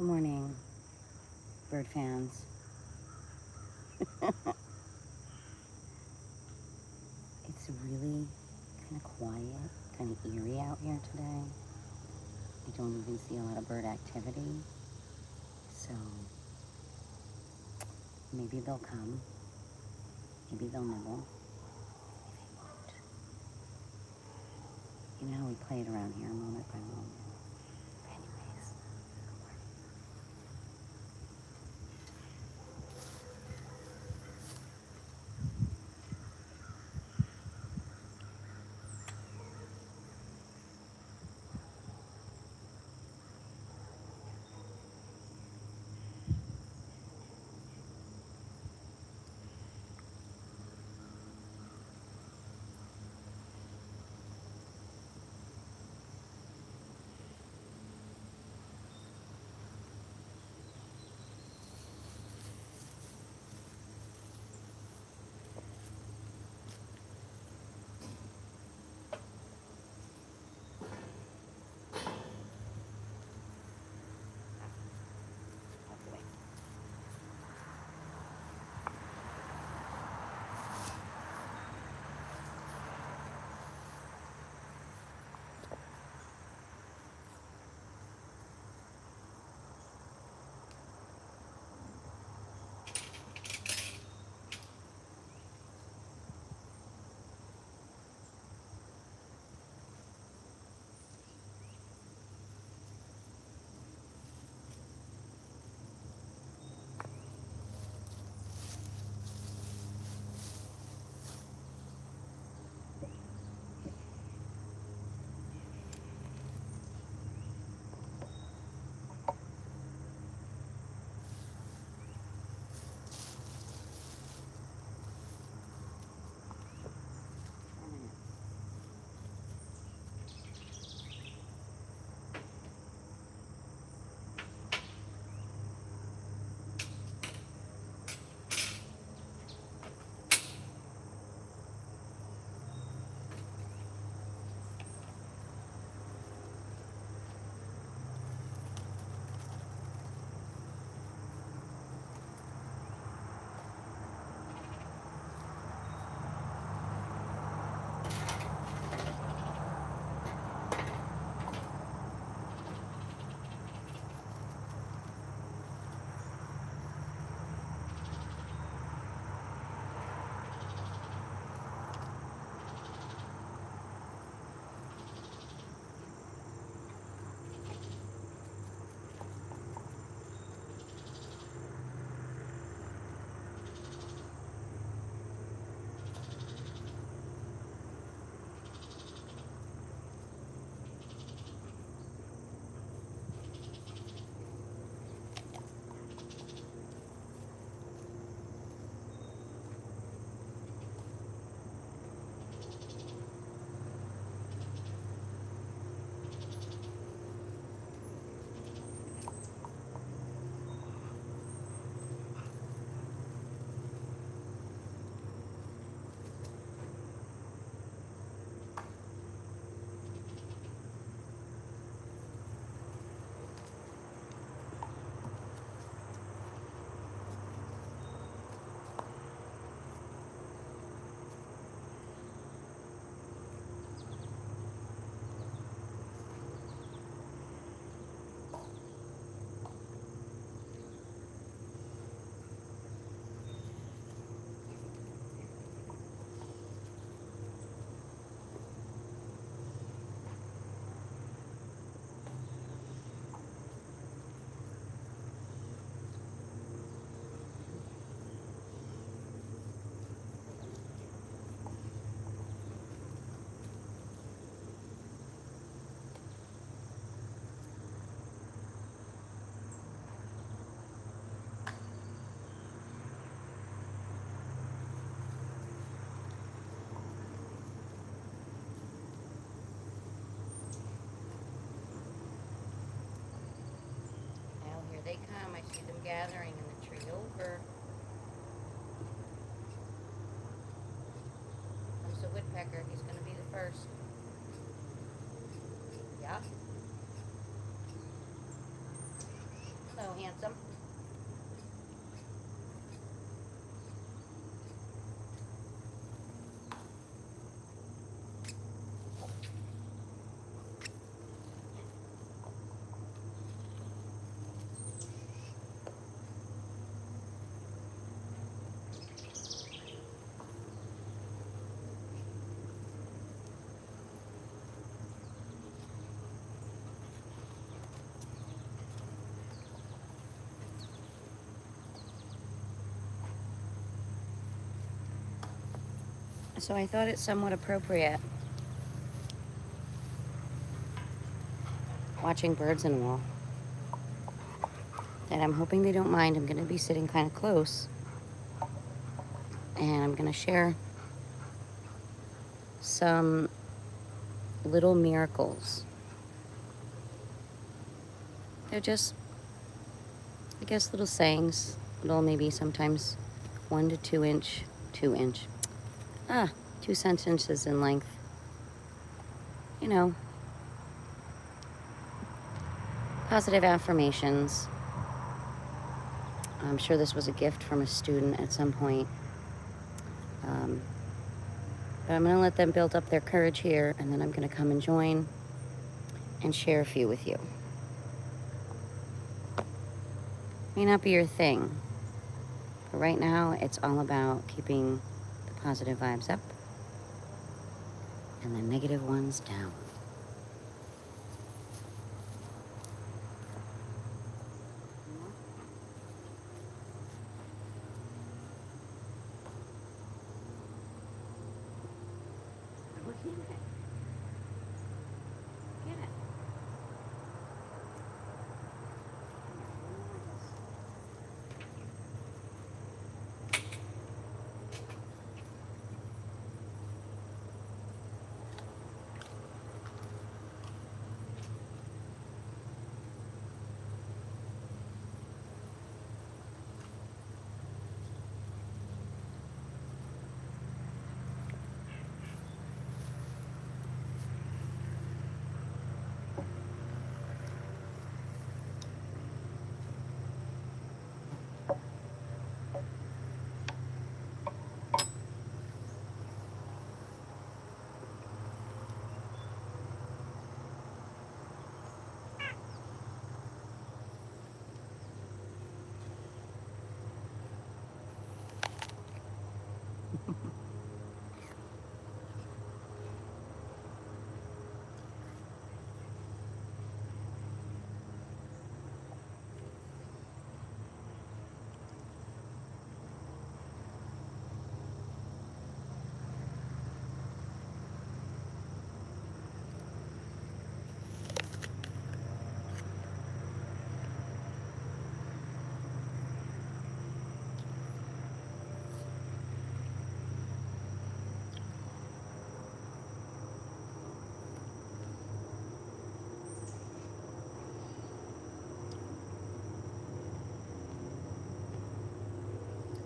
Good morning, bird fans. It's really kind of quiet, kind of eerie out here today. I don't even see a lot of bird activity. So maybe they'll come. Maybe they'll nibble. Maybe they won't. You know how we play it around here moment by moment. But anyways, good morning. Out the way. Now here they come. I see them gathering in the tree over. Comes the woodpecker. He's going to be the first. Yeah. handsome. So I thought it somewhat appropriate watching birds in a wall. And I'm hoping they don't mind. I'm going to be sitting kind of close. And I'm going to share some little miracles. They're just, I guess, little sayings. Little, maybe sometimes 1 to 2 inch, 2 sentences in length. You know, positive affirmations. I'm sure this was a gift from a student at some point. But I'm going to let them build up their courage here, and then I'm going to come and join and share a few with you. May not be your thing, but right now it's all about keeping the positive vibes up and the negative ones down.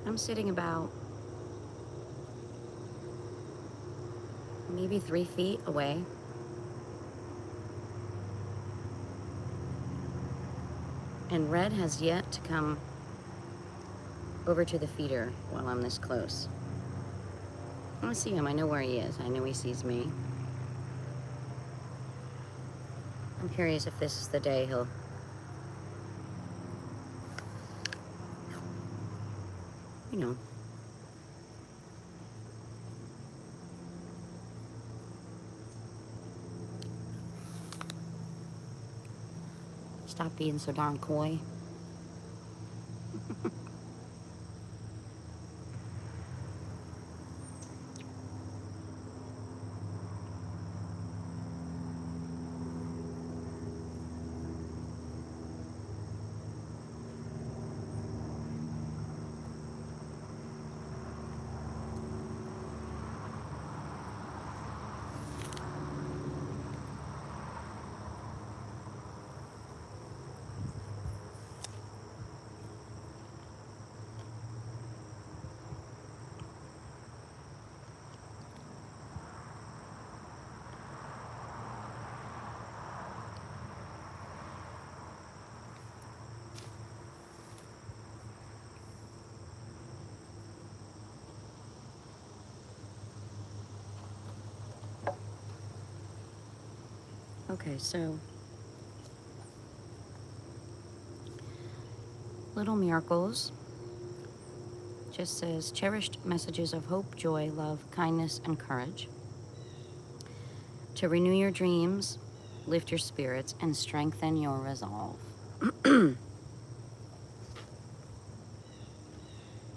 I'm sitting about maybe 3 feet away. And Red has yet to come over to the feeder while I'm this close. I see him. I know where he is. I know he sees me. I'm curious if this is the day he'll stop being so darn coy. Okay, so Little Miracles just says cherished messages of hope, joy, love, kindness, and courage. To renew your dreams, lift your spirits, and strengthen your resolve.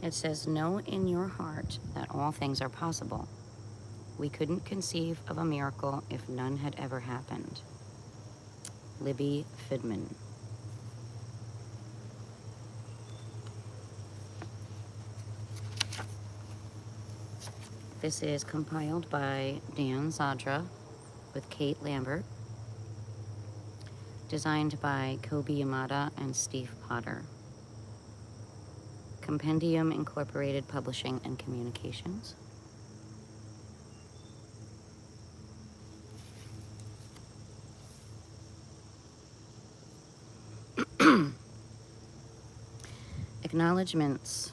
It says, know in your heart that all things are possible. We couldn't conceive of a miracle if none had ever happened. Libby Fidman. This is compiled by Dan Zadra with Kate Lambert. Designed by Kobe Yamada and Steve Potter. Compendium Incorporated Publishing and Communications. Acknowledgements.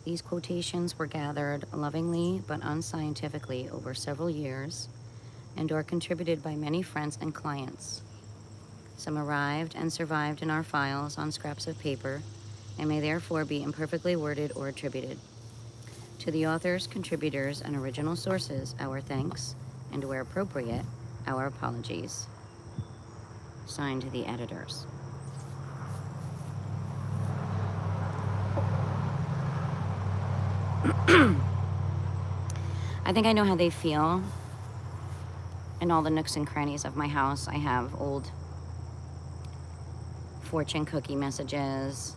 These quotations were gathered lovingly but unscientifically over several years and are contributed by many friends and clients. Some arrived and survived in our files on scraps of paper and may therefore be imperfectly worded or attributed. To the authors, contributors, and original sources, our thanks, and where appropriate, our apologies. Signed, the editors. I think I know how they feel. In all the nooks and crannies of my house, I have old fortune cookie messages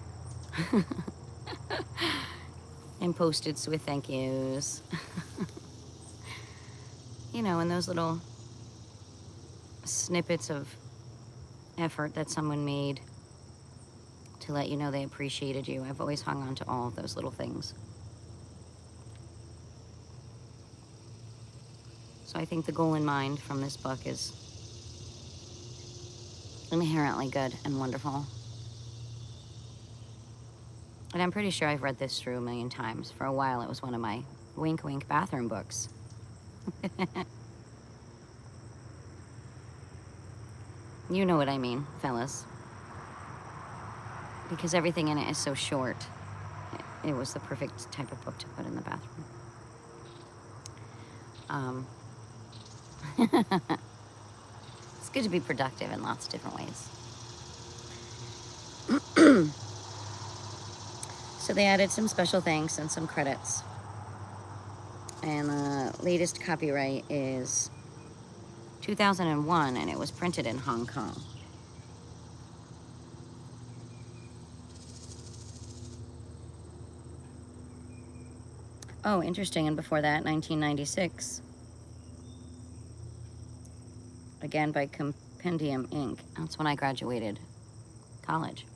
and post-its with thank yous. You know, and those little snippets of effort that someone made to let you know they appreciated you. I've always hung on to all of those little things. So I think the goal in mind from this book is inherently good and wonderful. And I'm pretty sure I've read this through a million times. For a while, it was one of my wink wink bathroom books. You know what I mean, fellas. Because everything in it is so short. It was the perfect type of book to put in the bathroom. It's good to be productive in lots of different ways. So they added some special thanks and some credits. And the latest copyright is 2001, and it was printed in Hong Kong. Oh, interesting. And before that, 1996. Again by Compendium Inc. That's when I graduated college.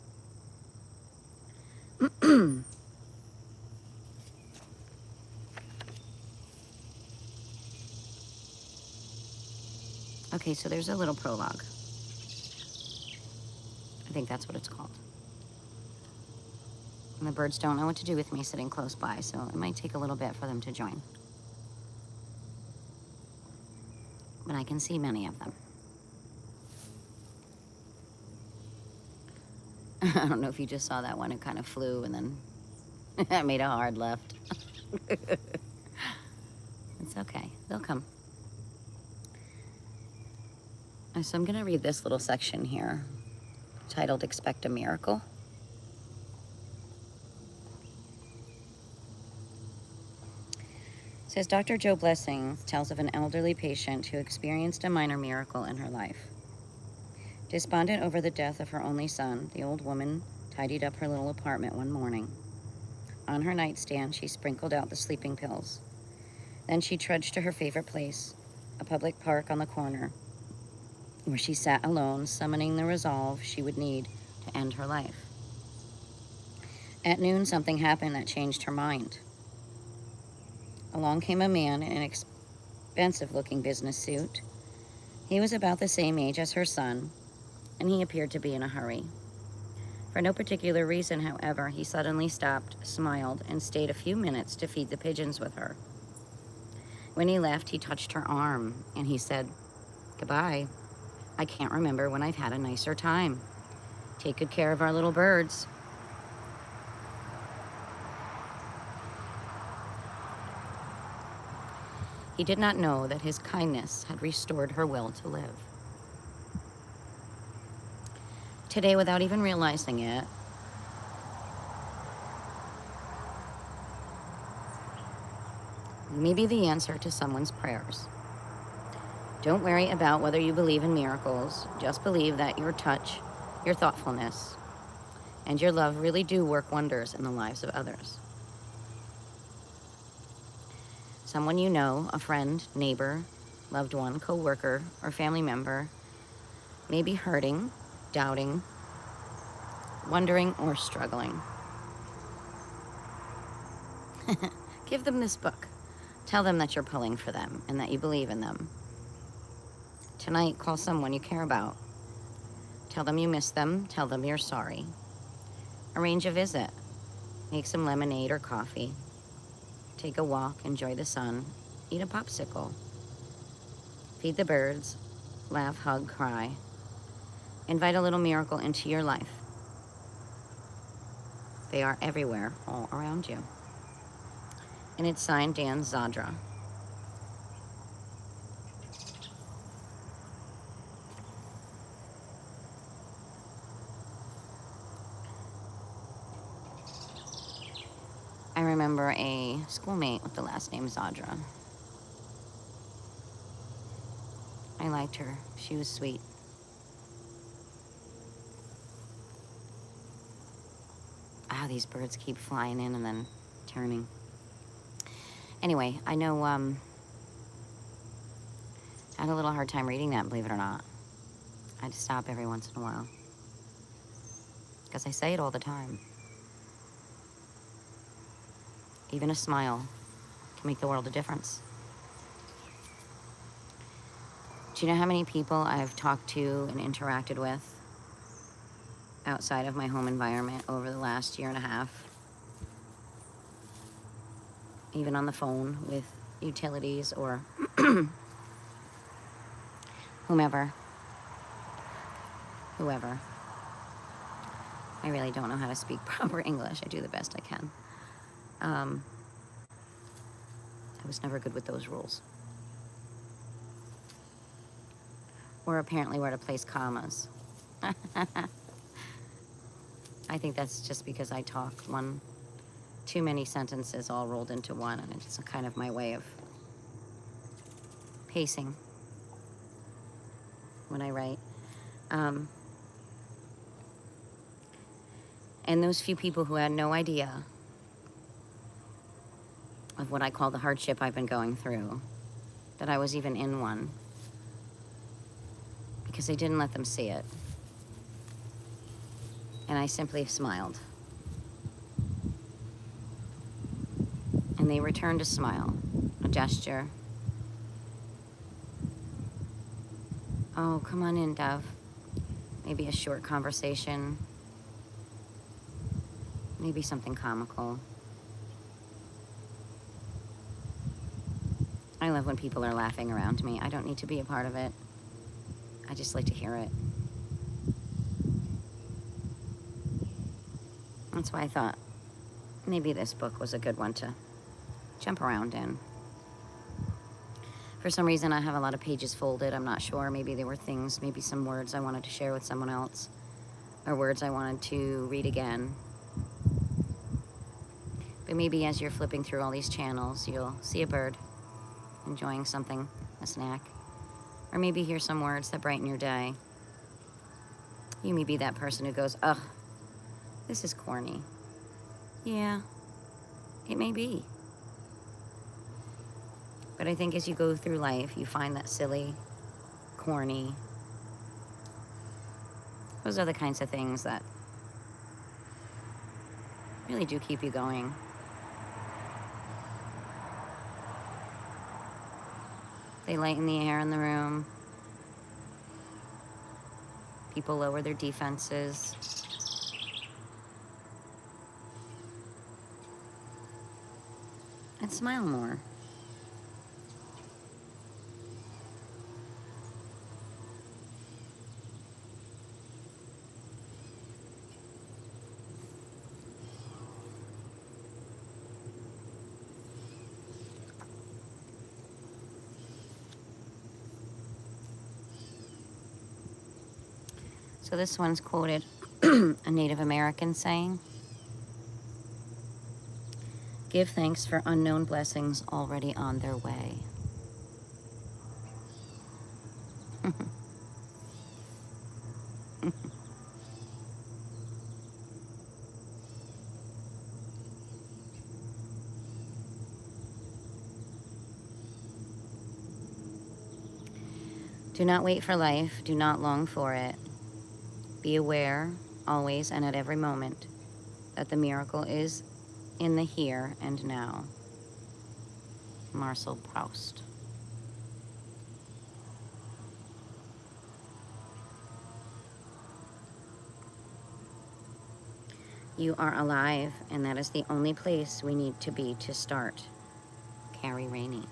Okay, so there's a little prologue. I think that's what it's called. And the birds don't know what to do with me sitting close by, so it might take a little bit for them to join. But I can see many of them. I don't know if you just saw that one. It kind of flew and then I made a hard left. It's okay. They'll come. So I'm going to read this little section here titled Expect a Miracle. It says, Dr. Joe Blessing tells of an elderly patient who experienced a minor miracle in her life. Despondent over the death of her only son, the old woman tidied up her little apartment one morning. On her nightstand, she sprinkled out the sleeping pills. Then she trudged to her favorite place, a public park on the corner, where she sat alone, summoning the resolve she would need to end her life. At noon, something happened that changed her mind. Along came a man in an expensive-looking business suit. He was about the same age as her son, and he appeared to be in a hurry. For no particular reason, however, he suddenly stopped, smiled, and stayed a few minutes to feed the pigeons with her. When he left, he touched her arm, and he said, Goodbye. I can't remember when I've had a nicer time. Take good care of our little birds. He did not know that his kindness had restored her will to live. Today, without even realizing it, you may be the answer to someone's prayers. Don't worry about whether you believe in miracles. Just believe that your touch, your thoughtfulness, and your love really do work wonders in the lives of others. Someone you know, a friend, neighbor, loved one, co-worker, or family member may be hurting, doubting, wondering, or struggling. Give them this book. Tell them that you're pulling for them and that you believe in them. Tonight, call someone you care about. Tell them you miss them. Tell them you're sorry. Arrange a visit. Make some lemonade or coffee. Take a walk, enjoy the sun. Eat a popsicle. Feed the birds. Laugh, hug, cry. Invite a little miracle into your life. They are everywhere, all around you. And it's signed Dan Zadra. I remember a schoolmate with the last name Zadra. I liked her. She was sweet. Ah, these birds keep flying in and then turning. Anyway, I know, I had a little hard time reading that, believe it or not. I had to stop every once in a while. Because I say it all the time. Even a smile can make the world a difference. Do you know how many people I've talked to and interacted with outside of my home environment over the last year and a half? Even on the phone with utilities or whoever. I really don't know how to speak proper English. I do the best I can. I was never good with those rules. Or apparently where to place commas. I think that's just because I talk too many sentences all rolled into one, and it's kind of my way of pacing when I write. And those few people who had no idea of what I call the hardship I've been going through, that I was even in one, because I didn't let them see it. And I simply smiled. And they returned a smile, a gesture. Oh, come on in, Dove. Maybe a short conversation. Maybe something comical. I love when people are laughing around me. I don't need to be a part of it. I just like to hear it. That's why I thought maybe this book was a good one to jump around in. For some reason, I have a lot of pages folded. I'm not sure. Maybe there were things, maybe some words I wanted to share with someone else, or words I wanted to read again. But maybe as you're flipping through all these channels, you'll see a bird enjoying something, a snack, or maybe hear some words that brighten your day. You may be that person who goes, ugh, this is corny. Yeah, it may be. But I think as you go through life, you find that silly, corny. Those are the kinds of things that really do keep you going. They lighten the air in the room. People lower their defenses. And smile more. So this one's quoted a Native American saying, "Give thanks for unknown blessings already on their way." Do not wait for life. Do not long for it. Be aware, always and at every moment, that the miracle is in the here and now. Marcel Proust. You are alive, and that is the only place we need to be to start. Carrie Rainey.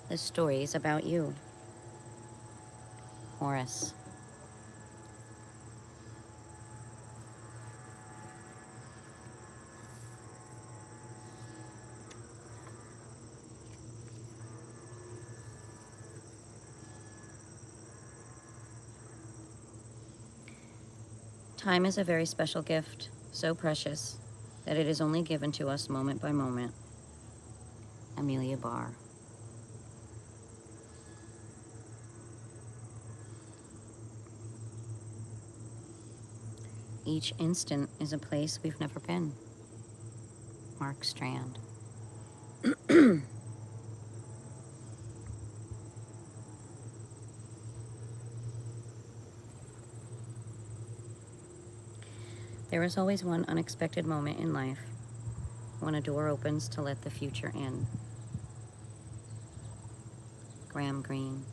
The stories about you. Horace. Time is a very special gift, so precious that it is only given to us moment by moment. Amelia Barr. Each instant is a place we've never been. Mark Strand. There is always one unexpected moment in life when a door opens to let the future in. Graham Greene.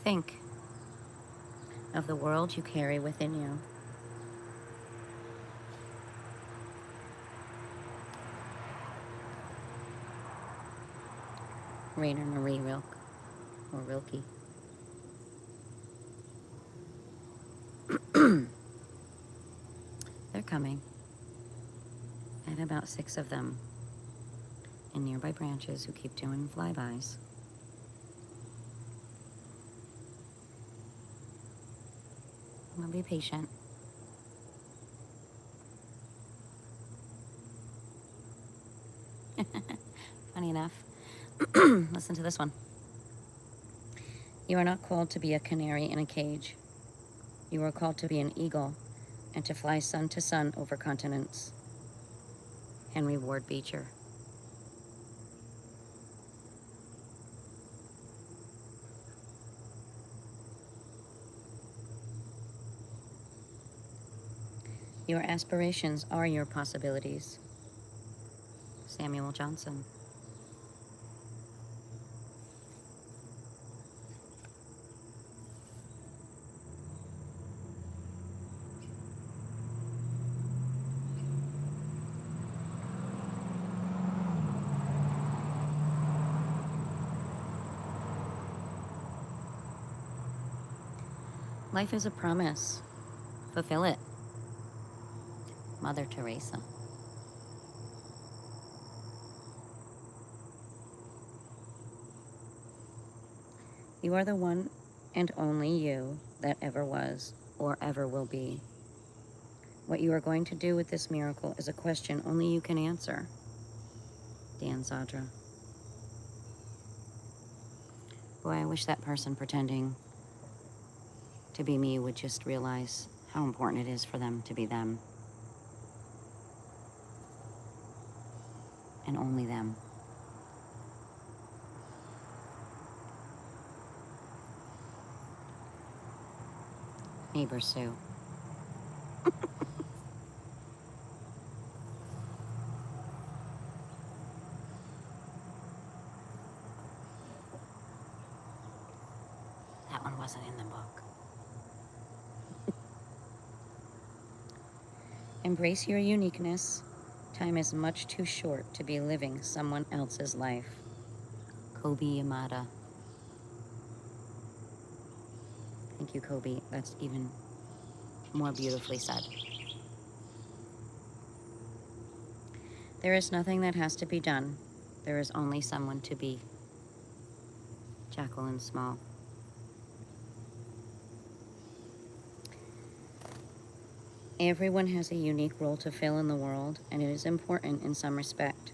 Think of the world you carry within you. Rainer Marie Rilke, or Rilke. They're coming. And about 6 of them in nearby branches who keep doing flybys. I'm gonna be patient. Funny enough. Listen to this one. You are not called to be a canary in a cage. You are called to be an eagle and to fly sun to sun over continents. Henry Ward Beecher. Your aspirations are your possibilities. Samuel Johnson. Life is a promise. Fulfill it. Mother Teresa. You are the one and only you that ever was or ever will be. What you are going to do with this miracle is a question only you can answer. Dan Zadra. Boy, I wish that person pretending to be me would just realize how important it is for them to be them. And only them. Neighborsue. That one wasn't in the book. Embrace your uniqueness. Time is much too short to be living someone else's life. Kobe Yamada. Thank you, Kobe. That's even more beautifully said. There is nothing that has to be done. There is only someone to be. Jacqueline Small. Everyone has a unique role to fill in the world, and it is important in some respect.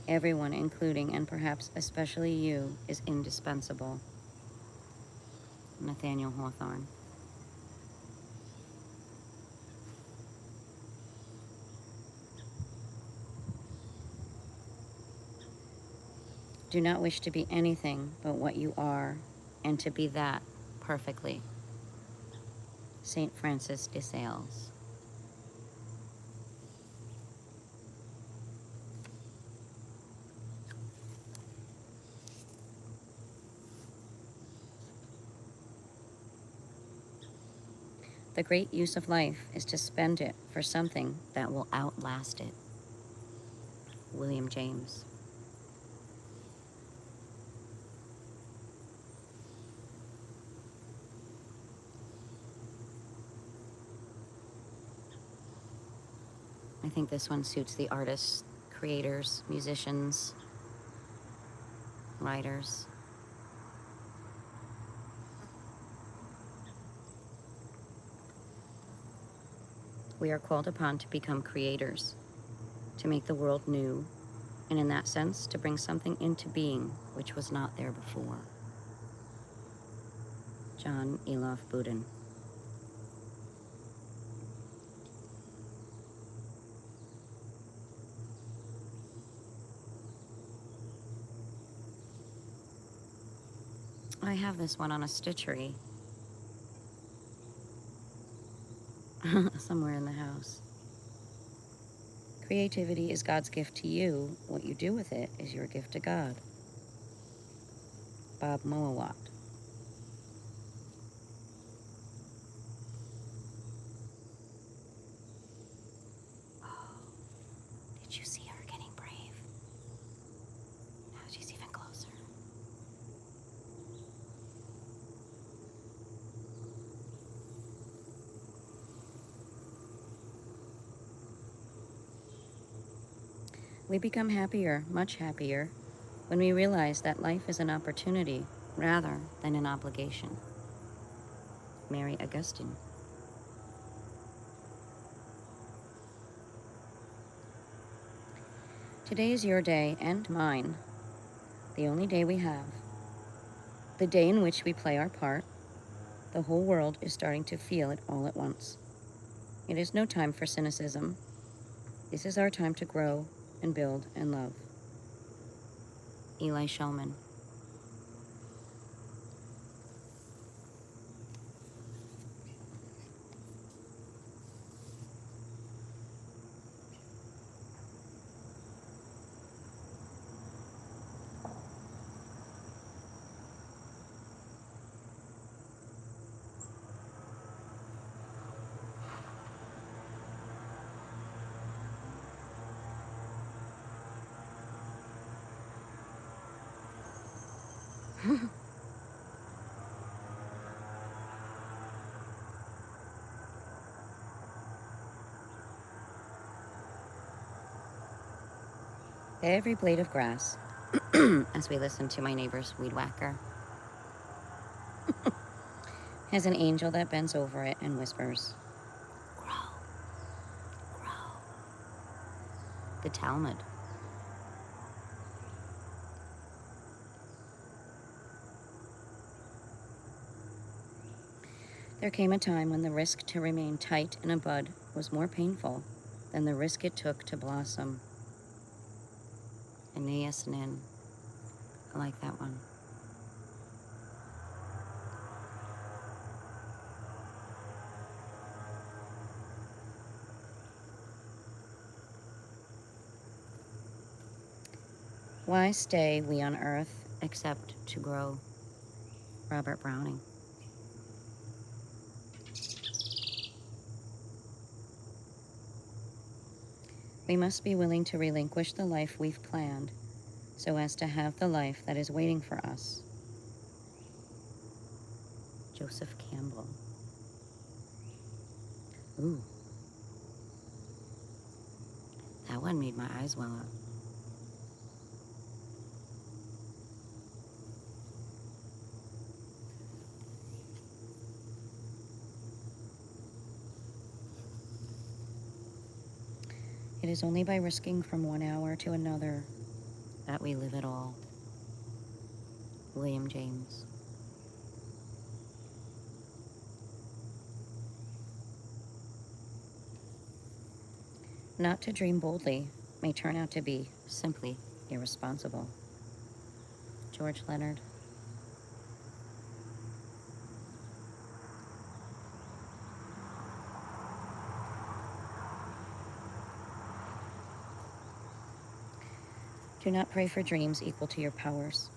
Everyone, including and perhaps especially you, is indispensable. Nathaniel Hawthorne. Do not wish to be anything but what you are, and to be that perfectly. St. Francis de Sales. The great use of life is to spend it for something that will outlast it. William James. I think this one suits the artists, creators, musicians, writers. We are called upon to become creators, to make the world new, and in that sense, to bring something into being which was not there before. John Elof Boudin. I have this one on a stitchery somewhere in the house. Creativity is God's gift to you. What you do with it is your gift to God. Bob Moawat. Oh, did you see her getting brave? Now she's even closer. We become happier, much happier, when we realize that life is an opportunity rather than an obligation. Mary Augustine. Today is your day and mine, the only day we have, the day in which we play our part. The whole world is starting to feel it all at once. It is no time for cynicism. This is our time to grow and build and love. Eli Shulman. Every blade of grass, as we listen to my neighbor's weed whacker, has an angel that bends over it and whispers, "Grow, grow." The Talmud. There came a time when the risk to remain tight in a bud was more painful than the risk it took to blossom. Aeneas Nin. I like that one. Why stay we on earth except to grow? Robert Browning. We must be willing to relinquish the life we've planned so as to have the life that is waiting for us. Joseph Campbell. Ooh. That one made my eyes well up. It is only by risking from one hour to another that we live at all. William James. Not to dream boldly may turn out to be simply irresponsible. George Leonard. Do not pray for dreams equal to your powers.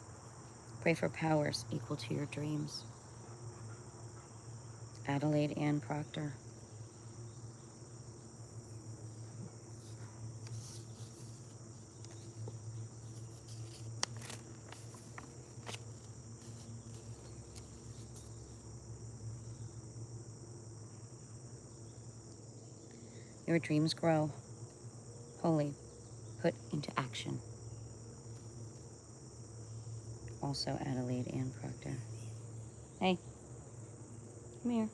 Pray for powers equal to your dreams. Adelaide Ann Proctor. Your dreams grow, wholly put into action. Also Adelaide Ann Proctor. Hey, come here.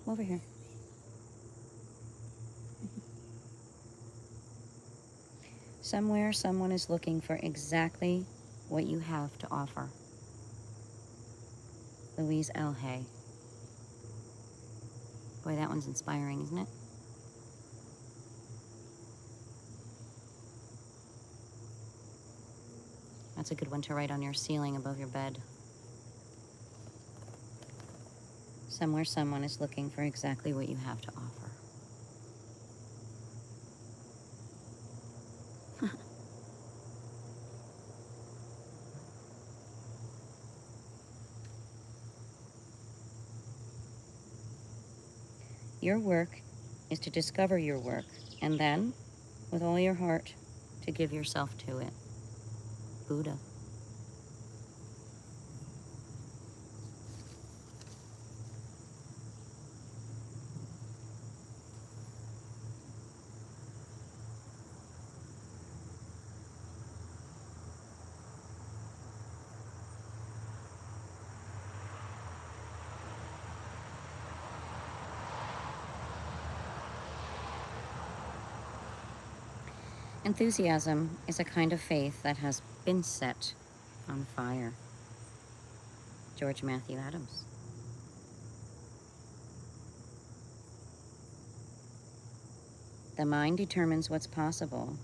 Come over here. Somewhere, someone is looking for exactly what you have to offer. Louise L. Hay. Boy, that one's inspiring, isn't it? That's a good one to write on your ceiling above your bed. Somewhere, someone is looking for exactly what you have to offer. Your work is to discover your work, and then, with all your heart, to give yourself to it. Buddha. Enthusiasm is a kind of faith that has been set on fire. George Matthew Adams. The mind determines what's possible.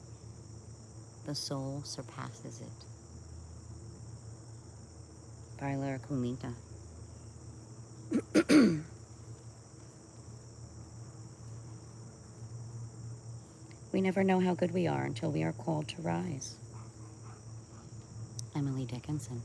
The soul surpasses it. Byler Kuminta. We never know how good we are until we are called to rise. Emily Dickinson.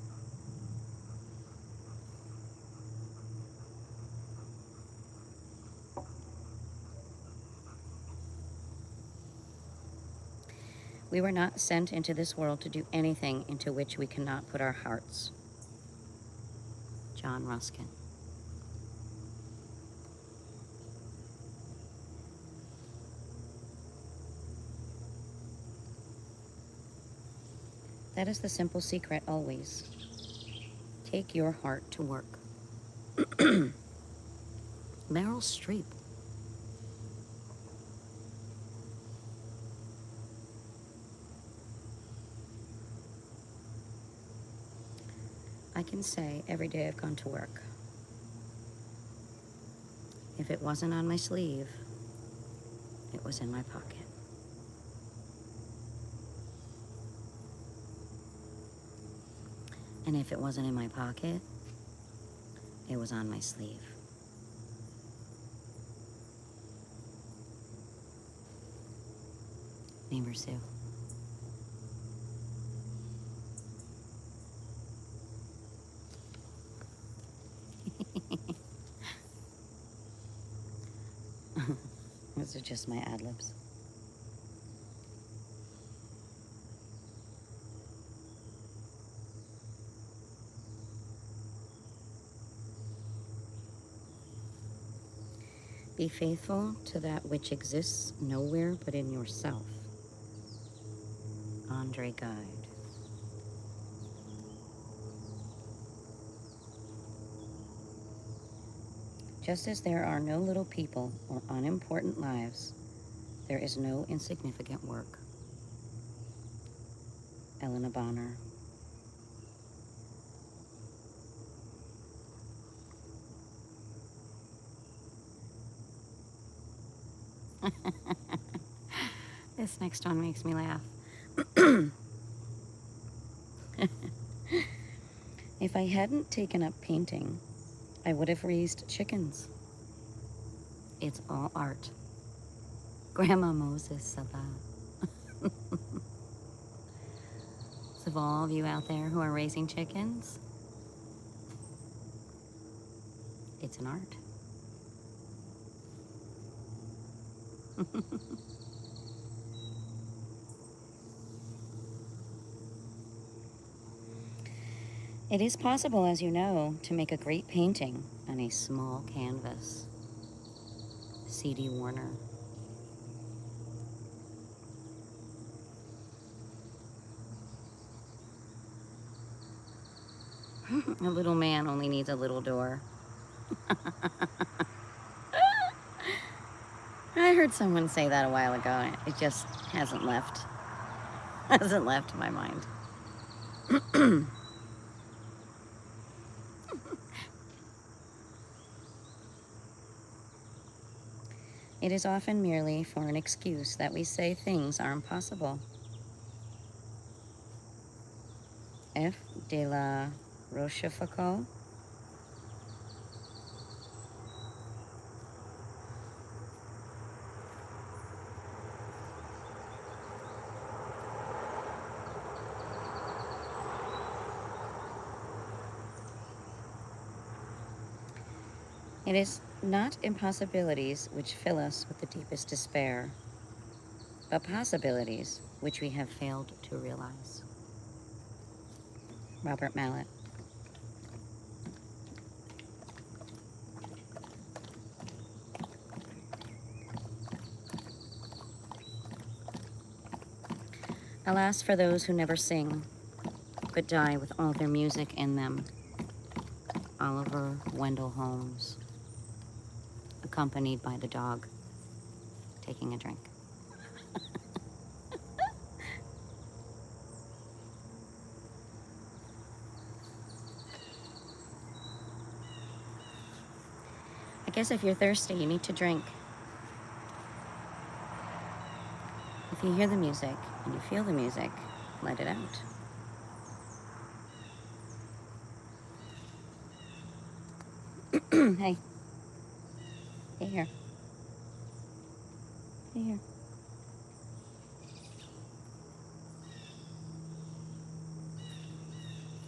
We were not sent into this world to do anything into which we cannot put our hearts. John Ruskin. That is the simple secret always. Take your heart to work. Meryl Streep. I can say every day I've gone to work. If it wasn't on my sleeve, it was in my pocket. And if it wasn't in my pocket, it was on my sleeve. Neighborsue. Those are just my ad-libs. Be faithful to that which exists nowhere but in yourself. Andre Guide. Just as there are no little people or unimportant lives, there is no insignificant work. Elena Bonner. This next one makes me laugh. If I hadn't taken up painting, I would have raised chickens. It's all art. Grandma Moses said that. So, of all of you out there who are raising chickens, it's an art. It is possible, as you know, to make a great painting on a small canvas. C.D. Warner. A little man only needs a little door. I heard someone say that a while ago, and it just hasn't left my mind. It is often merely for an excuse that we say things are impossible. F. de la Rochefoucauld. It is not impossibilities which fill us with the deepest despair, but possibilities which we have failed to realize. Robert Mallet. Alas for those who never sing, but die with all their music in them. Oliver Wendell Holmes, accompanied by the dog taking a drink. I guess if you're thirsty, you need to drink. If you hear the music and you feel the music, let it out. Hey. Hey here. Hey here.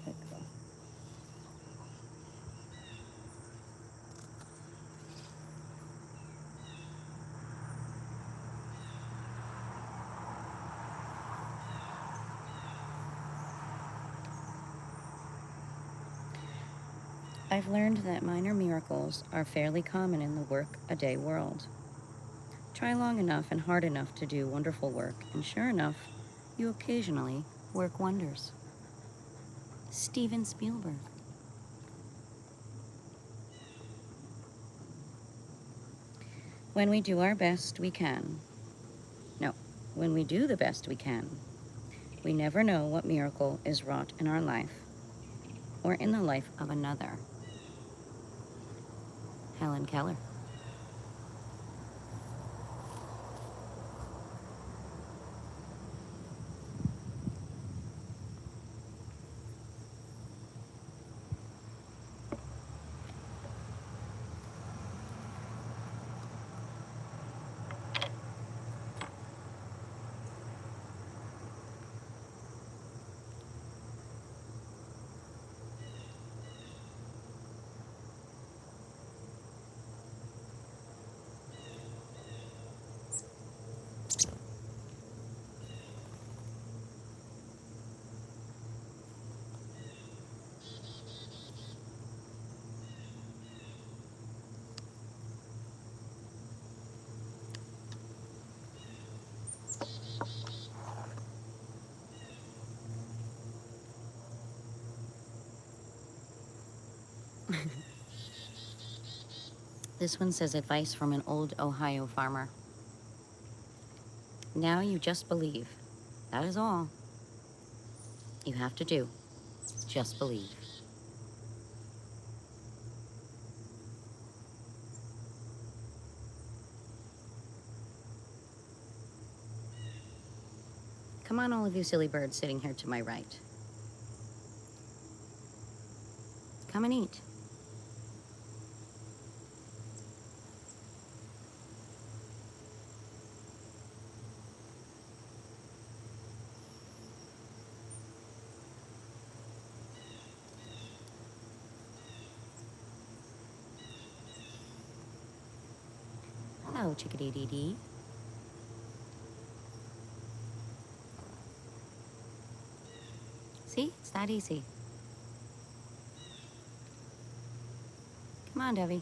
Good girl. I've learned that minor miracles are fairly common in the work-a-day world. Try long enough and hard enough to do wonderful work, and sure enough, you occasionally work wonders. Steven Spielberg. When we do our best, we can. No, when we do the best we can, we never know what miracle is wrought in our life or in the life of another. Helen Keller. This one says, advice from an old Ohio farmer. Now you just believe. That is all you have to do. Just believe. Come on, all of you silly birds sitting here to my right. Come and eat. Hello, chickadee-dee-dee. See? It's that easy. Come on, Debbie.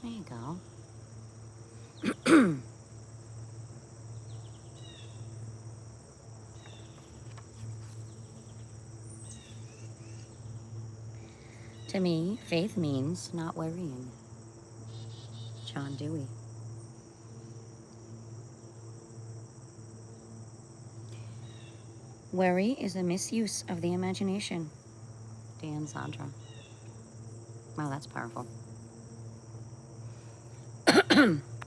There you go. To me, faith means not worrying. John Dewey. Worry is a misuse of the imagination. Dan Sandra. Wow, that's powerful.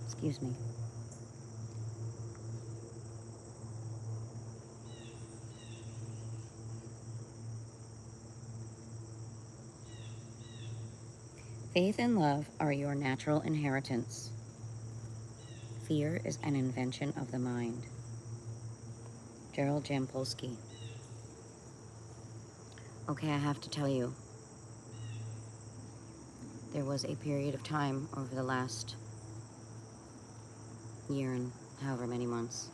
Excuse me. Faith and love are your natural inheritance. Fear is an invention of the mind. Gerald Jampolsky. Okay, I have to tell you, there was a period of time over the last year and however many months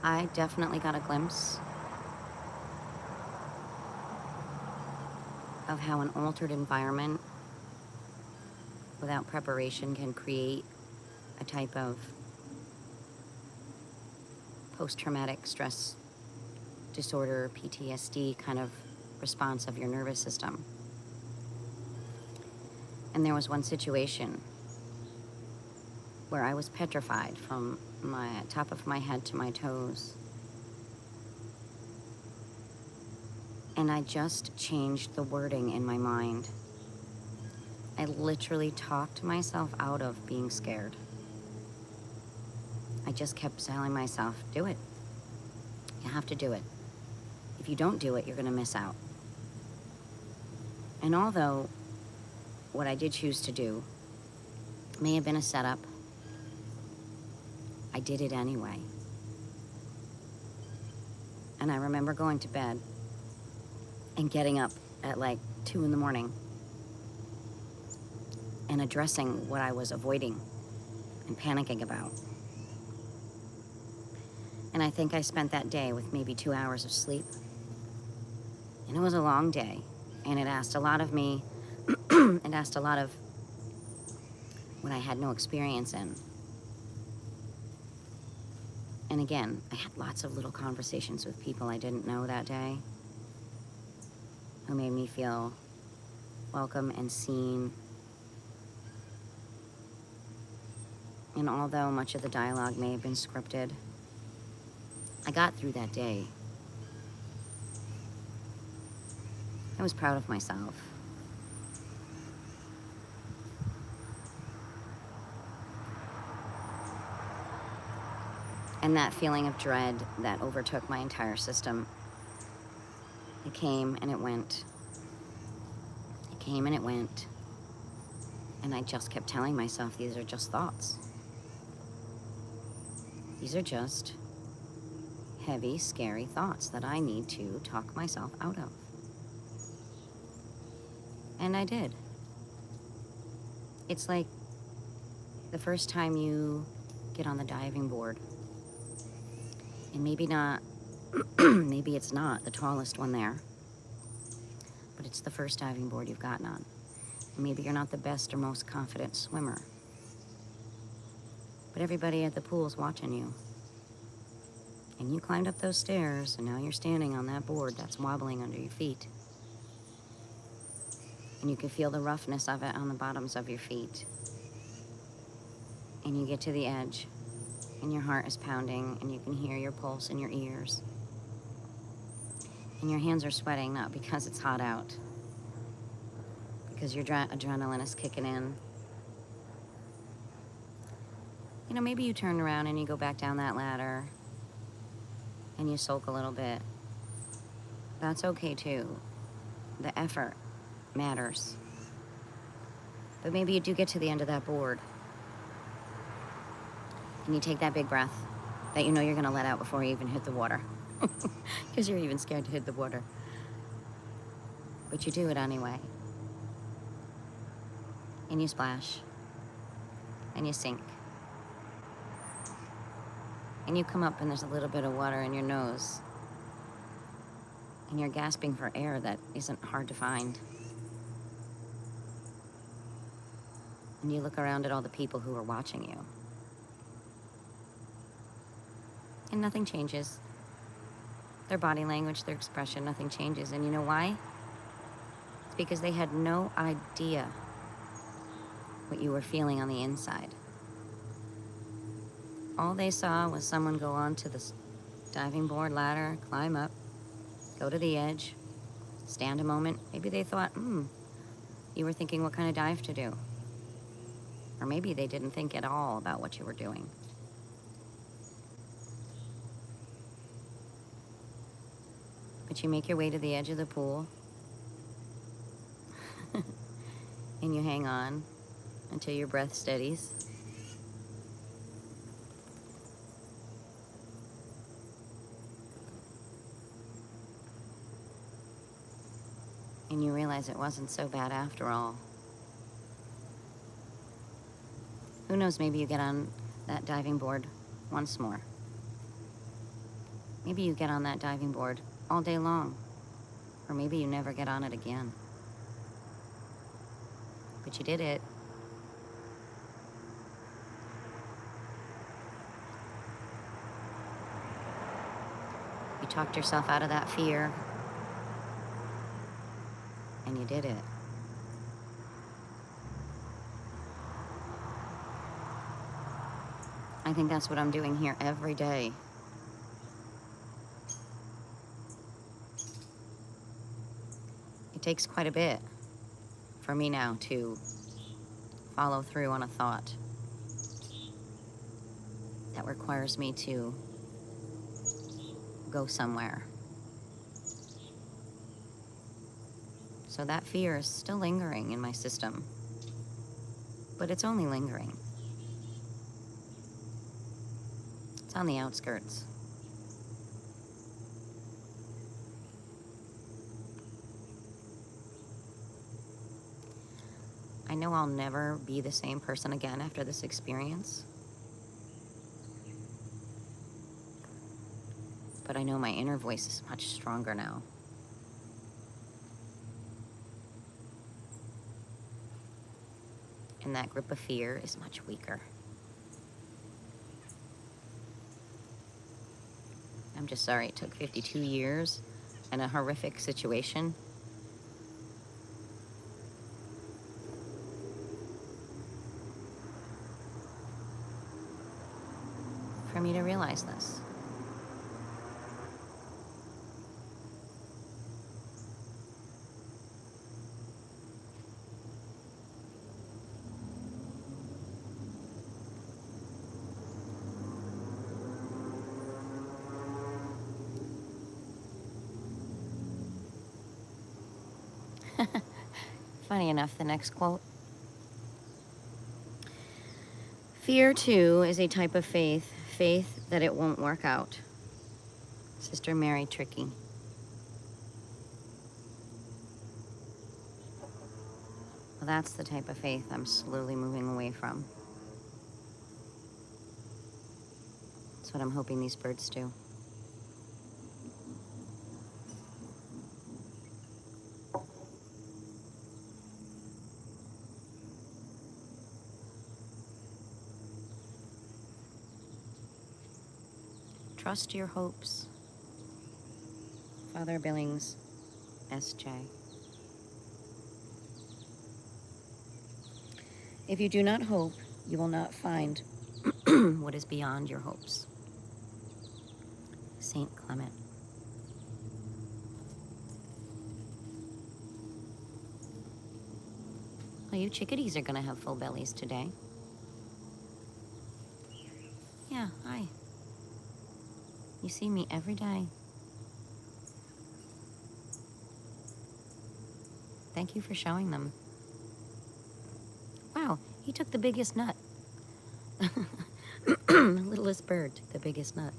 I definitely got a glimpse of how an altered environment without preparation can create a type of post-traumatic stress disorder, PTSD kind of response of your nervous system. And there was one situation where I was petrified from my top of my head to my toes. And I just changed the wording in my mind. I literally talked myself out of being scared. I just kept telling myself, do it. You have to do it. If you don't do it, you're gonna miss out. And although what I did choose to do may have been a setup, I did it anyway. And I remember going to bed and getting up at like 2 in the morning and addressing what I was avoiding and panicking about. And I think I spent that day with maybe 2 hours of sleep. And it was a long day, and it asked a lot of me. It asked a lot of what I had no experience in. And again, I had lots of little conversations with people I didn't know that day who made me feel welcome and seen. And although much of the dialogue may have been scripted, I got through that day. I was proud of myself. And that feeling of dread that overtook my entire system, it came and it went. It came and it went. And I just kept telling myself, these are just thoughts. These are just heavy, scary thoughts that I need to talk myself out of. And I did. It's like the first time you get on the diving board. And maybe not, maybe it's not the tallest one there, but it's the first diving board you've gotten on. And maybe you're not the best or most confident swimmer, but everybody at the pool's watching you. And you climbed up those stairs, and now you're standing on that board that's wobbling under your feet. And you can feel the roughness of it on the bottoms of your feet. And you get to the edge, and your heart is pounding, and you can hear your pulse in your ears. And your hands are sweating, not because it's hot out, because your adrenaline is kicking in. You know, maybe you turn around and you go back down that ladder, and you sulk a little bit. That's okay too. The effort matters. But maybe you do get to the end of that board, and you take that big breath that you know you're gonna let out before you even hit the water. Because you're even scared to hit the water. But you do it anyway. And you splash. And you sink. And you come up and there's a little bit of water in your nose. And you're gasping for air that isn't hard to find. And you look around at all the people who are watching you. And nothing changes. Their body language, their expression, nothing changes. And you know why? It's because they had no idea what you were feeling on the inside. All they saw was someone go onto the diving board ladder, climb up, go to the edge, stand a moment. Maybe they thought, you were thinking what kind of dive to do. Or maybe they didn't think at all about what you were doing. But you make your way to the edge of the pool, and you hang on until your breath steadies. And you realize it wasn't so bad after all. Who knows, maybe you get on that diving board once more. Maybe you get on that diving board all day long. Or maybe you never get on it again. But you did it. You talked yourself out of that fear. And you did it. I think that's what I'm doing here every day. It takes quite a bit for me now to follow through on a thought that requires me to go somewhere. So that fear is still lingering in my system, but it's only lingering. It's on the outskirts. I know I'll never be the same person again after this experience. But I know my inner voice is much stronger now. And that grip of fear is much weaker. I'm just sorry it took 52 years and a horrific situation for me to realize this. Funny enough, the next quote. Fear, too, is a type of faith that it won't work out. Sister Mary Tricky. Well, that's the type of faith I'm slowly moving away from. That's what I'm hoping these birds do. Trust your hopes. Father Billings, S.J. If you do not hope, you will not find what is beyond your hopes. Saint Clement. Well, you chickadees are gonna have full bellies today. Yeah, hi. You see me every day. Thank you for showing them. Wow, he took the biggest nut. Littlest bird took the biggest nut.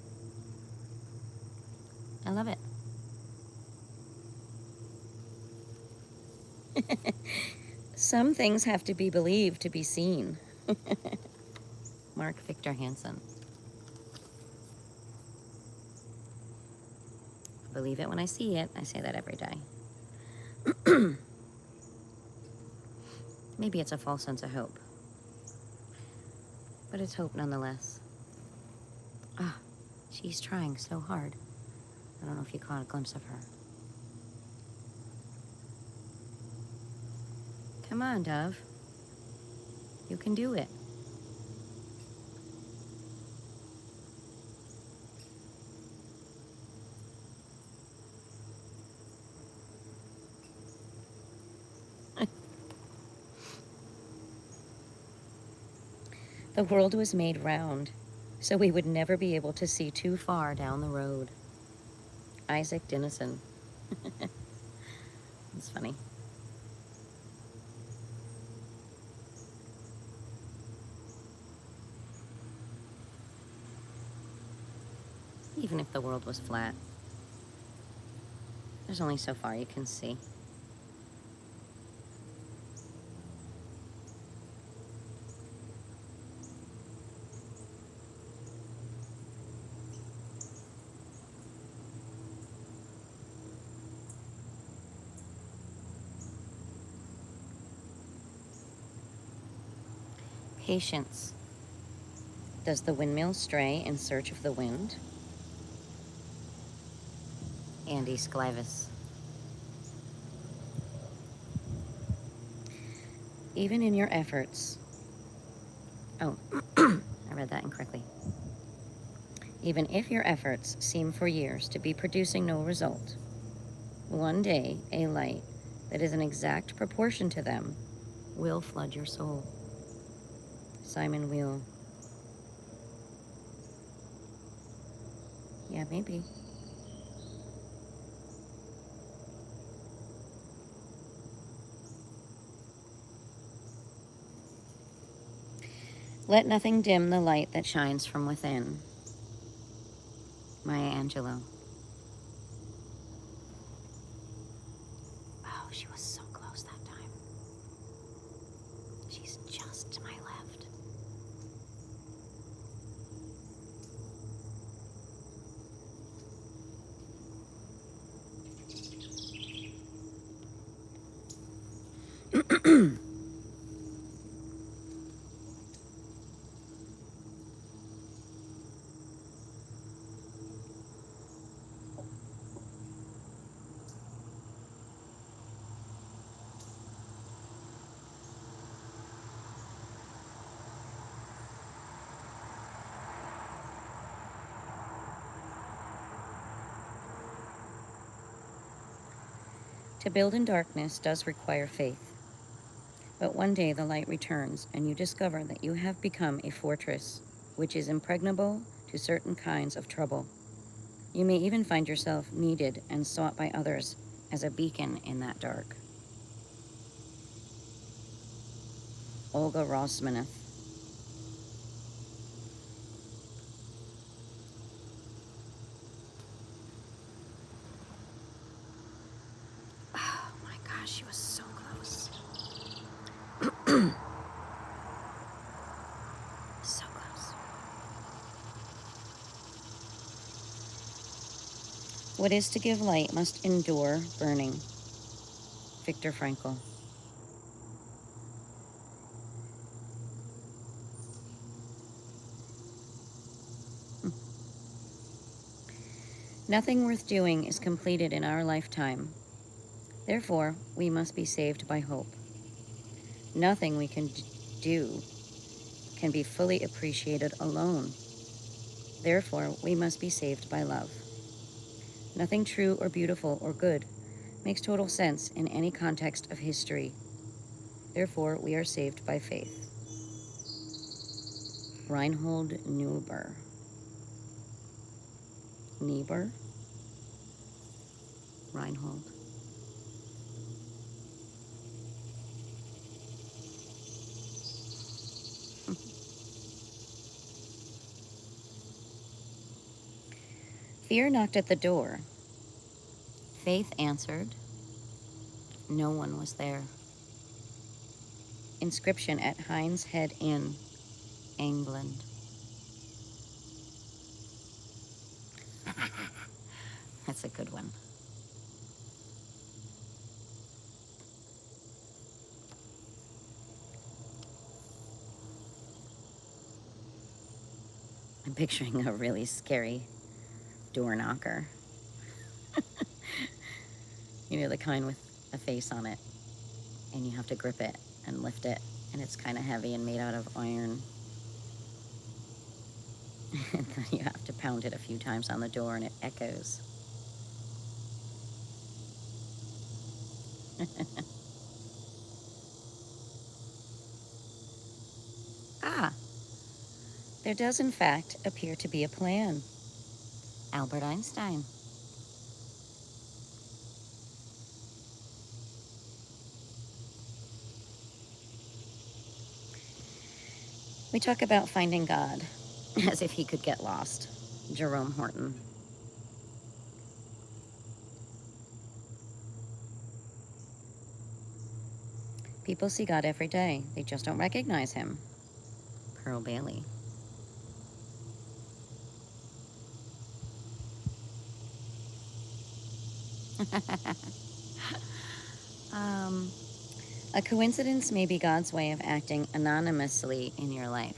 I love it. Some things have to be believed to be seen. Mark Victor Hansen. Believe it when I see it. I say that every day. Maybe it's a false sense of hope, but it's hope nonetheless. Ah, she's trying so hard. I don't know if you caught a glimpse of her. Come on, Dove. You can do it. The world was made round, so we would never be able to see too far down the road. Isaac Dinesen. It's funny. Even if the world was flat, there's only so far you can see. Patience. Does the windmill stray in search of the wind? Andy Sclivis. Even in your efforts. Oh, I read that incorrectly. Even if your efforts seem for years to be producing no result, one day a light that is an exact proportion to them will flood your soul. Simon Wheel. Yeah, maybe. Let nothing dim the light that shines from within. Maya Angelou. Oh, she was so close that time. She's just to my left. To build in darkness does require faith. But one day the light returns and you discover that you have become a fortress which is impregnable to certain kinds of trouble. You may even find yourself needed and sought by others as a beacon in that dark. Olga Rosmanith. Oh my gosh, she was so close. So close. What is to give light must endure burning. Viktor Frankl. Nothing worth doing is completed in our lifetime. Therefore, we must be saved by hope. Nothing we can do can be fully appreciated alone. Therefore, we must be saved by love. Nothing true or beautiful or good makes total sense in any context of history. Therefore, we are saved by faith. Reinhold Niebuhr. Niebuhr? Reinhold. Fear knocked at the door. Faith answered. No one was there. Inscription at Hind's Head Inn, England. That's a good one. I'm picturing a really scary door knocker. You know, the kind with a face on it, and you have to grip it and lift it, and it's kind of heavy and made out of iron. And then you have to pound it a few times on the door, and it echoes. Ah, there does in fact appear to be a plan. Albert Einstein. We talk about finding God as if he could get lost. Jerome Horton. People see God every day. They just don't recognize him. Pearl Bailey. A coincidence may be God's way of acting anonymously in your life.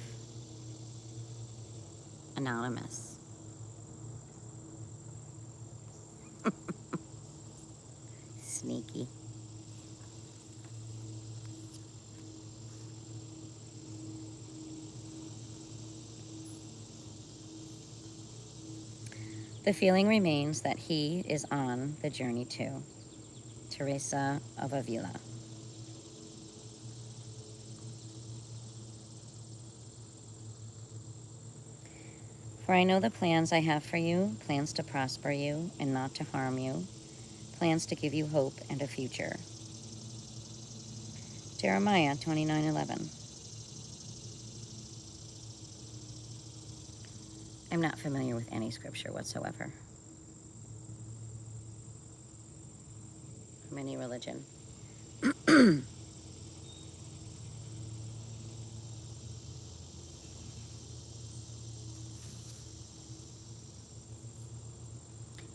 Anonymous. Sneaky. The feeling remains that he is on the journey too. Teresa of Avila. For I know the plans I have for you, plans to prosper you and not to harm you, plans to give you hope and a future. Jeremiah 29:11. I'm not familiar with any scripture whatsoever from any religion.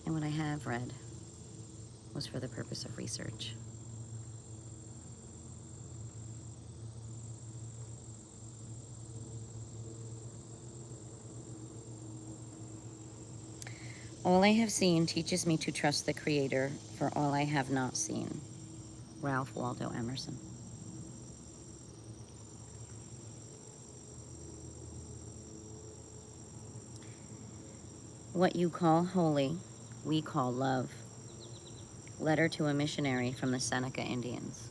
And what I have read was for the purpose of research. All I have seen teaches me to trust the Creator for all I have not seen. Ralph Waldo Emerson. What you call holy, we call love. Letter to a missionary from the Seneca Indians.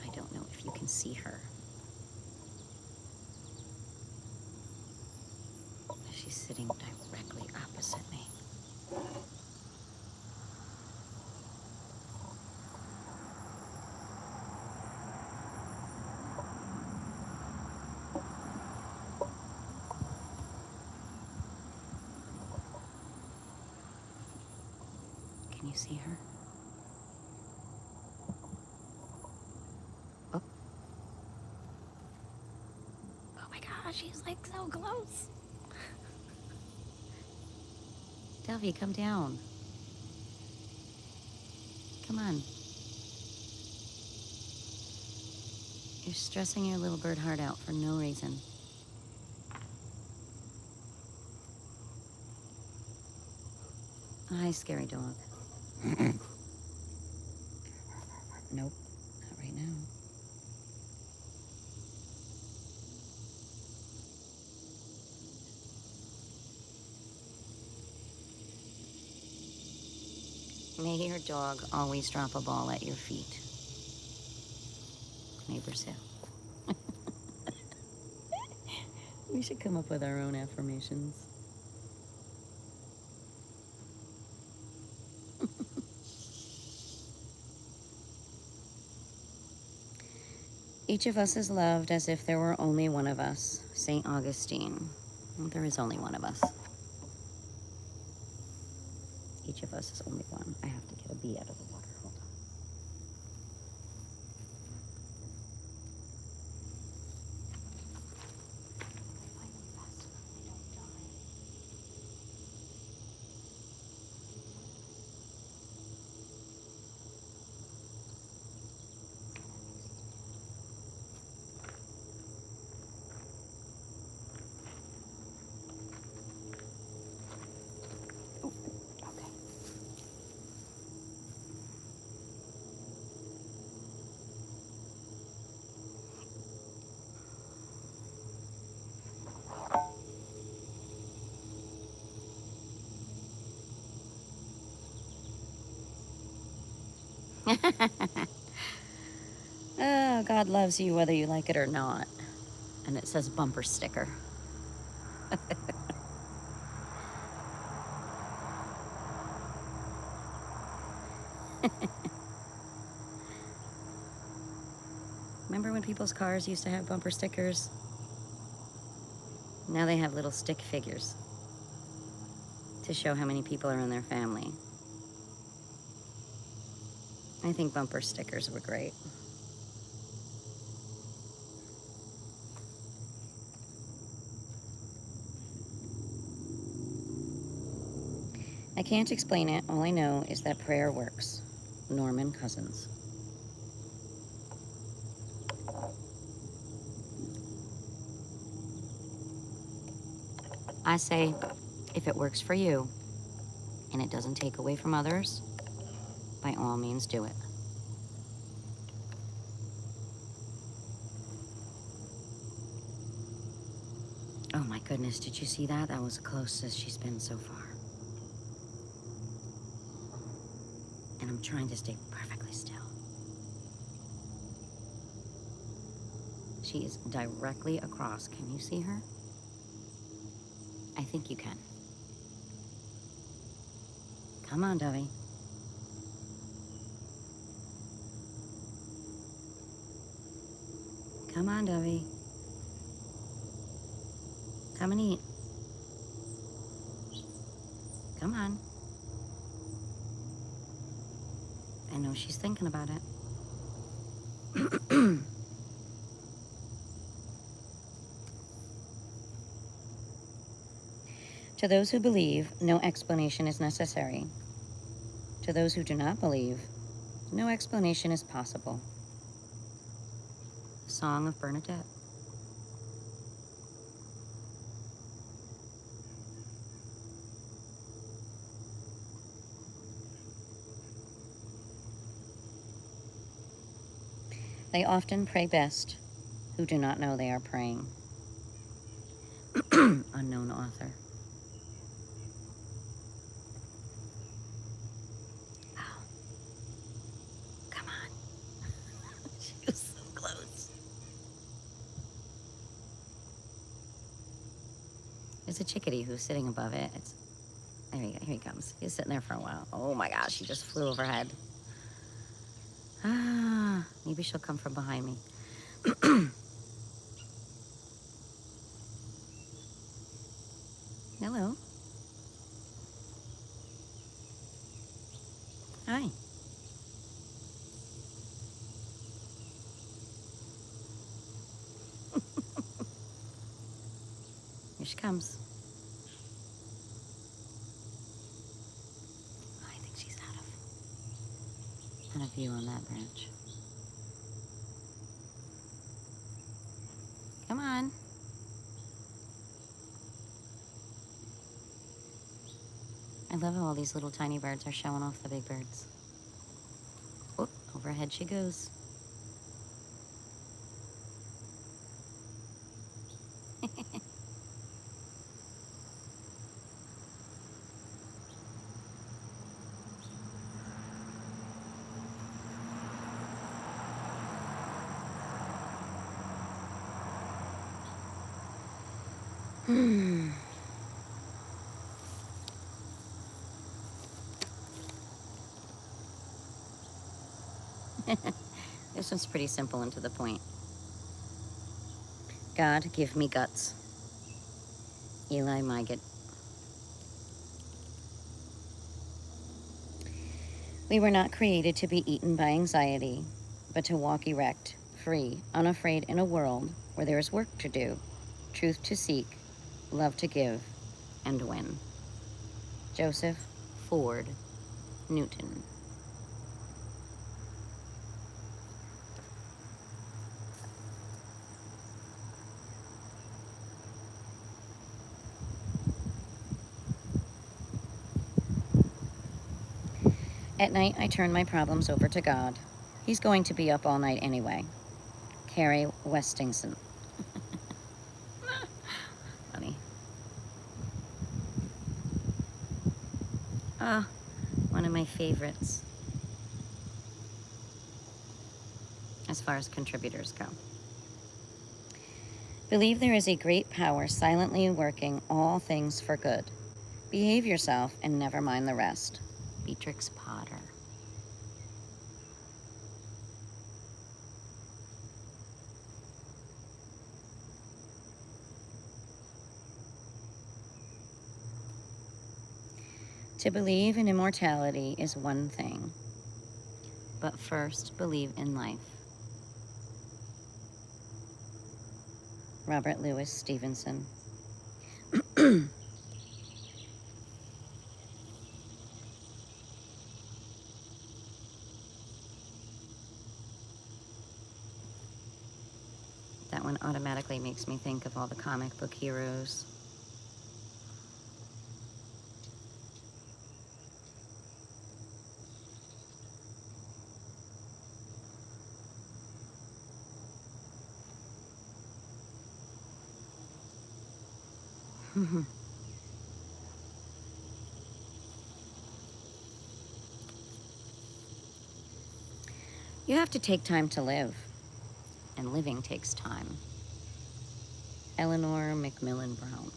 I don't know if you can see her. She's sitting directly opposite me. Can you see her? Oh. Oh my gosh, she's like so close. Dovey, come down. Come on. You're stressing your little bird heart out for no reason. Hi, scary dog. Nope, not right now. May your dog always drop a ball at your feet. Neighborsue. We should come up with our own affirmations. Each of us is loved as if there were only one of us. St. Augustine. There is only one of us. Each of us is only one. I have to get a bee out of the water. Hold on. Oh, God loves you whether you like it or not. And it says bumper sticker. Remember when people's cars used to have bumper stickers? Now they have little stick figures to show how many people are in their family. I think bumper stickers were great. I can't explain it. All I know is that prayer works. Norman Cousins. I say, if it works for you and it doesn't take away from others, by all means do it. Oh my goodness, did you see that? That was the closest she's been so far. And I'm trying to stay perfectly still. She is directly across. Can you see her? I think you can. Come on, Dovey. Come on, Dovey. Come and eat. Come on. I know she's thinking about it. To those who believe, no explanation is necessary. To those who do not believe, no explanation is possible. The Song of Bernadette. They often pray best who do not know they are praying. Unknown author. Oh. Come on. She was so close. There's a chickadee who's sitting above it. There he go. Here he comes. He's sitting there for a while. Oh my gosh, he just flew overhead. Ah, maybe she'll come from behind me. Hello. Here she comes. Oh, I think she's out of view on that branch. Come on. I love how all these little tiny birds are showing off the big birds. Whoop, overhead she goes. This one's pretty simple and to the point. God, give me guts. Eli Mygott. We were not created to be eaten by anxiety, but to walk erect, free, unafraid in a world where there is work to do, truth to seek, love to give, and win. Joseph Ford Newton. At night, I turn my problems over to God. He's going to be up all night anyway. Carrie Westingson. Funny. Ah, one of my favorites as far as contributors go. Believe there is a great power silently working all things for good. Behave yourself and never mind the rest. Beatrix Potter. To believe in immortality is one thing, but first believe in life. Robert Louis Stevenson. That one automatically makes me think of all the comic book heroes. You have to take time to live, and living takes time. Eleanor Macmillan Brown.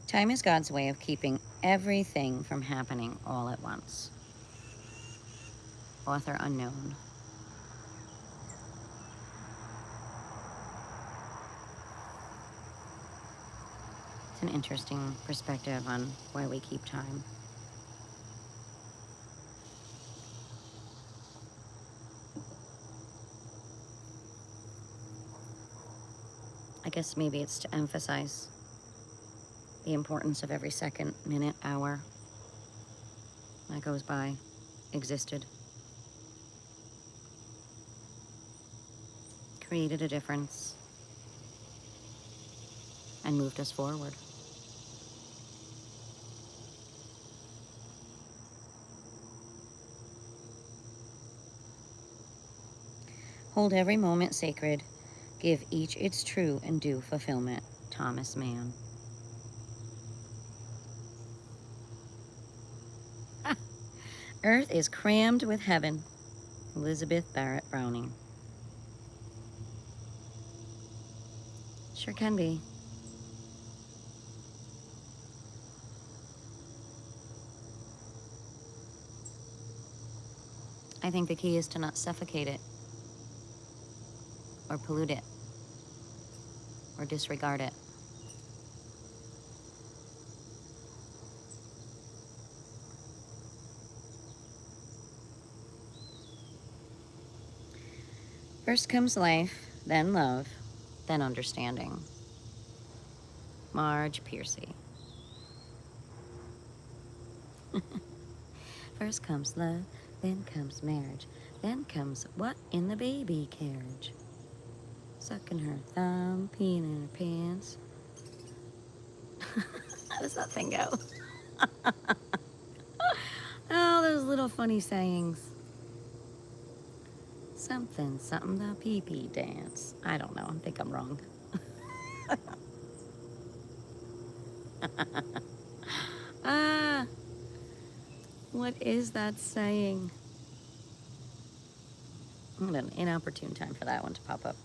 Time is God's way of keeping everything from happening all at once. Author unknown. It's an interesting perspective on why we keep time. I guess maybe it's to emphasize the importance of every second, minute, hour that goes by, existed, created a difference, and moved us forward. Hold every moment sacred. Give each its true and due fulfillment. Thomas Mann. Earth is crammed with heaven. Elizabeth Barrett Browning. Sure can be. I think the key is to not suffocate it, or pollute it, or disregard it. First comes life, then love, then understanding. Marge Piercy. First comes love, then comes marriage, then comes what in the baby carriage? Sucking her thumb, peeing in her pants. How does that thing go? Oh, those little funny sayings. Something, the pee-pee dance. I don't know. I think I'm wrong. Ah, what is that saying? What an inopportune time for that one to pop up.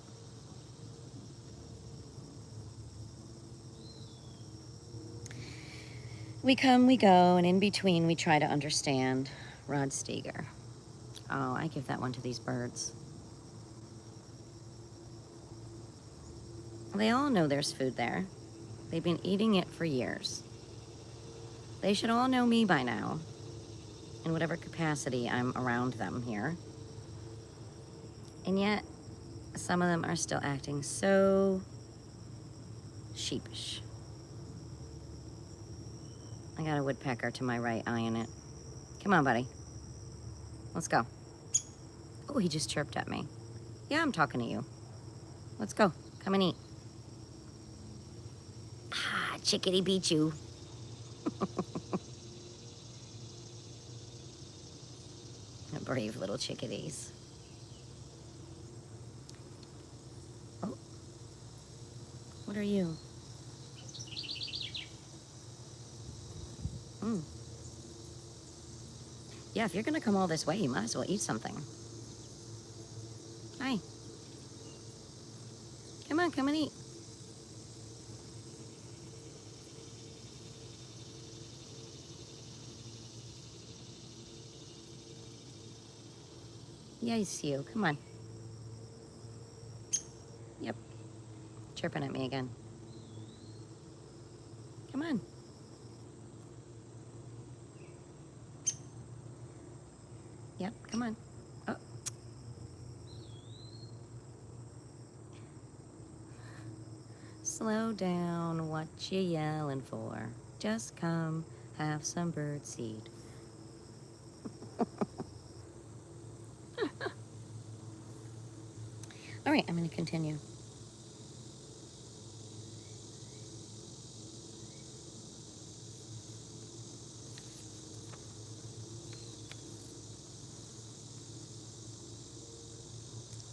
We come, we go, and in between we try to understand. Rod Steiger. Oh, I give that one to these birds. They all know there's food there. They've been eating it for years. They should all know me by now, in whatever capacity I'm around them here. And yet, some of them are still acting so sheepish. I got a woodpecker to my right eyeing it. Come on, buddy. Let's go. Oh, he just chirped at me. Yeah, I'm talking to you. Let's go. Come and eat. Ah, chickadee beat you. Brave little chickadees. Oh, what are you? Yeah, if you're gonna come all this way, you might as well eat something. Hi. Come on, come and eat. Yes, you. Come on. Yep. Chirping at me again. Come on. Yep, come on. Oh. Slow down, what you yelling for? Just come, have some bird seed. All right, I'm going to continue.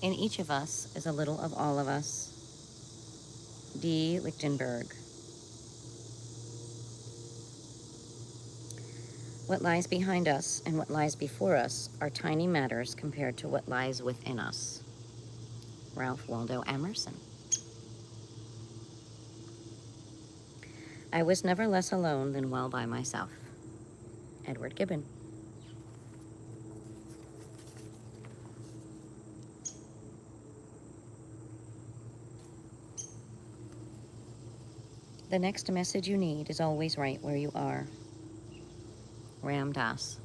In each of us is a little of all of us. D. Lichtenberg. What lies behind us and what lies before us are tiny matters compared to what lies within us. Ralph Waldo Emerson. I was never less alone than while by myself. Edward Gibbon. The next message you need is always right where you are. Ram Dass.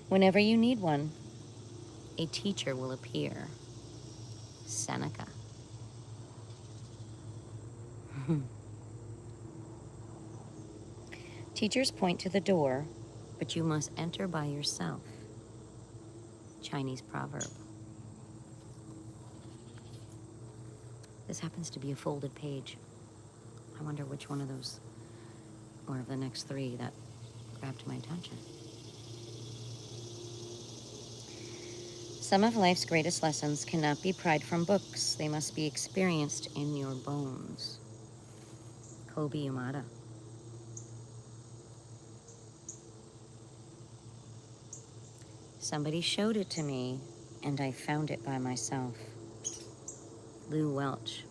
Whenever you need one, a teacher will appear. Seneca. Teachers point to the door, but you must enter by yourself. Chinese proverb. This happens to be a folded page. I wonder which one of those, or of the next three, that grabbed my attention. Some of life's greatest lessons cannot be pried from books. They must be experienced in your bones. Kobe Yamada. Somebody showed it to me, and I found it by myself. Lou Welch.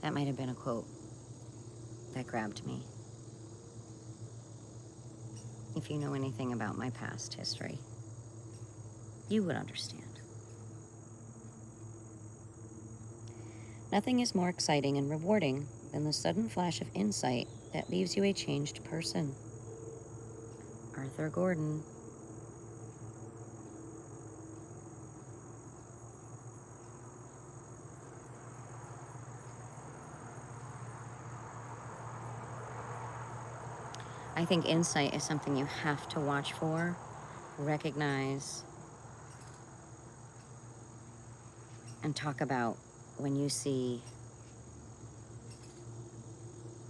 That might have been a quote that grabbed me. If you know anything about my past history, you would understand. Nothing is more exciting and rewarding than the sudden flash of insight that leaves you a changed person. Arthur Gordon. I think insight is something you have to watch for, recognize, and talk about when you see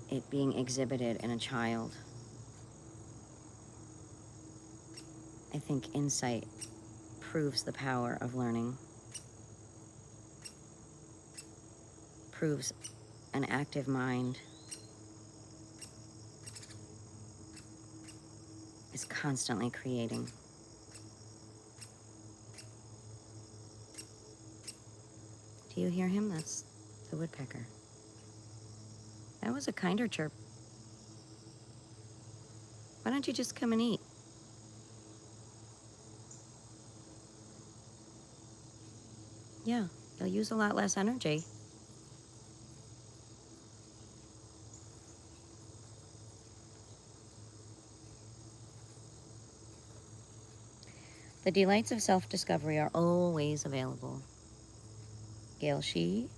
it being exhibited in a child. I think insight proves the power of learning, proves an active mind is constantly creating. Do you hear him? That's the woodpecker. That was a kinder chirp. Why don't you just come and eat? Yeah, you'll use a lot less energy. The delights of self-discovery are always available. Gail Shee.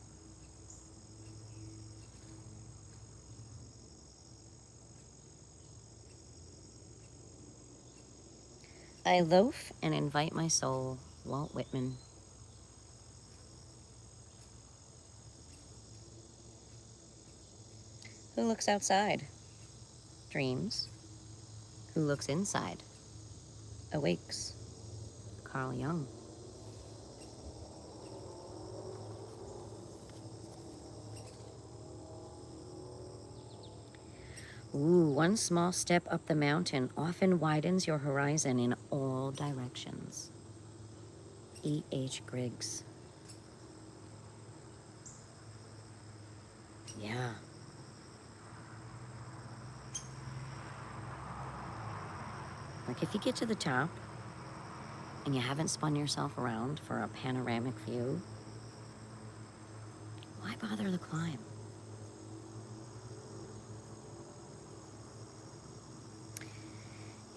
I loaf and invite my soul. Walt Whitman. Who looks outside? Dreams. Who looks inside? Awakes. Carl Jung. Ooh, one small step up the mountain often widens your horizon in all directions. E.H. Griggs. Yeah. Like if you get to the top and you haven't spun yourself around for a panoramic view, why bother the climb?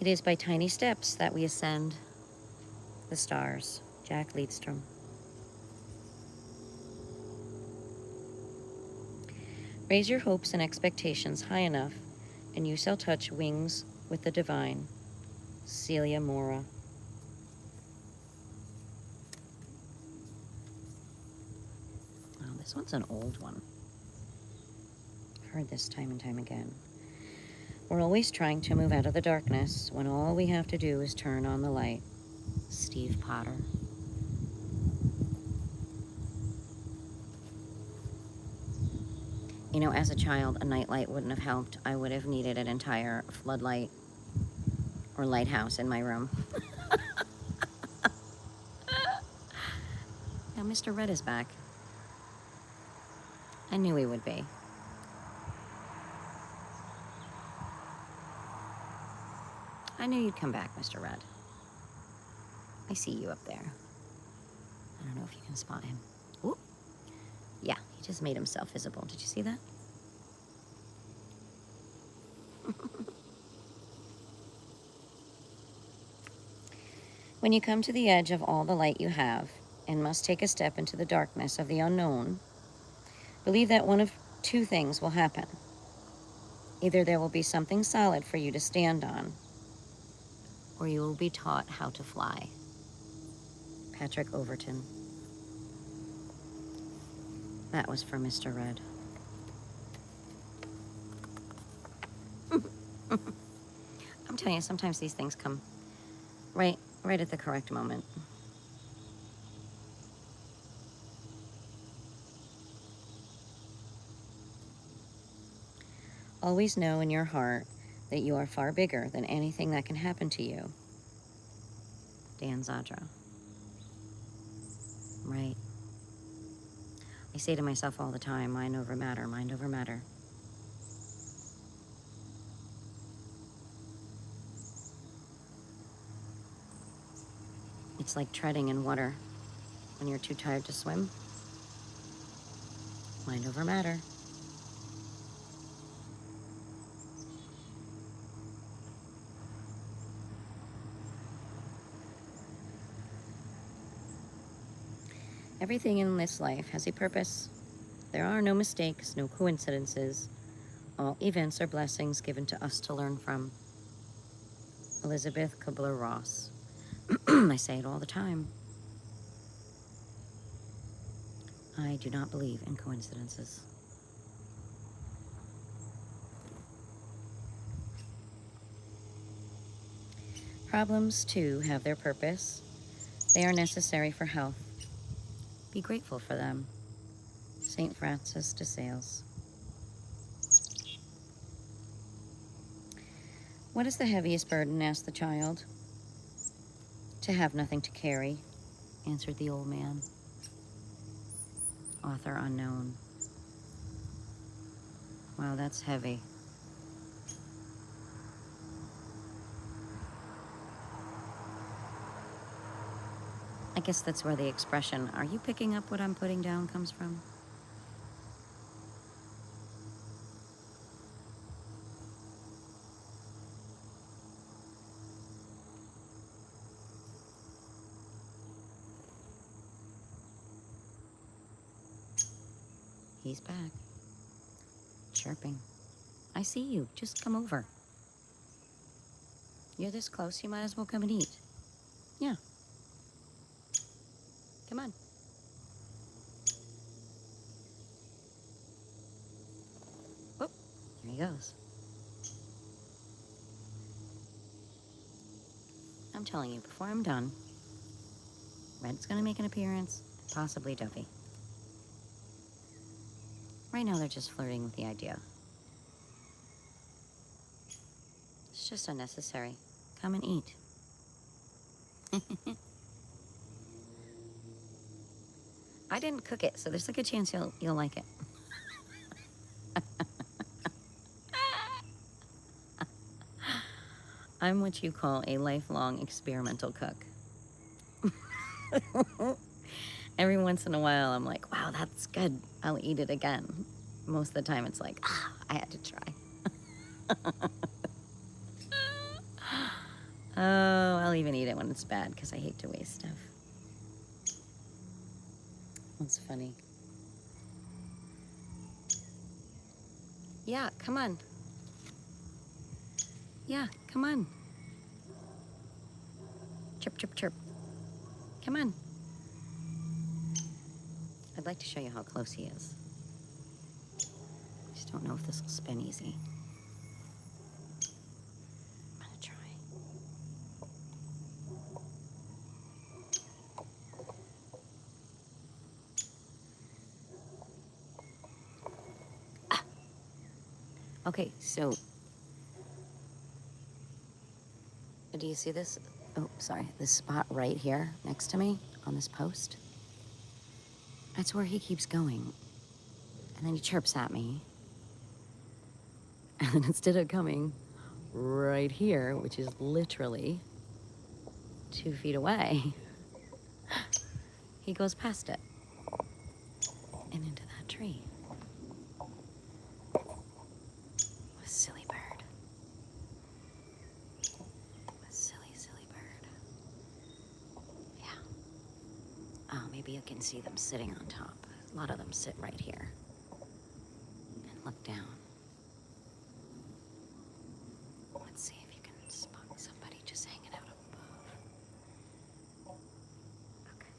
It is by tiny steps that we ascend the stars. Jack Leadstrom. Raise your hopes and expectations high enough, and you shall touch wings with the divine. Celia Mora. Oh, this one's an old one. I've heard this time and time again. We're always trying to move out of the darkness when all we have to do is turn on the light. Steve Potter. You know, as a child, a nightlight wouldn't have helped. I would have needed an entire floodlight or lighthouse in my room. Now, Mr. Red is back. I knew he would be. I knew you'd come back, Mr. Red. I see you up there. I don't know if you can spot him. Ooh. Yeah, he just made himself visible. Did you see that? When you come to the edge of all the light you have and must take a step into the darkness of the unknown, believe that one of two things will happen. Either there will be something solid for you to stand on, or you will be taught how to fly. Patrick Overton. That was for Mr. Red. I'm telling you, sometimes these things come right at the correct moment. Always know in your heart that you are far bigger than anything that can happen to you. Dan Zadra. Right. I say to myself all the time, mind over matter, mind over matter. It's like treading in water when you're too tired to swim. Mind over matter. Everything in this life has a purpose. There are no mistakes, no coincidences, All events are blessings given to us to learn from. Elizabeth Kubler-Ross. I say it all the time. I do not believe in coincidences. Problems, too, have their purpose. They are necessary for health. Be grateful for them. St. Francis de Sales. What is the heaviest burden? Asked the child. To have nothing to carry, answered the old man. Author unknown. Wow, that's heavy. I guess that's where the expression, "Are you picking up what I'm putting down?" comes from. He's back. Chirping. I see you. Just come over. You're this close, you might as well come and eat. Yeah. Come on. Whoop. Here he goes. I'm telling you, before I'm done, Red's gonna make an appearance, possibly Duffy. Right now, they're just flirting with the idea. It's just unnecessary. Come and eat. I didn't cook it, so there's a good chance you'll like it. I'm what you call a lifelong experimental cook. Every once in a while, I'm like, wow, that's good. I'll eat it again. Most of the time, it's like, I had to try. Oh, I'll even eat it when it's bad because I hate to waste stuff. That's funny. Yeah, come on. Yeah, come on. Chirp, chirp, chirp. Come on. I'd like to show you how close he is. I just don't know if this will spin easy. I'm gonna try. Ah. Okay, so do you see this? Oh, sorry. This spot right here next to me on this post? That's where he keeps going. And then he chirps at me. And then instead of coming right here, which is literally 2 feet away, he goes past it and into that tree. What a silly bird. What a silly, silly bird. Yeah. Oh, maybe you can see them sitting on top. A lot of them sit right here and look down. Let's see if you can spot somebody just hanging out above. Okay.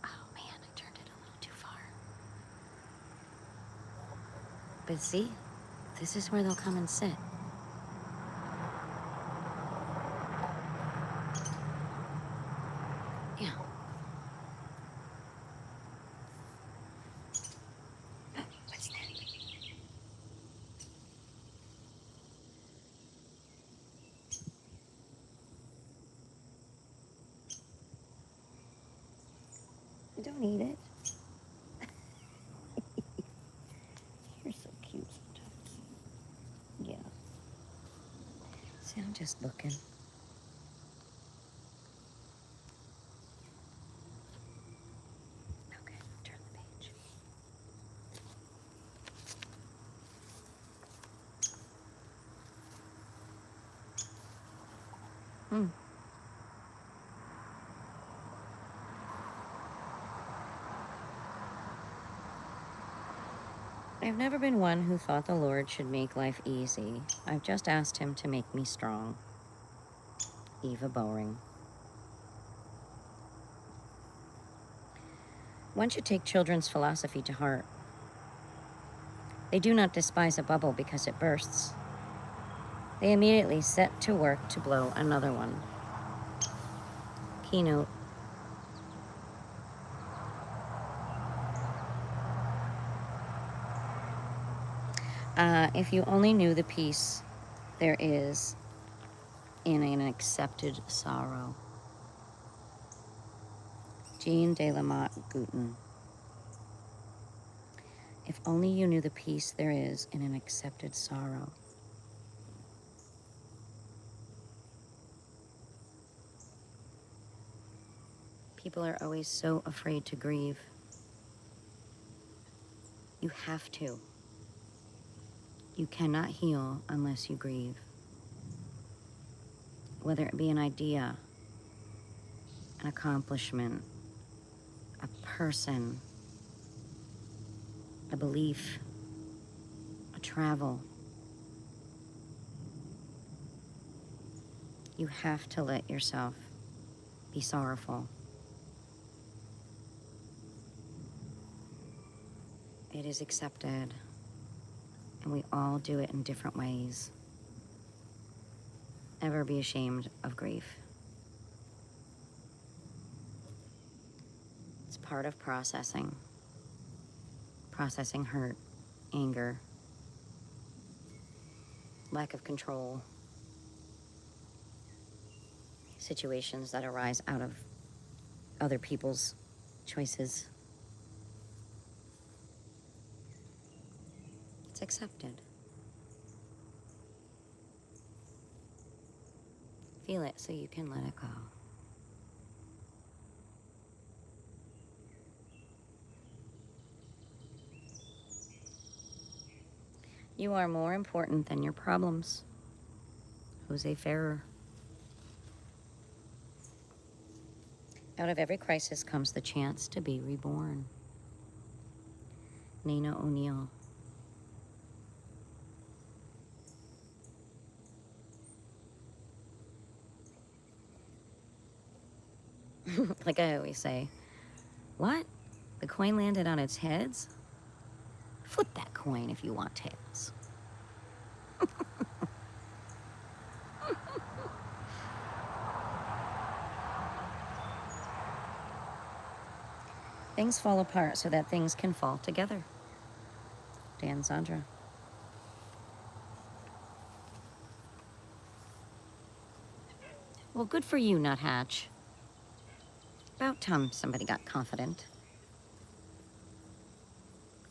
Oh man, I turned it a little too far. But see, this is where they'll come and sit. Yeah. Oh, what's that? Don't eat it. You're so cute sometimes. Yeah. See, I'm just looking. Okay, turn the page. Hmm. I've never been one who thought the Lord should make life easy. I've just asked him to make me strong. Eva Bowring. One should take children's philosophy to heart. They do not despise a bubble because it bursts. They immediately set to work to blow another one. Keynote. If you only knew the peace there is in an accepted sorrow. Jean de la Motte Guten. If only you knew the peace there is in an accepted sorrow. People are always so afraid to grieve. You have to. You cannot heal unless you grieve. Whether it be an idea, an accomplishment, a person, a belief, a travel. You have to let yourself be sorrowful. It is accepted, and we all do it in different ways. Never be ashamed of grief. It's part of processing hurt, anger, lack of control, situations that arise out of other people's choices. It's accepted. Feel it so you can let it go. You are more important than your problems. Jose Ferrer. Out of every crisis comes the chance to be reborn. Nina O'Neill. Like I always say, what? The coin landed on its heads? Flip that coin if you want tails. Things fall apart so that things can fall together. Dan Sandra. Well, good for you, Nuthatch. About time somebody got confident.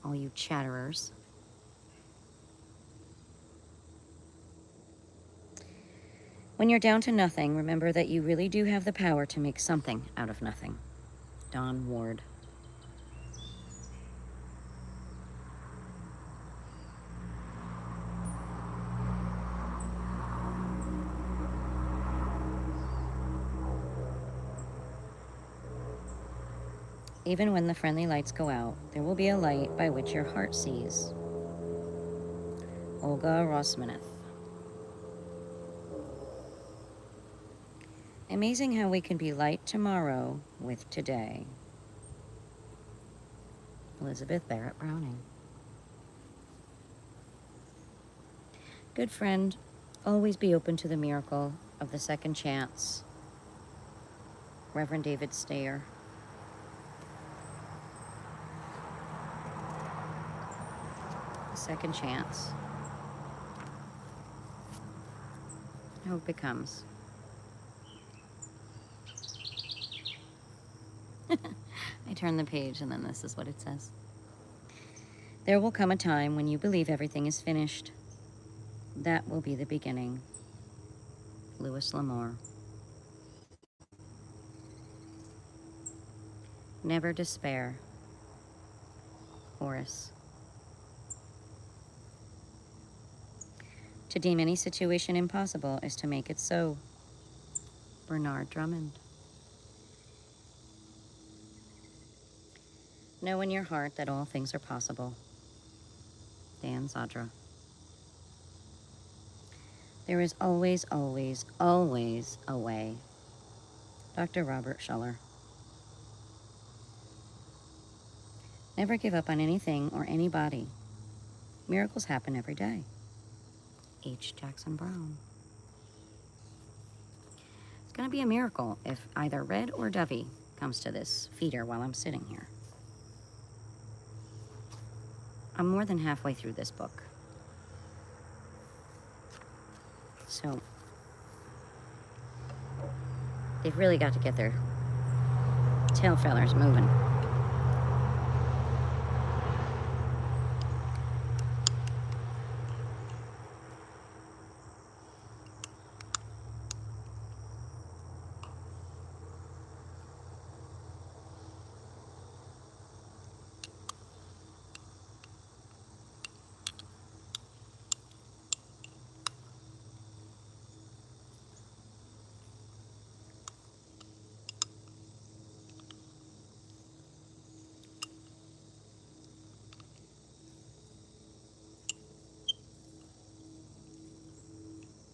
All you chatterers. When you're down to nothing, remember that you really do have the power to make something out of nothing. Don Ward. Even when the friendly lights go out, there will be a light by which your heart sees. Olga Rosmanith. Amazing how we can be light tomorrow with today. Elizabeth Barrett Browning. Good friend, always be open to the miracle of the second chance. Reverend David Stayer. Second chance. I hope it comes. I turn the page and then this is what it says. There will come a time when you believe everything is finished. That will be the beginning. Louis L'Amour. Never despair. Horace. To deem any situation impossible is to make it so. Bernard Drummond. Know in your heart that all things are possible. Dan Zadra. There is always, always, always a way. Dr. Robert Schuller. Never give up on anything or anybody. Miracles happen every day. H. Jackson Brown. It's going to be a miracle if either Red or Dovey comes to this feeder while I'm sitting here. I'm more than halfway through this book. So, they've really got to get their tail feathers moving.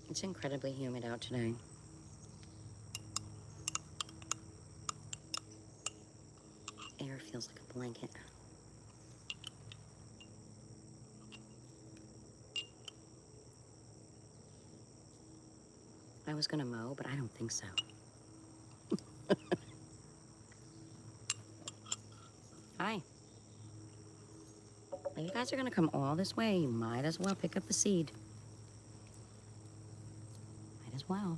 It's incredibly humid out today. Air feels like a blanket. I was gonna mow, but I don't think so. Hi. If you guys are gonna come all this way, you might as well pick up a seed. Might as well.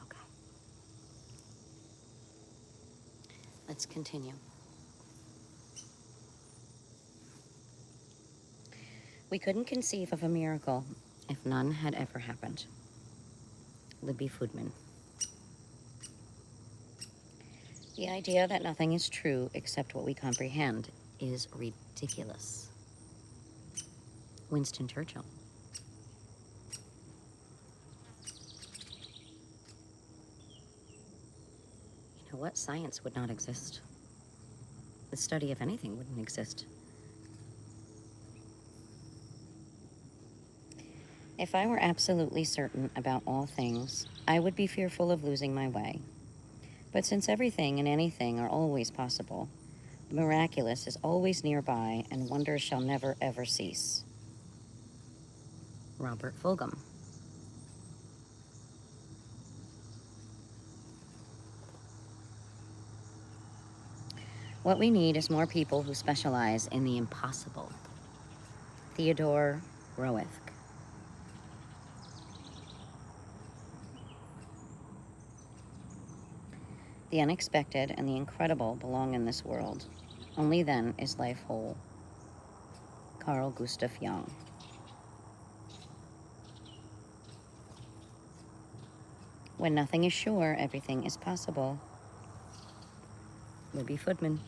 Okay. Let's continue. We couldn't conceive of a miracle if none had ever happened. Libby Foodman. The idea that nothing is true except what we comprehend is ridiculous. Winston Churchill. You know what? Science would not exist. The study of anything wouldn't exist. If I were absolutely certain about all things, I would be fearful of losing my way. But since everything and anything are always possible, the miraculous is always nearby, and wonders shall never, ever cease. Robert Fulghum. What we need is more people who specialize in the impossible. Theodore Roethk. The unexpected and the incredible belong in this world. Only then is life whole. Carl Gustav Jung. When nothing is sure, everything is possible. Libby Foodman.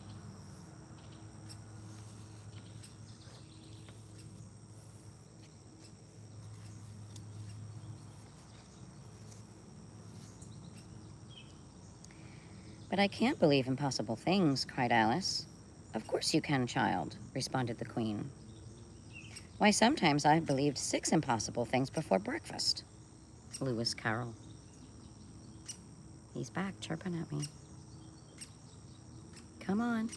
But I can't believe impossible things, cried Alice. Of course you can, child, responded the Queen. Why, sometimes I've believed 6 impossible things before breakfast. Lewis Carroll. He's back, chirping at me. Come on.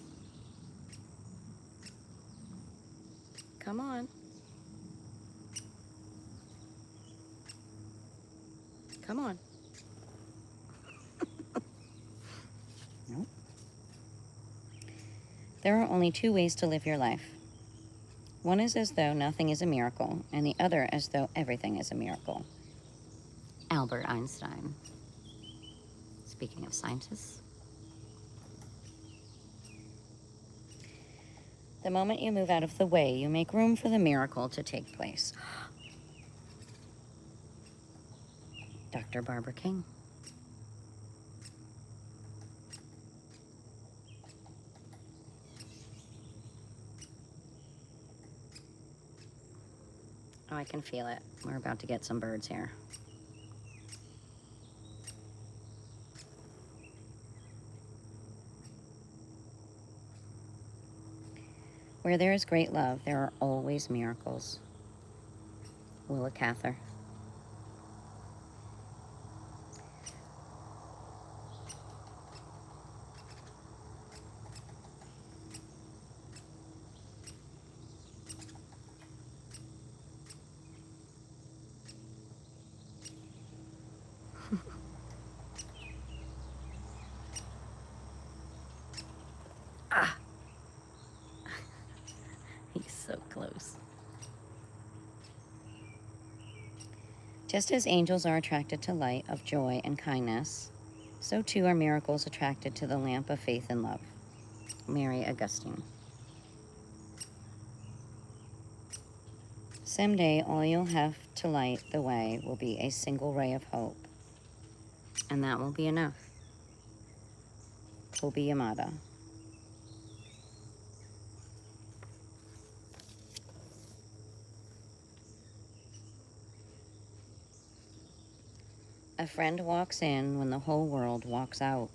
Come on. Come on. Nope. There are only 2 ways to live your life. One is as though nothing is a miracle, and the other as though everything is a miracle. Albert Einstein. Speaking of scientists. The moment you move out of the way, you make room for the miracle to take place. Dr. Barbara King. Oh, I can feel it. We're about to get some birds here. Where there is great love, there are always miracles. Willa Cather. Ah! He's so close. Just as angels are attracted to light of joy and kindness, so too are miracles attracted to the lamp of faith and love. Mary Augustine. Someday, all you'll have to light the way will be a single ray of hope, and that will be enough. Kobe Yamada. A friend walks in when the whole world walks out.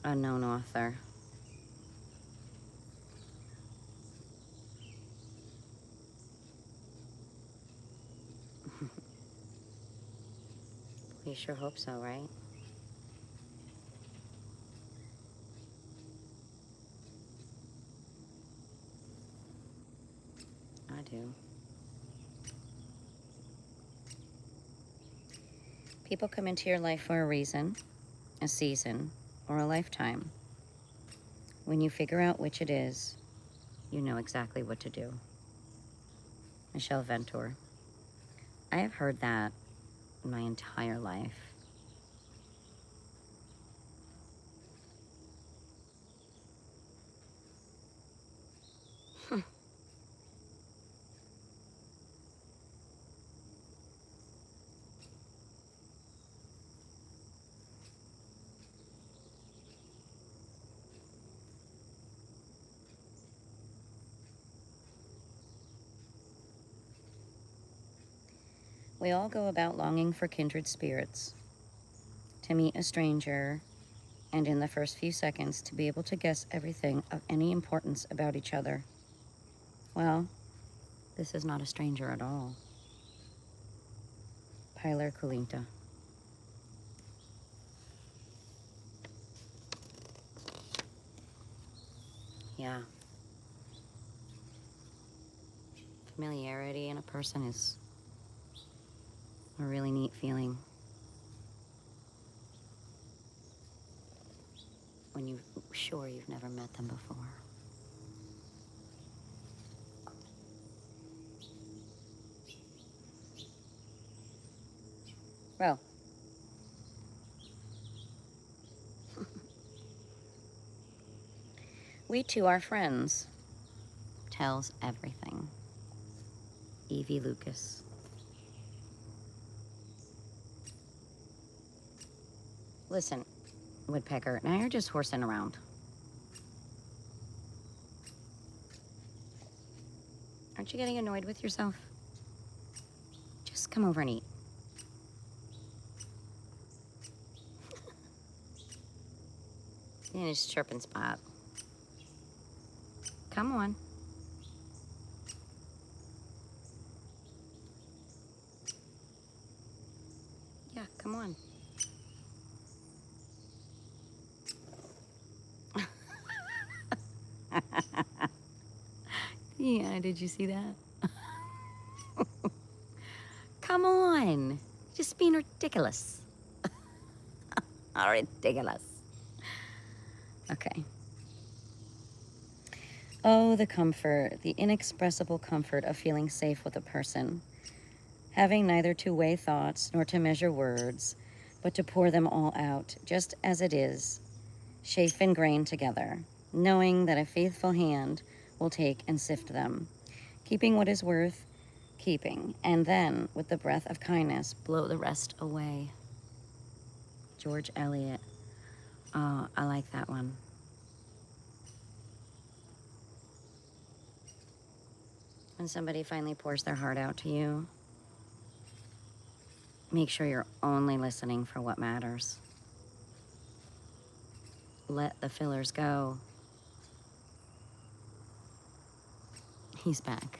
Unknown author. We sure hope so, right? I do. People come into your life for a reason, a season, or a lifetime. When you figure out which it is, you know exactly what to do. Michelle Ventor. I have heard that my entire life. We all go about longing for kindred spirits, to meet a stranger, and in the first few seconds to be able to guess everything of any importance about each other. Well, this is not a stranger at all. Pilar Kulinta. Yeah. Familiarity in a person is a really neat feeling. When you're sure you've never met them before. Well, we two are friends. Tells everything. Evie Lucas. Listen, Woodpecker, now you're just horsing around. Aren't you getting annoyed with yourself? Just come over and eat. In his chirping spot. Come on. Yeah, come on. Yeah, did you see that? Come on. Just being ridiculous. Ridiculous. Okay. Oh, the comfort, the inexpressible comfort of feeling safe with a person. Having neither to weigh thoughts nor to measure words, but to pour them all out, just as it is, chaff and grain together, knowing that a faithful hand will take and sift them, keeping what is worth keeping, and then, with the breath of kindness, blow the rest away. George Eliot. Oh, I like that one. When somebody finally pours their heart out to you, make sure you're only listening for what matters. Let the fillers go. He's back.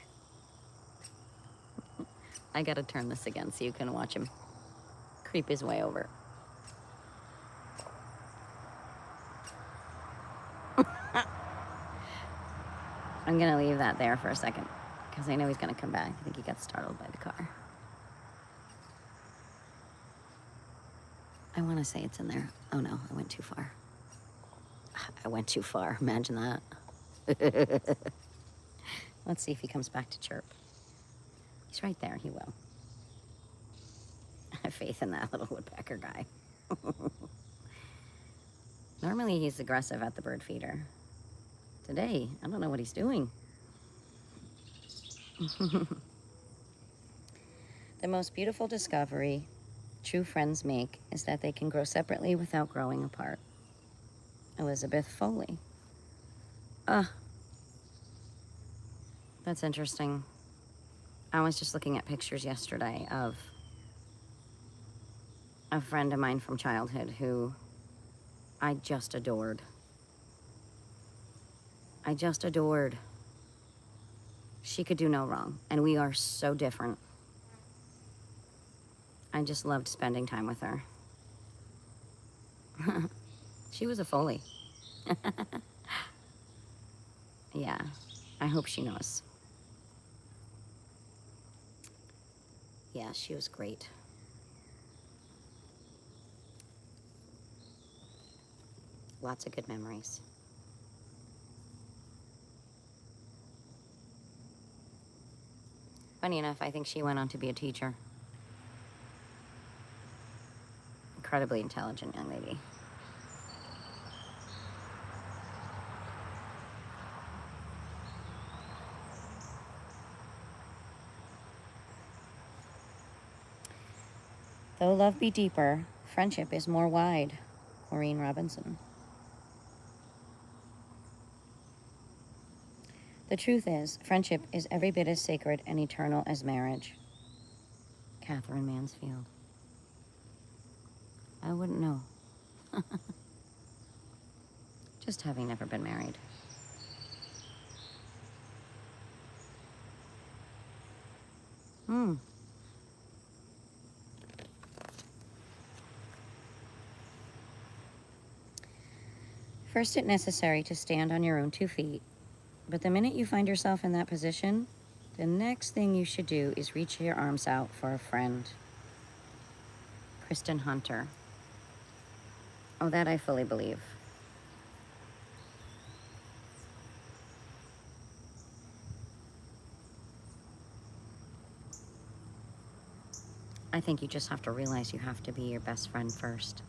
I gotta turn this again so you can watch him creep his way over. I'm gonna leave that there for a second because I know he's gonna come back. I think he got startled by the car. I wanna say it's in there. Oh no, I went too far. I went too far, imagine that. Let's see if he comes back to chirp. He's right there, he will. I have faith in that little woodpecker guy. Normally he's aggressive at the bird feeder. Today, I don't know what he's doing. The most beautiful discovery true friends make is that they can grow separately without growing apart. Elizabeth Foley. That's interesting. I was just looking at pictures yesterday of a friend of mine from childhood who I just adored. She could do no wrong, and we are so different. I just loved spending time with her. She was a Foley. Yeah, I hope she knows. Yeah, she was great. Lots of good memories. Funny enough, I think she went on to be a teacher. Incredibly intelligent young lady. Though love be deeper, friendship is more wide. Maureen Robinson. The truth is, friendship is every bit as sacred and eternal as marriage. Catherine Mansfield. I wouldn't know. Just having never been married. First, it's necessary to stand on your own 2 feet. But the minute you find yourself in that position, the next thing you should do is reach your arms out for a friend. Kristen Hunter. Oh, that I fully believe. I think you just have to realize you have to be your best friend first.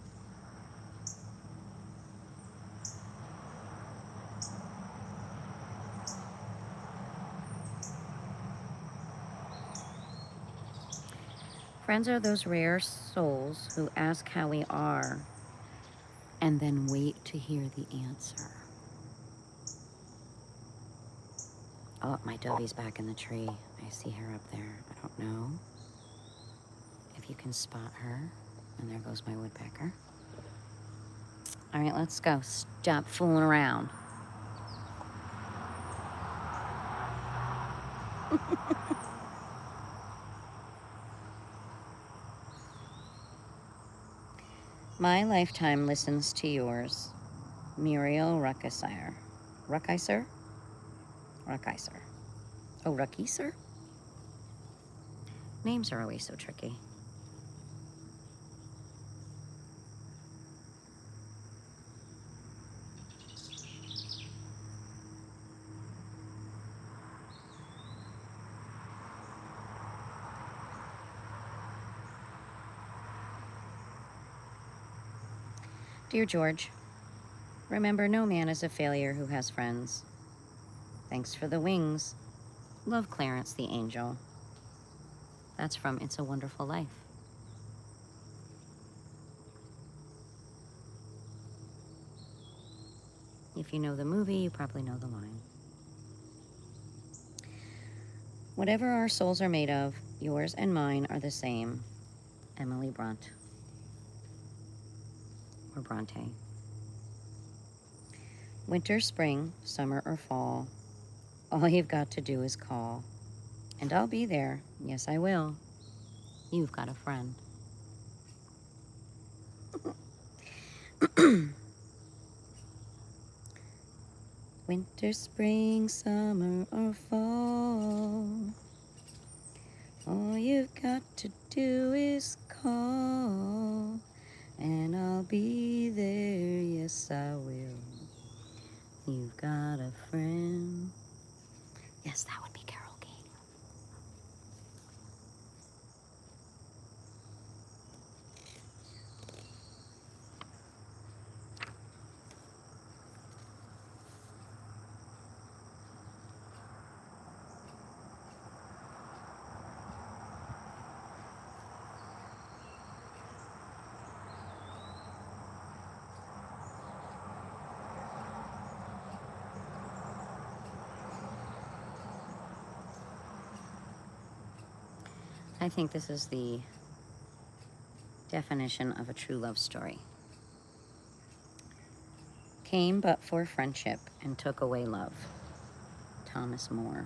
Friends are those rare souls who ask how we are and then wait to hear the answer. Oh, my dovey's back in the tree. I see her up there. I don't know if you can spot her. And there goes my woodpecker. All right, let's go. Stop fooling around. My lifetime listens to yours. Muriel Ruckiser. Ruckiser? Ruckiser. Oh, Ruckiser? Names are always so tricky. Dear George, remember, no man is a failure who has friends. Thanks for the wings. Love, Clarence the Angel. That's from It's a Wonderful Life. If you know the movie, you probably know the line. Whatever our souls are made of, yours and mine are the same. Emily Bront. Or Bronte. Winter, spring, summer, or fall, all you've got to do is call. And I'll be there. Yes, I will. You've got a friend. Winter, spring, summer, or fall, all you've got to do is call. And I'll be there, yes I will. You've got a friend. Yes, that would be Carole King. I think this is the definition of a true love story. Came but for friendship and took away love. Thomas More.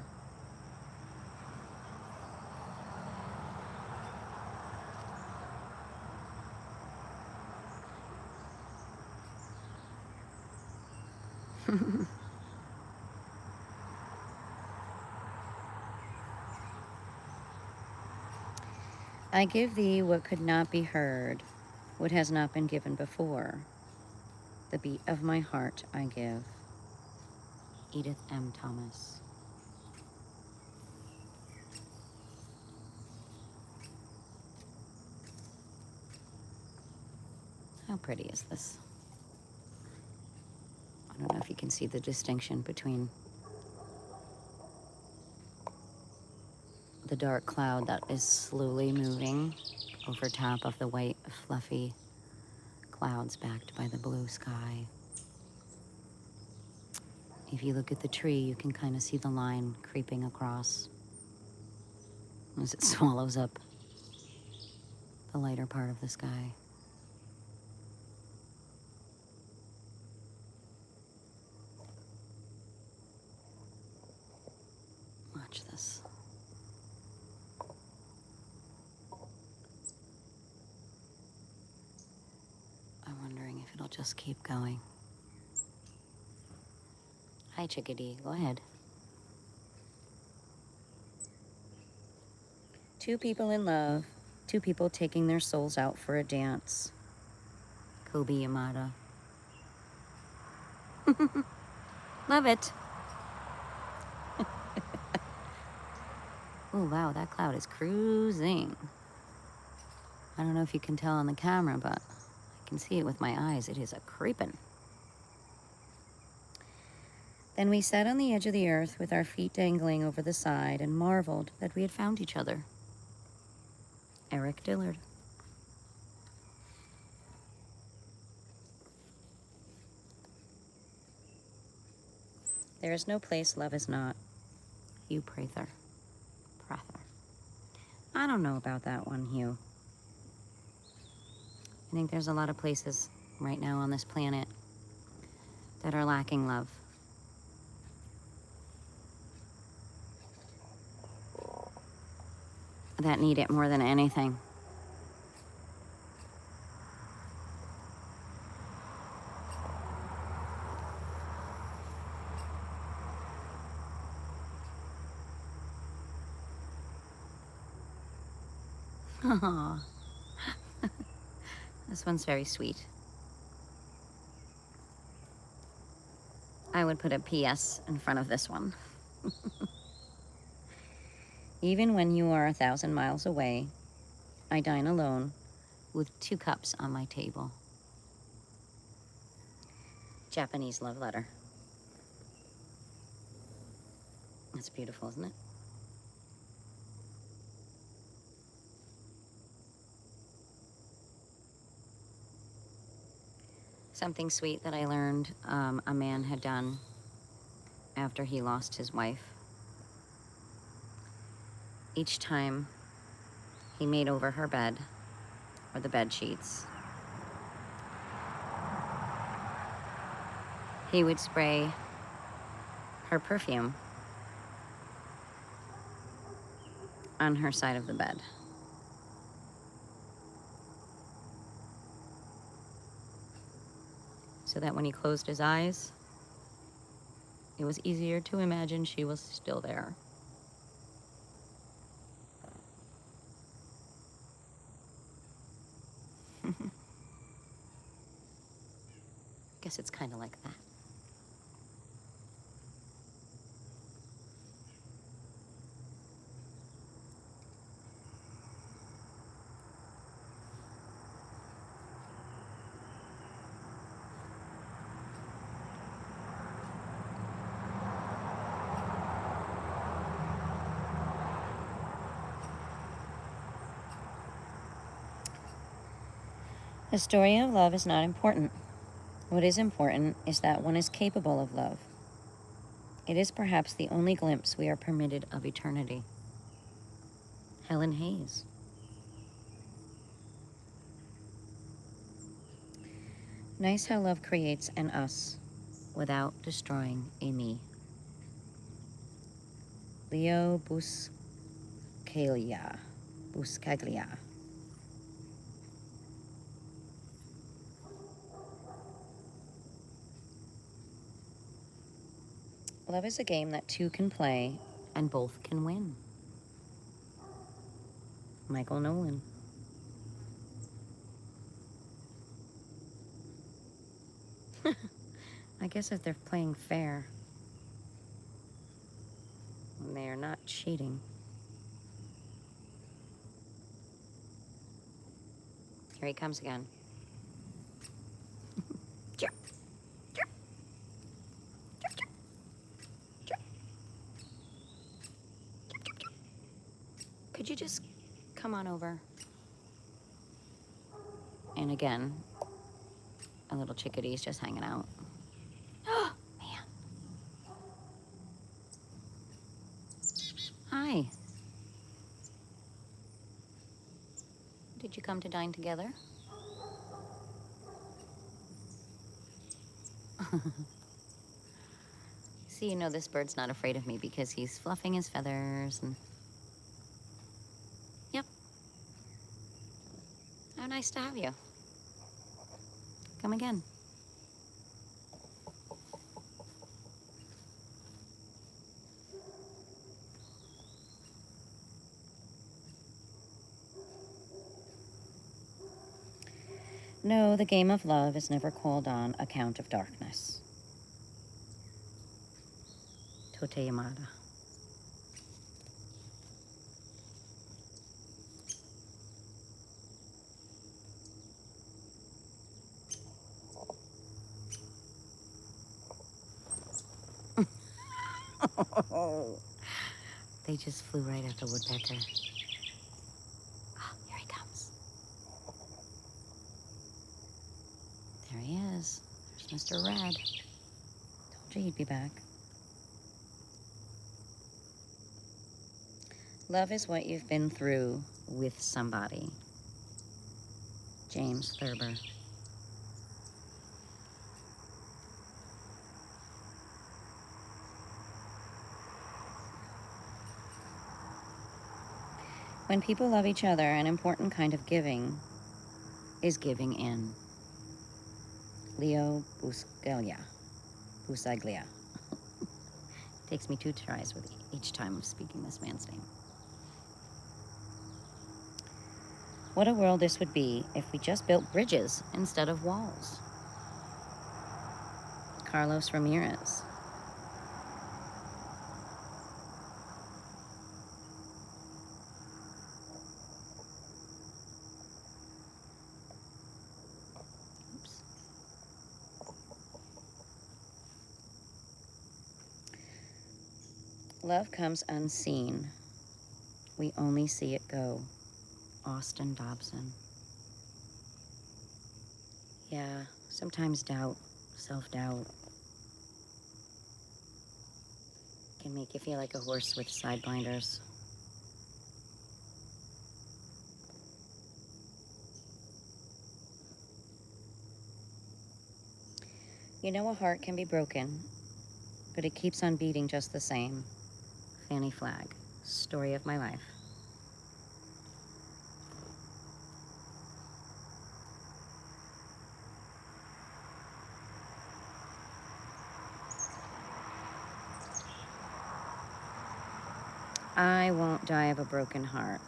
I give thee what could not be heard, what has not been given before. The beat of my heart I give. Edith M. Thomas. How pretty is this? I don't know if you can see the distinction between the dark cloud that is slowly moving over top of the white, fluffy clouds backed by the blue sky. If you look at the tree, you can kind of see the line creeping across as it swallows up the lighter part of the sky. Watch this. I'm wondering if it'll just keep going. Hi, chickadee. Go ahead. Two people in love. Two people taking their souls out for a dance. Kobe Yamada. Love it. Oh, wow, that cloud is cruising. I don't know if you can tell on the camera, but I can see it with my eyes. It is a creepin'. Then we sat on the edge of the earth with our feet dangling over the side and marveled that we had found each other. Eric Dillard. There is no place love is not. Hugh Prather. I don't know about that one, Hugh. I think there's a lot of places right now on this planet that are lacking love. That need it more than anything. Aww. This one's very sweet. I would put a PS in front of this one. Even when you are 1,000 miles away, I dine alone with 2 cups on my table. Japanese love letter. That's beautiful, isn't it? Something sweet that I learned a man had done after he lost his wife. each time he made over her bed or the bed sheets, he would spray her perfume on her side of the bed. So that when he closed his eyes, it was easier to imagine she was still there. Guess it's kind of like that. The story of love is not important. What is important is that one is capable of love. It is perhaps the only glimpse we are permitted of eternity. Helen Hayes. Nice how love creates an us without destroying a me. Leo Buscaglia. Love is a game that two can play and both can win. Michael Nolan. I guess if they're playing fair, and they are not cheating. Here he comes again. Could you just come on over? And again, a little chickadee's just hanging out. Oh, man. Hi. Did you come to dine together? See, you know this bird's not afraid of me because he's fluffing his feathers and... Yep. How nice to have you. Come again. No, the game of love is never called on account of darkness. Tote Yamada. They just flew right at the woodpecker. Oh, here he comes. There he is. There's Mr. Red. Told you he'd be back. Love is what you've been through with somebody. James Thurber. When people love each other, an important kind of giving is giving in. Leo Buscaglia. Takes me 2 tries with each time of speaking this man's name. What a world this would be if we just built bridges instead of walls. Carlos Ramirez. Oops. Love comes unseen. We only see it go. Austin Dobson. Yeah, sometimes doubt, self-doubt, can make you feel like a horse with side blinders. You know a heart can be broken, but it keeps on beating just the same. Fanny Flagg, story of my life. I won't die of a broken heart.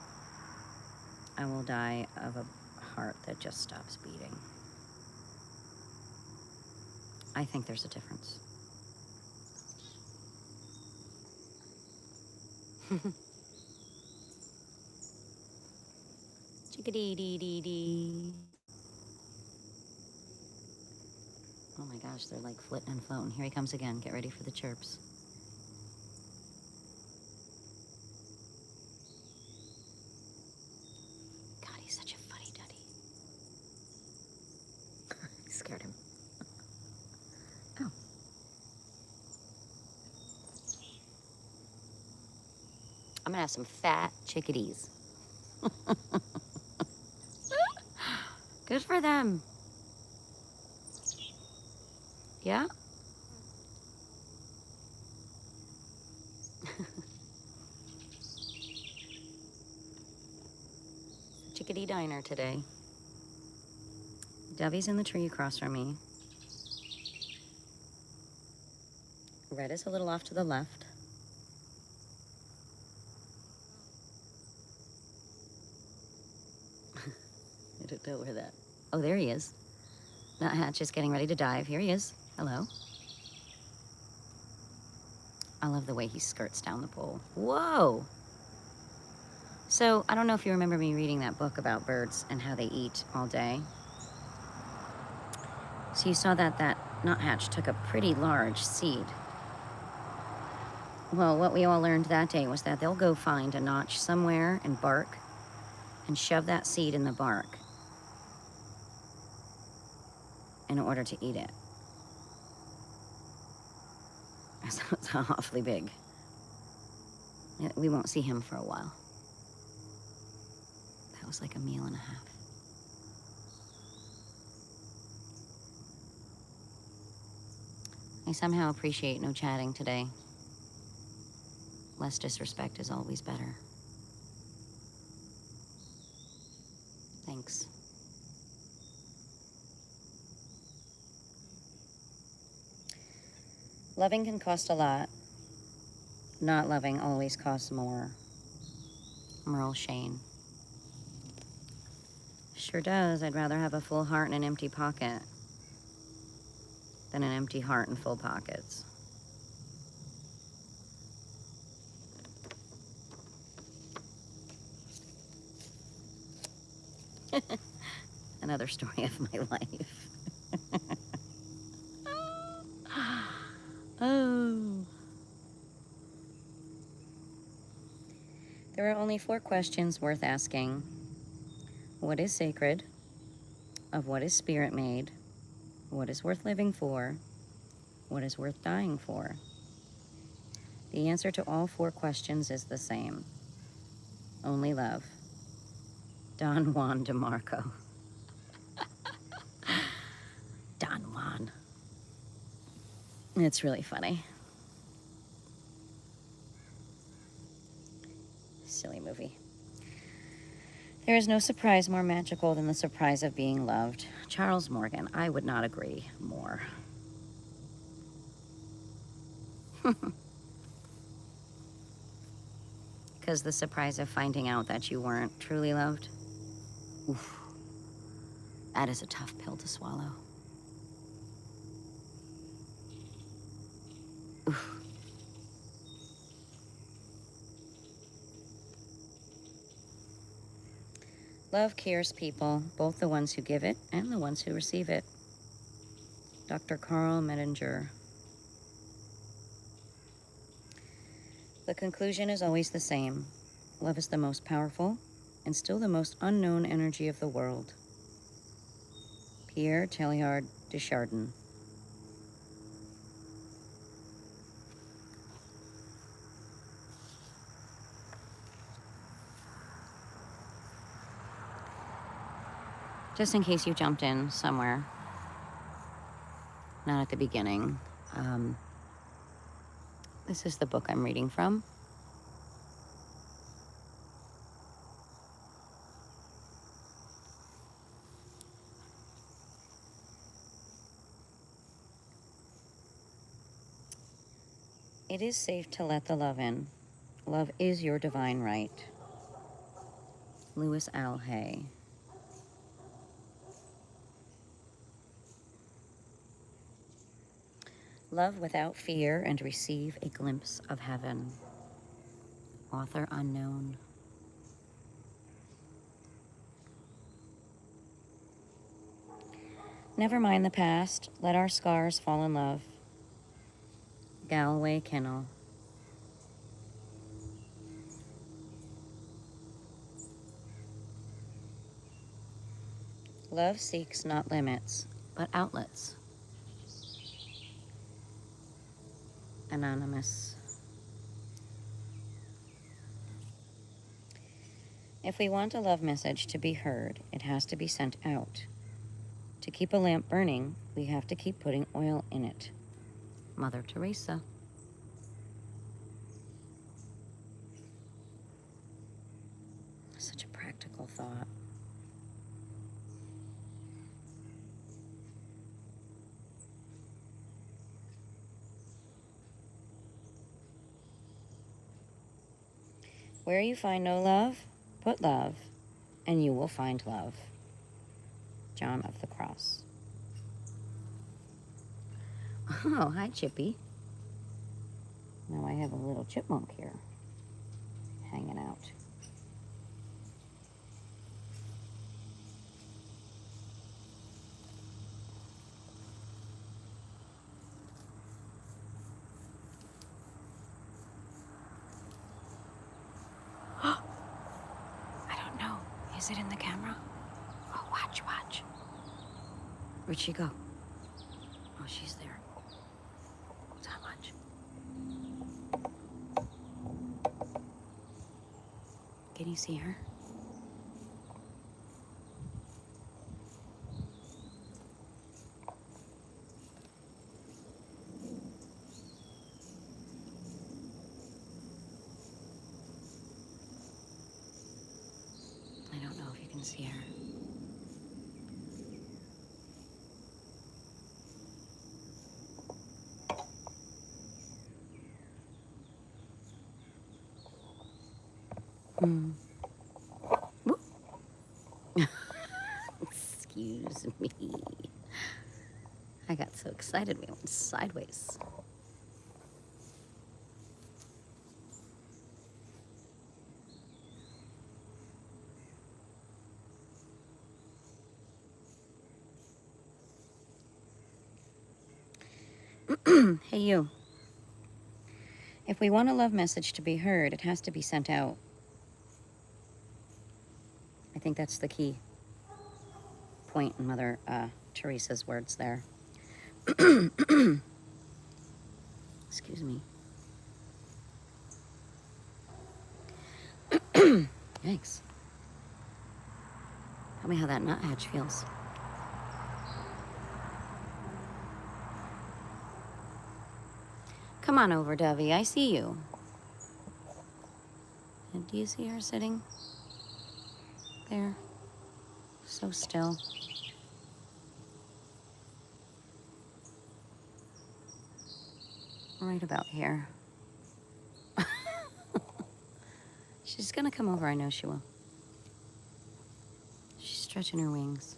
I will die of a heart that just stops beating. I think there's a difference. Chickadee-dee-dee-dee. Oh my gosh, they're like flitting and floating. Here he comes again. Get ready for the chirps. God, he's such a fuddy-duddy. I scared him. Oh. I'm gonna have some fat chickadees. Good for them. Yeah? Chickadee diner today. Dovey's in the tree across from me. Red is a little off to the left. I don't know where that... Oh, there he is. Nuthatch is getting ready to dive. Here he is. Hello. I love the way he skirts down the pole. Whoa! So, I don't know if you remember me reading that book about birds and how they eat all day. So you saw that nuthatch took a pretty large seed. Well, what we all learned that day was that they'll go find a notch somewhere and bark and shove that seed in the bark in order to eat it. So it's awfully big. We won't see him for a while. That was like a meal and a half. I somehow appreciate no chatting today. Less disrespect is always better. Thanks. Loving can cost a lot. Not loving always costs more. Merle Shane. Sure does. I'd rather have a full heart and an empty pocket than an empty heart and full pockets. Another story of my life. Oh. There are only 4 questions worth asking. What is sacred? Of what is spirit made? What is worth living for? What is worth dying for? The answer to all 4 questions is the same. Only love. Don Juan DeMarco. Don Juan. It's really funny. Silly movie. There is no surprise more magical than the surprise of being loved. Charles Morgan. I would not agree more. Because the surprise of finding out that you weren't truly loved, oof, that is a tough pill to swallow. Oof. Love cures people, both the ones who give it and the ones who receive it. Dr. Carl Medinger. The conclusion is always the same. Love is the most powerful and still the most unknown energy of the world. Pierre Teilhard de Chardin. Just in case you jumped in somewhere. not at the beginning. This is the book I'm reading from. It is safe to let the love in. Love is your divine right. Louis L. Hay. Love without fear and receive a glimpse of heaven. Author unknown. Never mind the past. Let our scars fall in love. Galway Kinnell. Love seeks not limits, but outlets. Anonymous. If we want a love message to be heard, it has to be sent out. To keep a lamp burning, we have to keep putting oil in it. Mother Teresa. Such a practical thought. Where you find no love, put love, and you will find love. John of the Cross. Oh, hi, Chippy. Now I have a little chipmunk here, hanging out. I don't know. Is it in the camera? Oh, watch, watch. Where'd she go? Oh, she's there. Not much. Can you see her? I don't know if you can see her. Excuse me. I got so excited we went sideways. Hey, you. If we want a love message to be heard, it has to be sent out. I think that's the key point in Mother Teresa's words there. Excuse me. Yikes. Tell me how that nuthatch feels. Come on over, Dovey. I see you. And do you see her sitting there? So still. Right about here. She's gonna come over, I know she will. She's stretching her wings.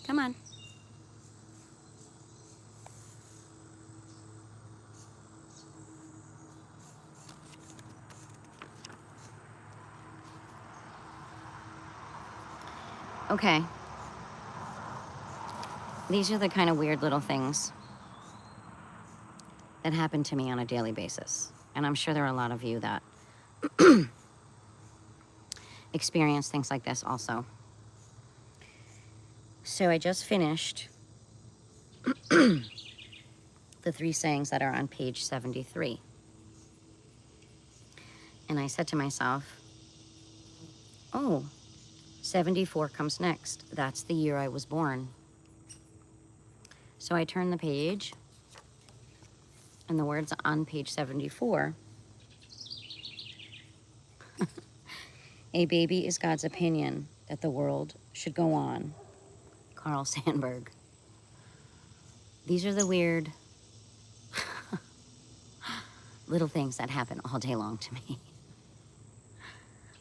Come on. Okay. These are the kind of weird little things that happen to me on a daily basis. And I'm sure there are a lot of you that experience things like this also. So I just finished the 3 sayings that are on page 73. And I said to myself, oh, 74 comes next. That's the year I was born. So I turn the page, and the words on page 74, a baby is God's opinion that the world should go on. Carl Sandburg. These are the weird little things that happen all day long to me.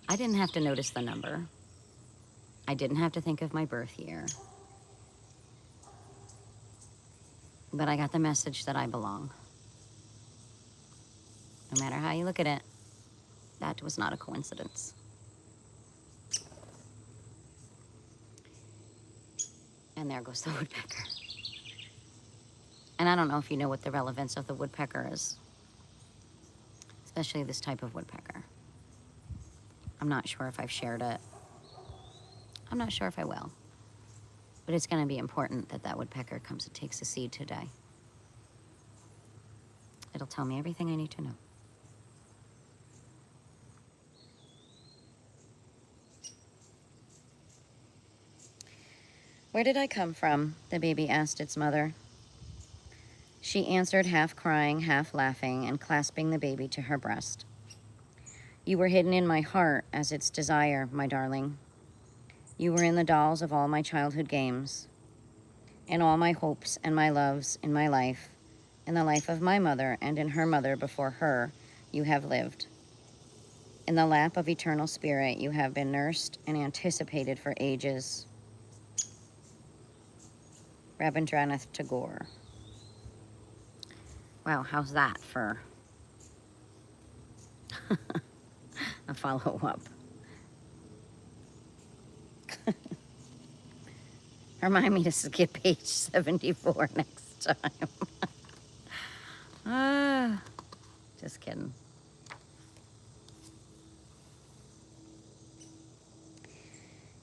I didn't have to notice the number. I didn't have to think of my birth year. But I got the message that I belong. No matter how you look at it, that was not a coincidence. And there goes the woodpecker. And I don't know if you know what the relevance of the woodpecker is, especially this type of woodpecker. I'm not sure if I've shared it. I'm not sure if I will. But it's going to be important that that woodpecker comes and takes a seed today. It'll tell me everything I need to know. Where did I come from? The baby asked its mother. She answered, half crying, half laughing, and clasping the baby to her breast. You were hidden in my heart as its desire, my darling. You were in the dolls of all my childhood games, in all my hopes and my loves in my life, in the life of my mother and in her mother before her, you have lived. In the lap of eternal spirit, you have been nursed and anticipated for ages. Rabindranath Tagore. Wow, how's that for a follow-up? Remind me to skip page 74 next time. Just kidding.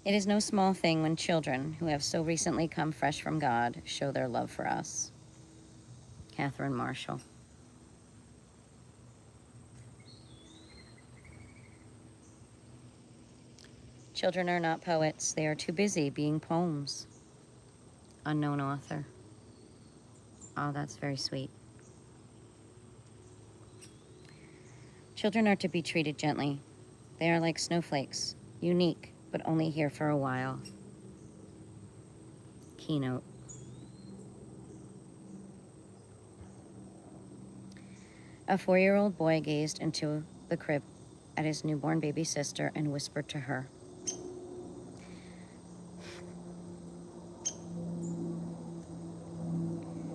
It is no small thing when children who have so recently come fresh from God show their love for us. Catherine Marshall. Children are not poets. They are too busy being poems. Unknown author. Oh, that's very sweet. Children are to be treated gently. They are like snowflakes, unique, but only here for a while. Keynote. A 4-year-old boy gazed into the crib at his newborn baby sister and whispered to her,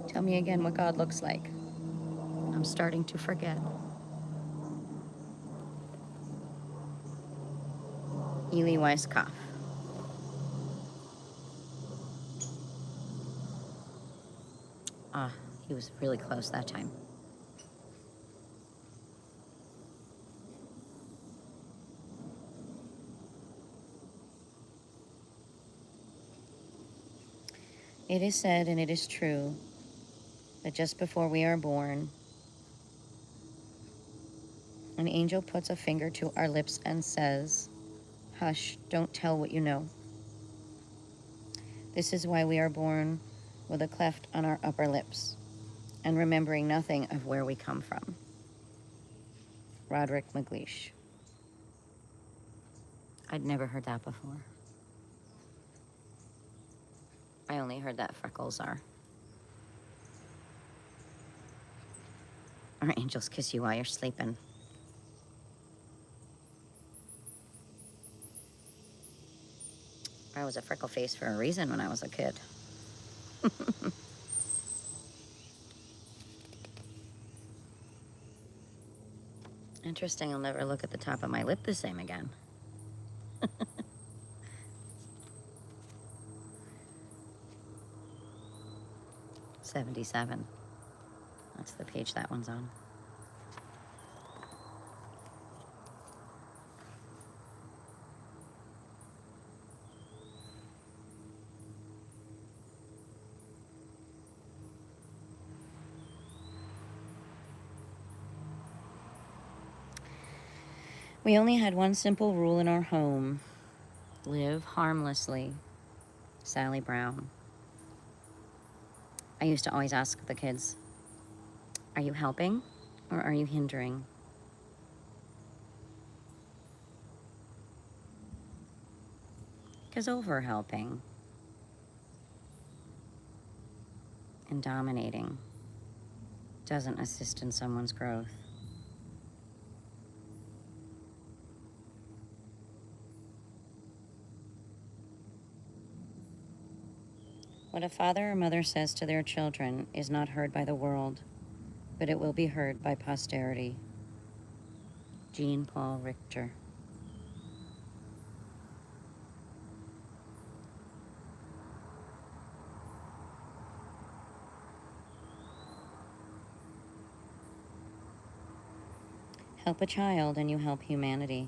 "Tell me again what God looks like. I'm starting to forget." Ely Weisskopf. Ah, he was really close that time. It is said, and it is true, that just before we are born, an angel puts a finger to our lips and says, "Hush, don't tell what you know." This is why we are born with a cleft on our upper lips and remembering nothing of where we come from. Roderick McLeish. I'd never heard that before. I only heard that freckles are. Our angels kiss you while you're sleeping. I was a freckle face for a reason when I was a kid. Interesting, I'll never look at the top of my lip the same again. 77. That's the page that one's on. We only had one simple rule in our home: live harmlessly. Sally Brown. I used to always ask the kids, are you helping or are you hindering? Because over-helping and dominating doesn't assist in someone's growth. What a father or mother says to their children is not heard by the world, but it will be heard by posterity. Jean Paul Richter. Help a child and you help humanity.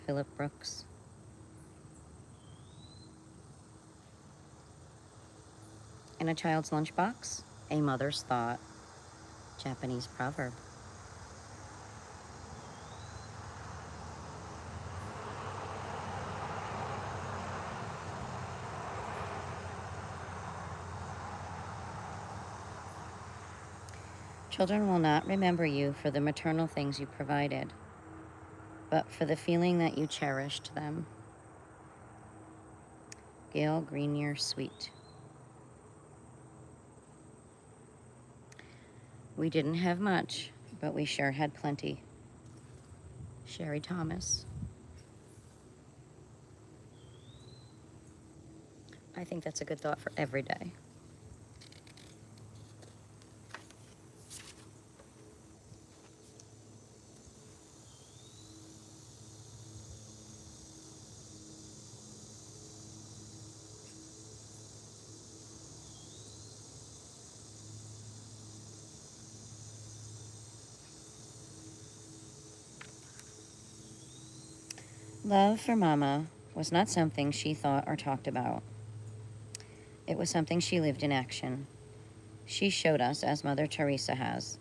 Philip Brooks. In a child's lunchbox, a mother's thought. Japanese proverb. Children will not remember you for the maternal things you provided, but for the feeling that you cherished them. Gail Grenier Sweet. We didn't have much, but we sure had plenty. Sherry Thomas. I think that's a good thought for every day. Love for Mama was not something she thought or talked about. It was something she lived in action. She showed us, as Mother Teresa has,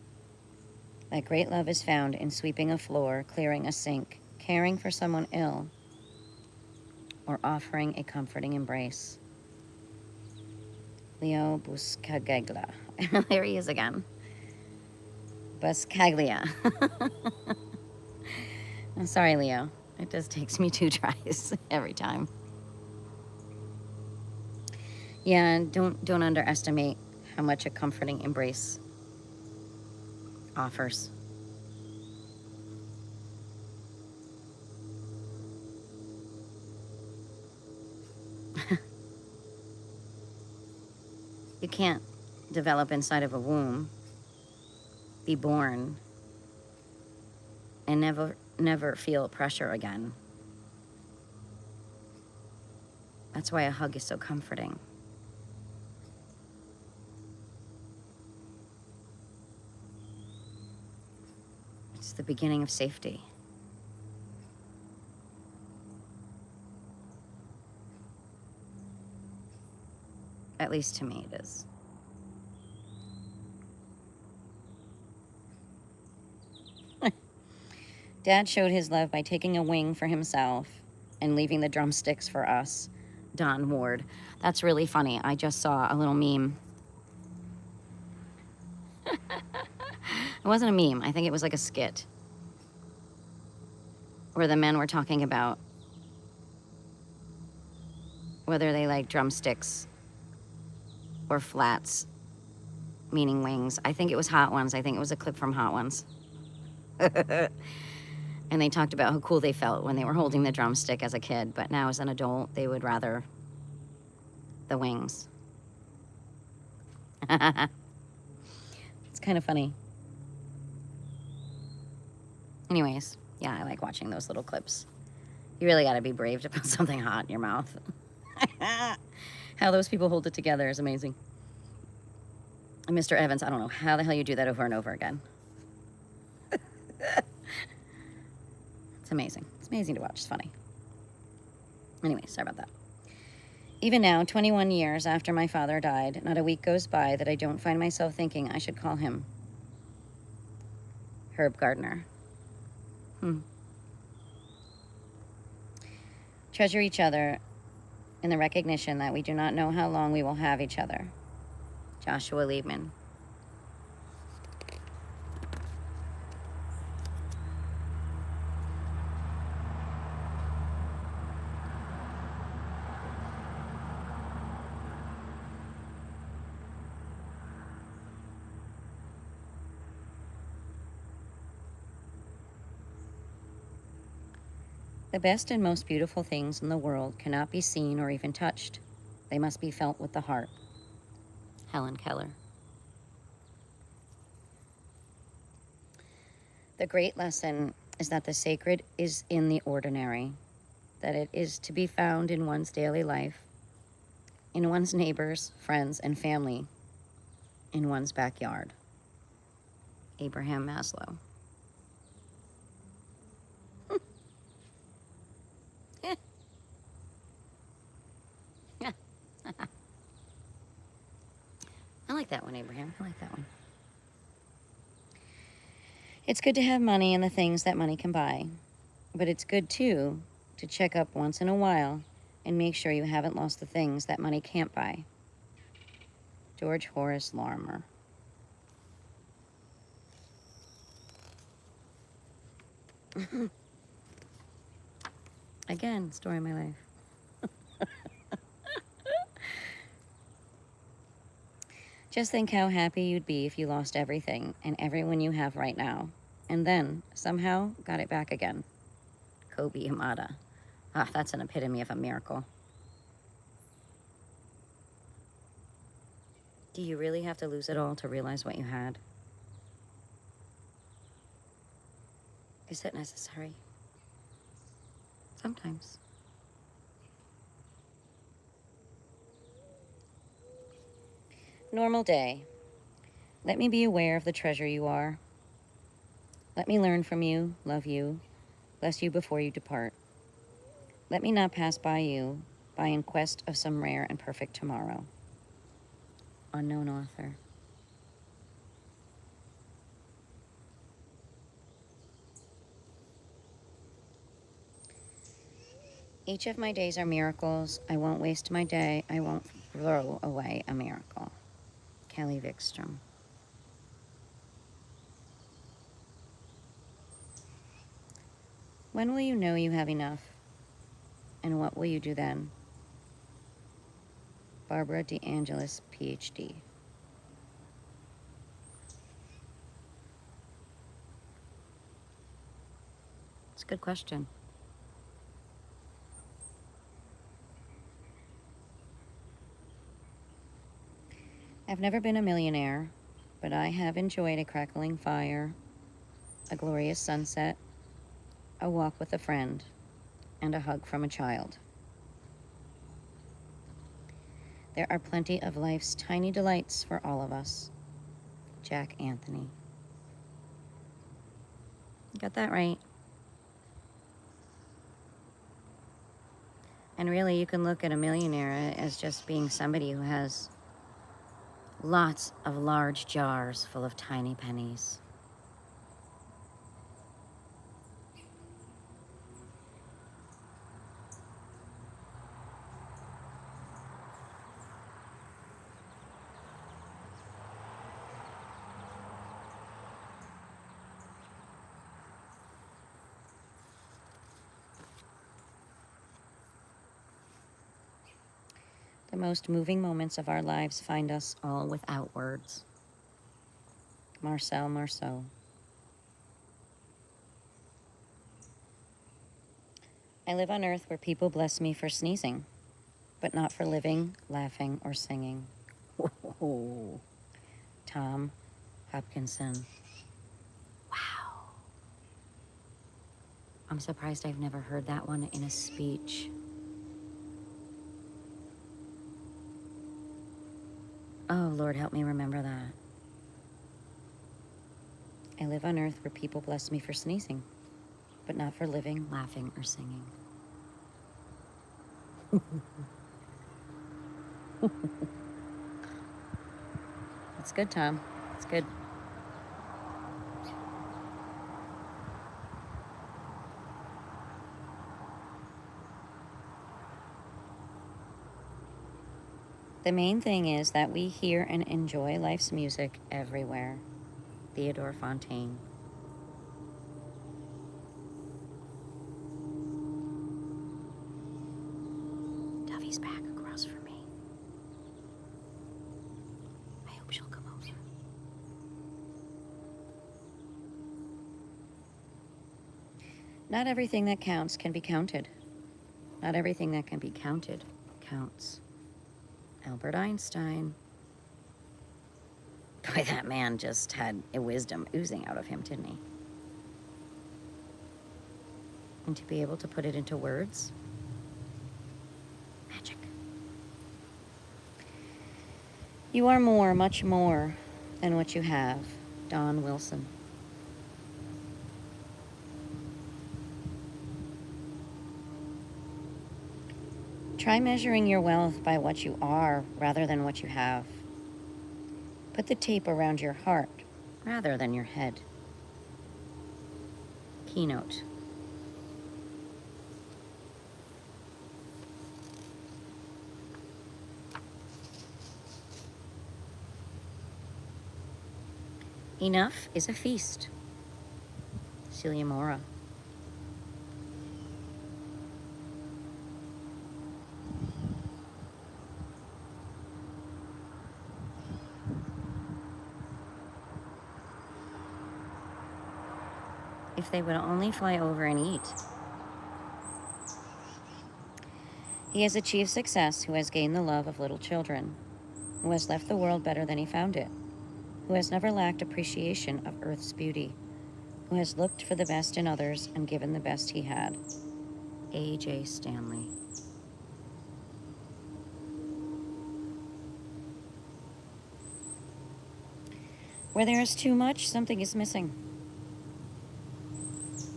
that great love is found in sweeping a floor, clearing a sink, caring for someone ill, or offering a comforting embrace. Leo Buscaglia. There he is again. Buscaglia. I'm sorry, Leo. It just takes me 2 tries every time. Yeah, don't underestimate how much a comforting embrace offers. You can't develop inside of a womb, be born, and never feel pressure again. That's why a hug is so comforting. It's the beginning of safety. At least to me it is. Dad showed his love by taking a wing for himself and leaving the drumsticks for us. Don Ward. That's really funny. I just saw a little meme. It wasn't a meme. I think it was like a skit where the men were talking about whether they like drumsticks or flats, meaning wings. I think it was Hot Ones. I think it was a clip from Hot Ones. And they talked about how cool they felt when they were holding the drumstick as a kid, but now as an adult, they would rather the wings. It's kind of funny. Anyways, yeah, I like watching those little clips. You really got to be brave to put something hot in your mouth. How those people hold it together is amazing. And Mr. Evans, I don't know how the hell you do that over and over again. It's amazing. It's amazing to watch. It's funny. Anyway, sorry about that. Even now, 21 years after my father died, not a week goes by that I don't find myself thinking I should call him Herb Gardner. Treasure each other in the recognition that we do not know how long we will have each other. Joshua Liebman. The best and most beautiful things in the world cannot be seen or even touched. They must be felt with the heart. Helen Keller. The great lesson is that the sacred is in the ordinary, that it is to be found in one's daily life, in one's neighbors, friends, and family, in one's backyard. Abraham Maslow. I like that one, Abraham. I like that one. It's good to have money and the things that money can buy, but it's good, too, to check up once in a while and make sure you haven't lost the things that money can't buy. George Horace Lorimer. Again, story of my life. Just think how happy you'd be if you lost everything and everyone you have right now, and then somehow got it back again. Kobe Yamada. Ah, that's an epitome of a miracle. Do you really have to lose it all to realize what you had? Is it necessary? Sometimes. Normal day. Let me be aware of the treasure you are. Let me learn from you, love you, bless you before you depart. Let me not pass by you by in quest of some rare and perfect tomorrow. Unknown author. Each of my days are miracles. I won't waste my day. I won't throw away a miracle. Kelly Vikstrom. When will you know you have enough? And what will you do then? Barbara DeAngelis, PhD. It's a good question. I've never been a millionaire, but I have enjoyed a crackling fire, a glorious sunset, a walk with a friend, and a hug from a child. There are plenty of life's tiny delights for all of us. Jack Anthony. You got that right. And really, you can look at a millionaire as just being somebody who has lots of large jars full of tiny pennies. The most moving moments of our lives find us all without words. Marcel Marceau. I live on earth where people bless me for sneezing, but not for living, laughing, or singing. Whoa. Tom Hopkinson. Wow. I'm surprised I've never heard that one in a speech. Oh, Lord, help me remember that. I live on earth where people bless me for sneezing, but not for living, laughing, or singing. That's good, Tom. It's good. The main thing is that we hear and enjoy life's music everywhere. Theodore Fontaine. Duffy's back across from me. I hope she'll come over. Not everything that counts can be counted. Not everything that can be counted counts. Albert Einstein. Boy, that man just had a wisdom oozing out of him, didn't he? And to be able to put it into words, magic. You are more, much more, than what you have. Don Wilson. Try measuring your wealth by what you are rather than what you have. Put the tape around your heart rather than your head. Keynote. Enough is a feast. Celia Mora. If they would only fly over and eat. He has achieved success who has gained the love of little children, who has left the world better than he found it, who has never lacked appreciation of earth's beauty, who has looked for the best in others and given the best he had. A.J. Stanley. Where there is too much, something is missing.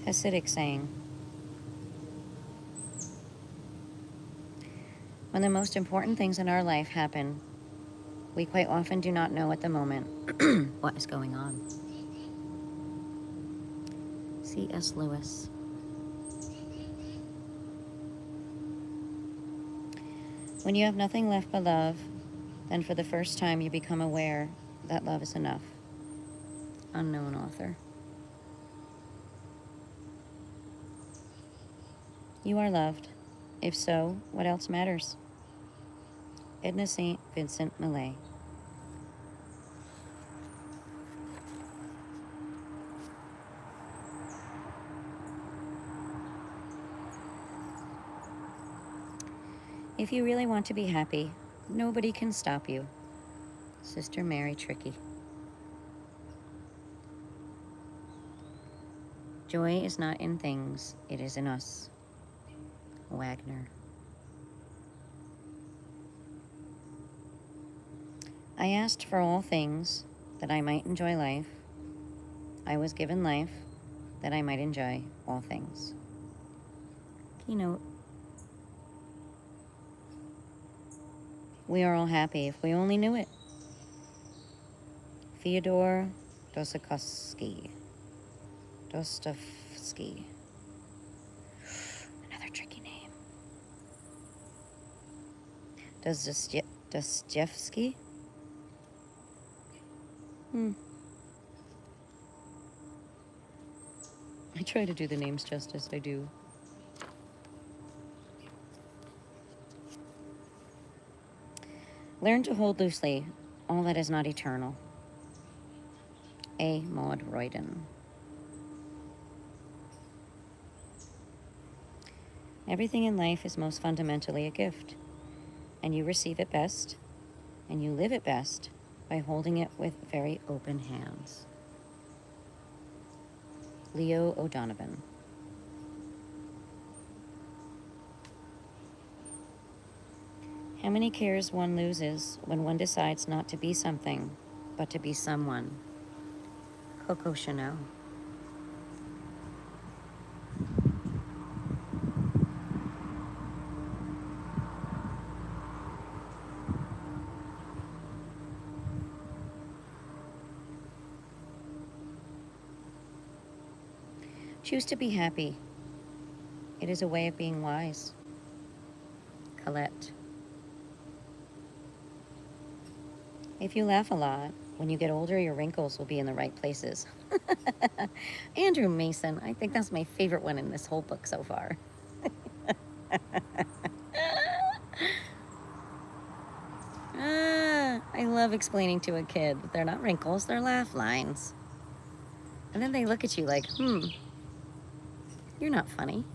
Hasidic saying. When the most important things in our life happen, we quite often do not know at the moment what is going on. C.S. Lewis. When you have nothing left but love, then for the first time you become aware that love is enough. Unknown author. You are loved. If so, what else matters? Edna St. Vincent Millay. If you really want to be happy, nobody can stop you. Sister Mary Tricky. Joy is not in things, it is in us. Wagner. I asked for all things that I might enjoy life. I was given life that I might enjoy all things. Keynote. We are all happy if we only knew it. Fyodor Dostoevsky. Another tricky name. Dostoevsky? I try to do the names justice, I do. Learn to hold loosely all that is not eternal. A. Maud Royden. Everything in life is most fundamentally a gift, and you receive it best, and you live it best by holding it with very open hands. Leo O'Donovan. How many cares one loses when one decides not to be something, but to be someone? Coco Chanel. Choose to be happy. It is a way of being wise. Colette. If you laugh a lot, when you get older, your wrinkles will be in the right places. Andrew Mason, I think that's my favorite one in this whole book so far. I love explaining to a kid that they're not wrinkles, they're laugh lines. And then they look at you like, you're not funny.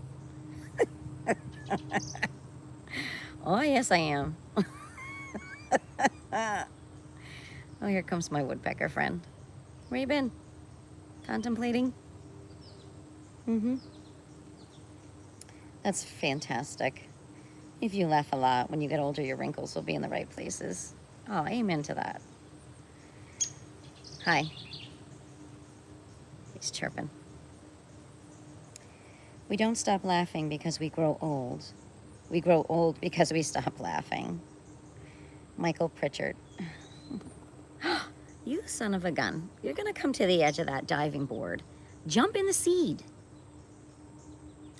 Oh, yes, I am. Oh, here comes my woodpecker friend. Where you been? Contemplating? That's fantastic. If you laugh a lot, when you get older, your wrinkles will be in the right places. Oh, amen to that. Hi. He's chirping. We don't stop laughing because we grow old. We grow old because we stop laughing. Michael Pritchard. You son of a gun. You're going to come to the edge of that diving board. Jump in the seed.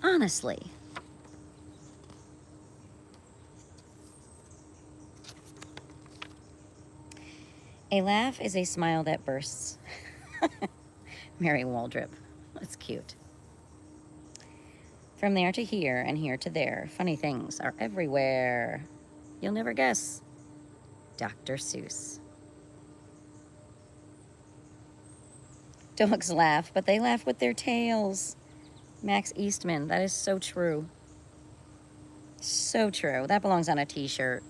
Honestly. A laugh is a smile that bursts. Mary Waldrop. That's cute. From there to here and here to there, funny things are everywhere. You'll never guess. Dr. Seuss. Dogs laugh, but they laugh with their tails. Max Eastman. That is so true. So true. That belongs on a t-shirt.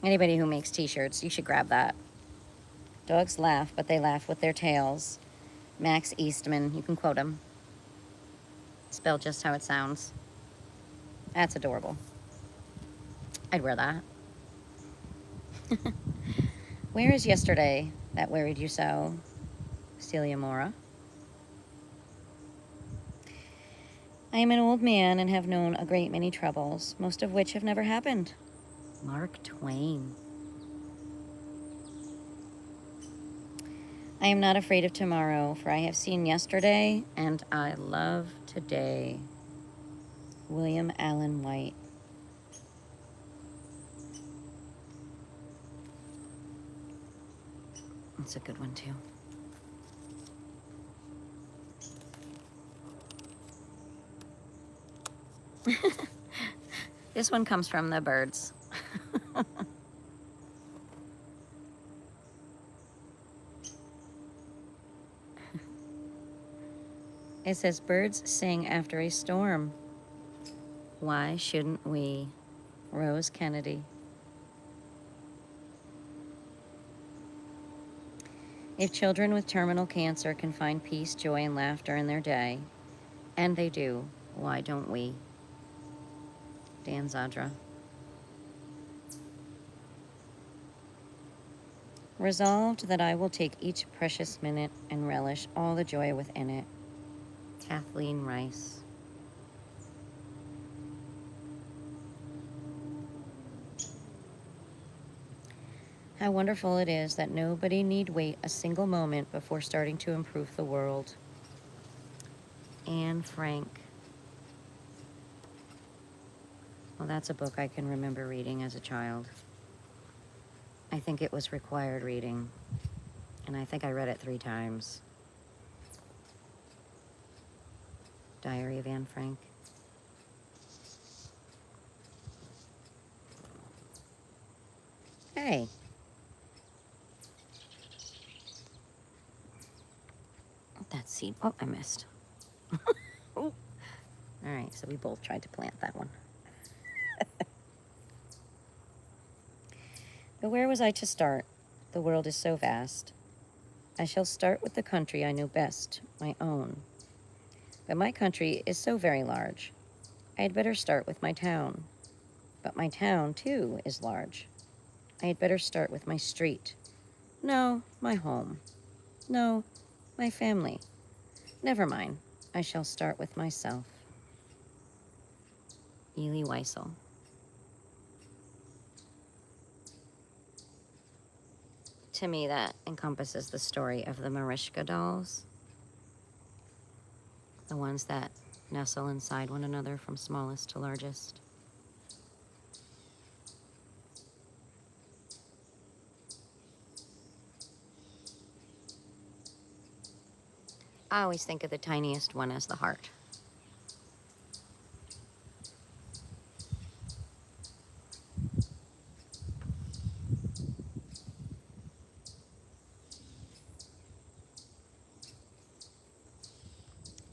Anybody who makes t-shirts, you should grab that. Dogs laugh, but they laugh with their tails. Max Eastman. You can quote him. Spelled just how it sounds. That's adorable. I'd wear that. Where is yesterday that worried you so? Celia Mora. I am an old man and have known a great many troubles, most of which have never happened. Mark Twain. I am not afraid of tomorrow, for I have seen yesterday and I love today. William Allen White. That's a good one, too. This one comes from the birds. It says, birds sing after a storm. Why shouldn't we? Rose Kennedy. If children with terminal cancer can find peace, joy, and laughter in their day, and they do, why don't we? Dan Zadra. Resolved that I will take each precious minute and relish all the joy within it. Kathleen Rice. How wonderful it is that nobody need wait a single moment before starting to improve the world. Anne Frank. Well, that's a book I can remember reading as a child. I think it was required reading, and I think I read it 3 times. Diary of Anne Frank. Hey. That seed. Oh, I missed. All right, so we both tried to plant that one. But where was I to start? The world is so vast. I shall start with the country I know best, my own. But my country is so very large. I had better start with my town. But my town, too, is large. I had better start with my street. No, my home. No, my family. Never mind. I shall start with myself. Elie Wiesel. To me, that encompasses the story of the Marischka dolls. The ones that nestle inside one another from smallest to largest. I always think of the tiniest one as the heart.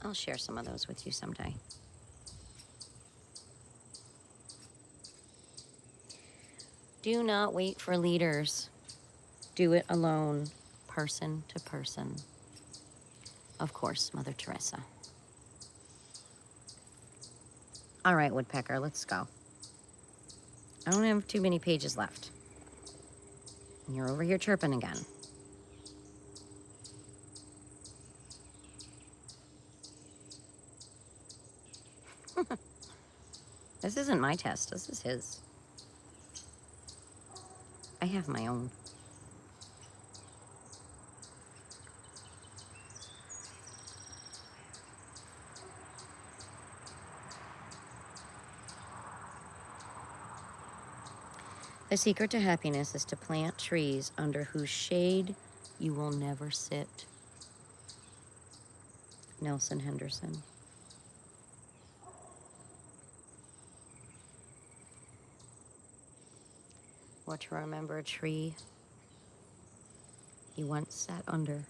I'll share some of those with you someday. Do not wait for leaders. Do it alone, person to person. Of course, Mother Teresa. All right, Woodpecker, let's go. I don't have too many pages left. And you're over here chirping again. This isn't my test, this is his. I have my own. The secret to happiness is to plant trees under whose shade you will never sit. Nelson Henderson. Or to remember a tree he once sat under.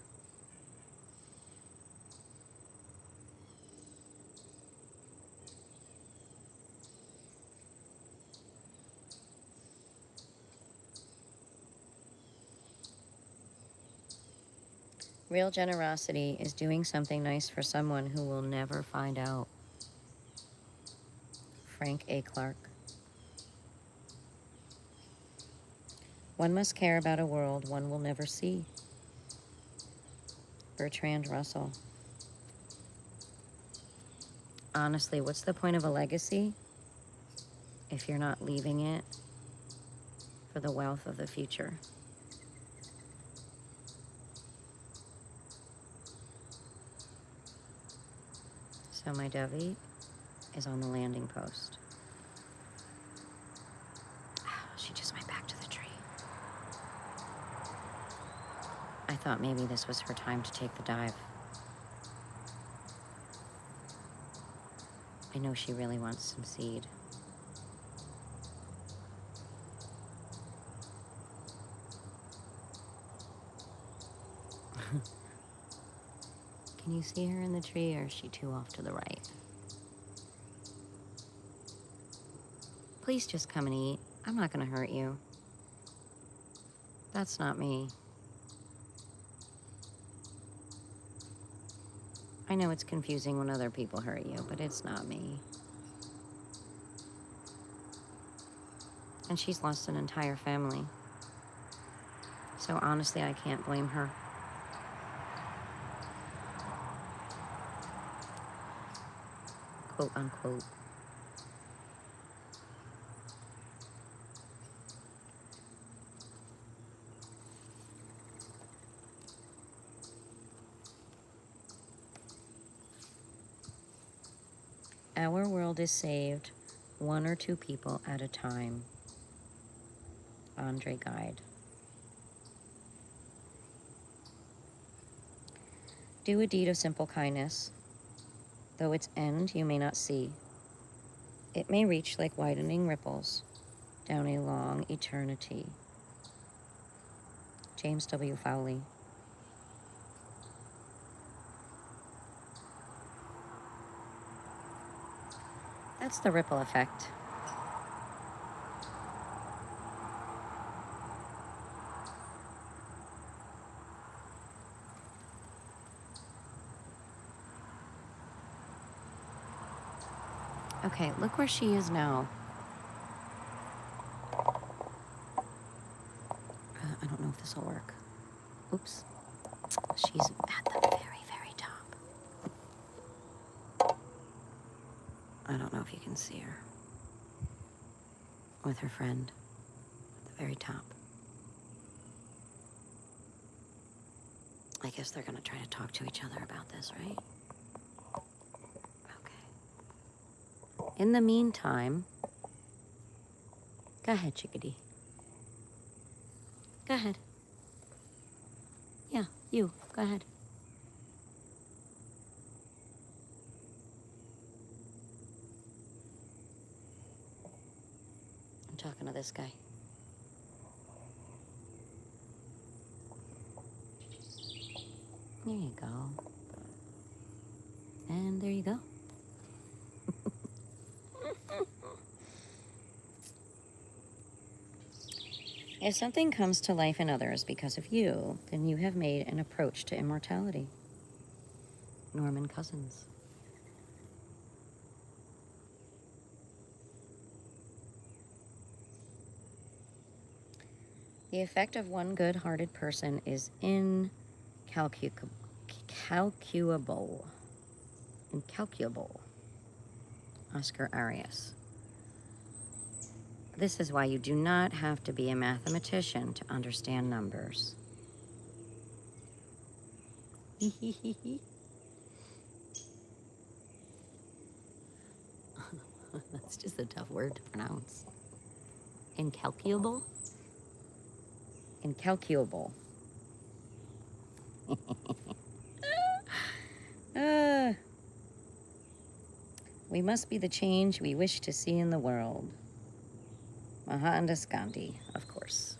Real generosity is doing something nice for someone who will never find out. Frank A. Clark. One must care about a world one will never see. Bertrand Russell. Honestly, what's the point of a legacy if you're not leaving it for the wealth of the future? So my dovey is on the landing post. She just went back to the tree. I thought maybe this was her time to take the dive. I know she really wants some seed. Can you see her in the tree, or is she too off to the right? Please just come and eat. I'm not gonna hurt you. That's not me. I know it's confusing when other people hurt you, but it's not me. And she's lost an entire family. So honestly, I can't blame her. Quote unquote. Our world is saved one or two people at a time. Andre Gide. Do a deed of simple kindness, though its end you may not see. It may reach like widening ripples down a long eternity. James W. Fowley. That's the ripple effect. Okay, look where she is now. I don't know if this will work. Oops. She's at the very, very top. I don't know if you can see her. With her friend at the very top. I guess they're gonna try to talk to each other about this, right? Okay. In the meantime, go ahead, chickadee. Go ahead. Yeah, you, go ahead. talking to this guy. There you go. And there you go. If something comes to life in others because of you, then you have made an approach to immortality. Norman Cousins. The effect of one good-hearted person is incalculable. Oscar Arias. This is why you do not have to be a mathematician to understand numbers. That's just a tough word to pronounce. Incalculable? Incalculable. We must be the change we wish to see in the world. Mahatma Gandhi, of course.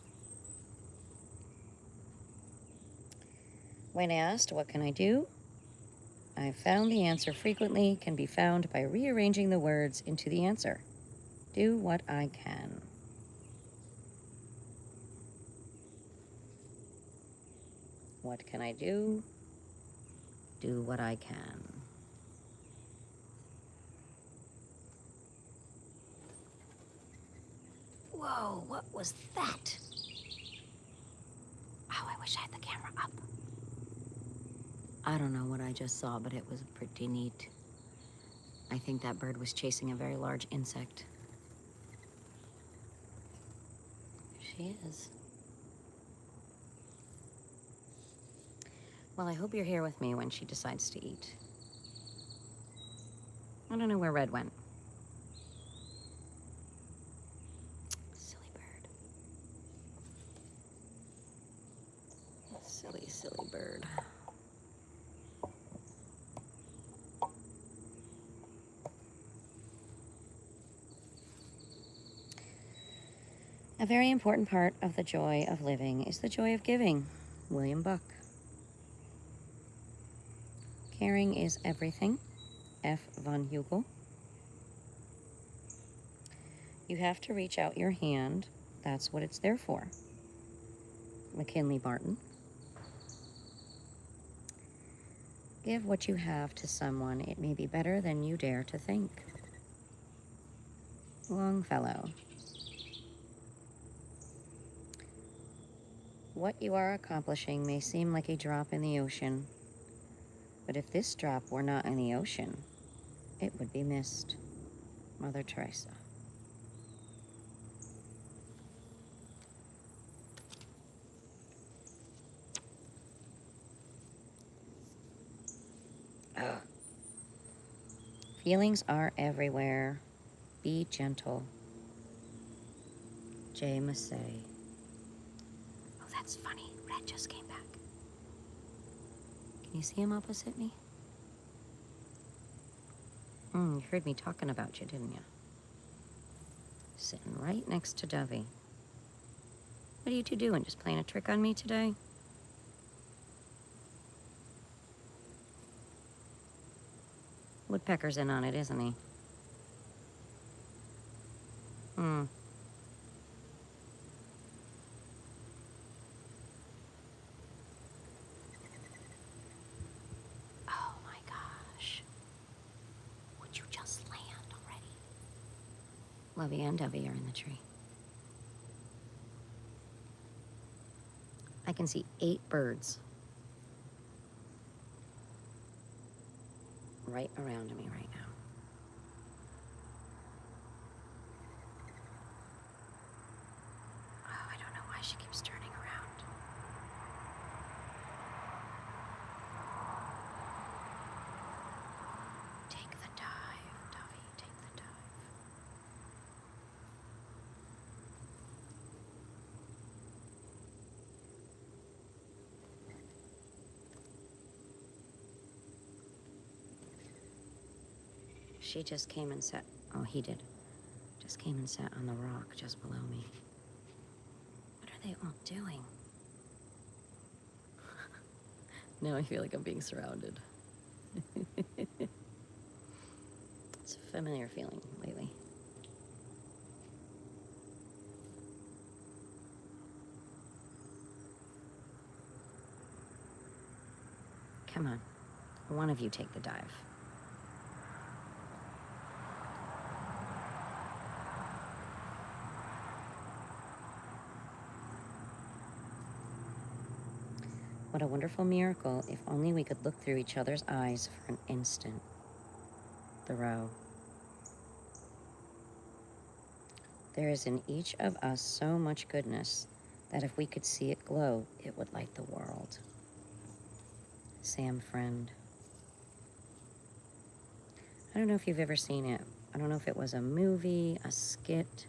When asked, what can I do? I've found the answer frequently can be found by rearranging the words into the answer. Do what I can. What can I do? Do what I can. Whoa, what was that? Oh, I wish I had the camera up. I don't know what I just saw, but it was pretty neat. I think that bird was chasing a very large insect. There she is. Well, I hope you're here with me when she decides to eat. I don't know where Red went. Silly bird. Silly, silly bird. A very important part of the joy of living is the joy of giving. William Buck. Caring is everything. F. von Hugel. You have to reach out your hand. That's what it's there for. McKinley Barton. Give what you have to someone. It may be better than you dare to think. Longfellow. What you are accomplishing may seem like a drop in the ocean, but if this drop were not in the ocean, it would be missed. Mother Teresa. Ugh. Feelings are everywhere. Be gentle. J. Massey. Oh, that's funny. Red just came back. Can you see him opposite me? You heard me talking about you, didn't you? Sitting right next to Dovey. What are you two doing? Just playing a trick on me today? Woodpecker's in on it, isn't he? Oh my gosh. Would you just land already? Lovey and Dovey are in the tree. I can see 8 birds right around me right now. Oh, I don't know why she keeps turning around. Take the dive, Dovey, take the dive. She just came and sat, oh, he did. just came and sat on the rock just below me. What are they all doing? Now I feel like I'm being surrounded. It's a familiar feeling lately. Come on, one of you take the dive. What a wonderful miracle if only we could look through each other's eyes for an instant. Thoreau. There is in each of us so much goodness that if we could see it glow, it would light the world. Sam Friend. I don't know if you've ever seen it. I don't know if it was a movie, a skit,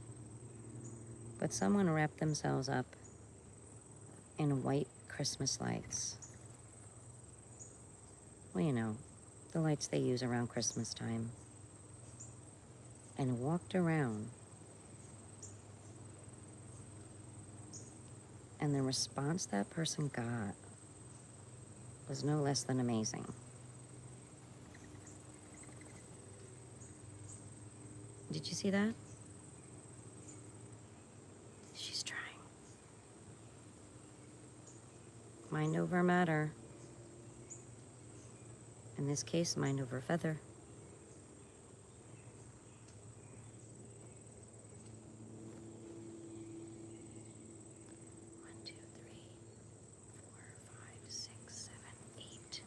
but someone wrapped themselves up in white Christmas lights. Well, you know, the lights they use around Christmas time. And walked around. And the response that person got was no less than amazing. Did you see that? She's trying. Mind over matter. In this case, mind over feather. One, two, three, 4, 5, 6, 7, 8.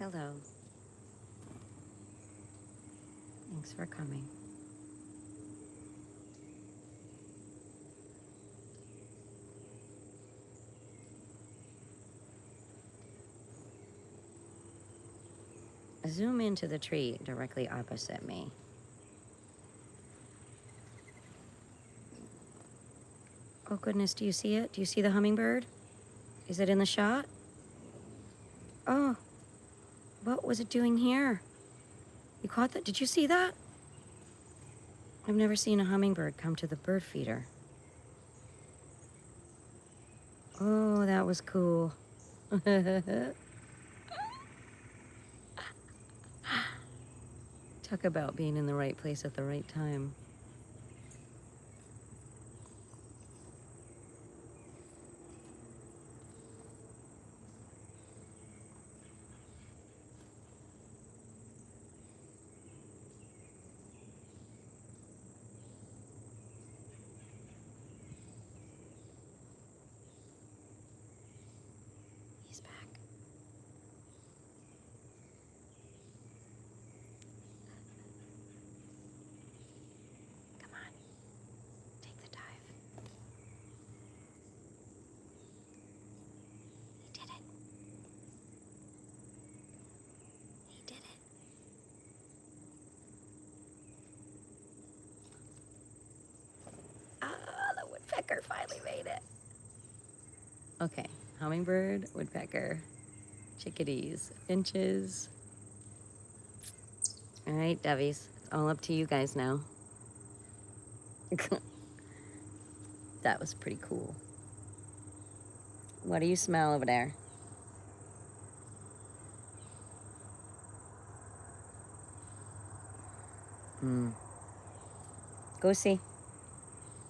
Hello. Thanks for coming. Zoom into the tree directly opposite me. Oh goodness, do you see it? Do you see the hummingbird? Is it in the shot? Oh, what was it doing here? You caught that? Did you see that? I've never seen a hummingbird come to the bird feeder. Oh, that was cool. Talk about being in the right place at the right time. He's back. Come on. Take the dive. He did it. He did it. Ah, the woodpecker finally made it. Okay, hummingbird, woodpecker, chickadees, finches. All right, dovies, it's all up to you guys now. That was pretty cool. What do you smell over there? Go see.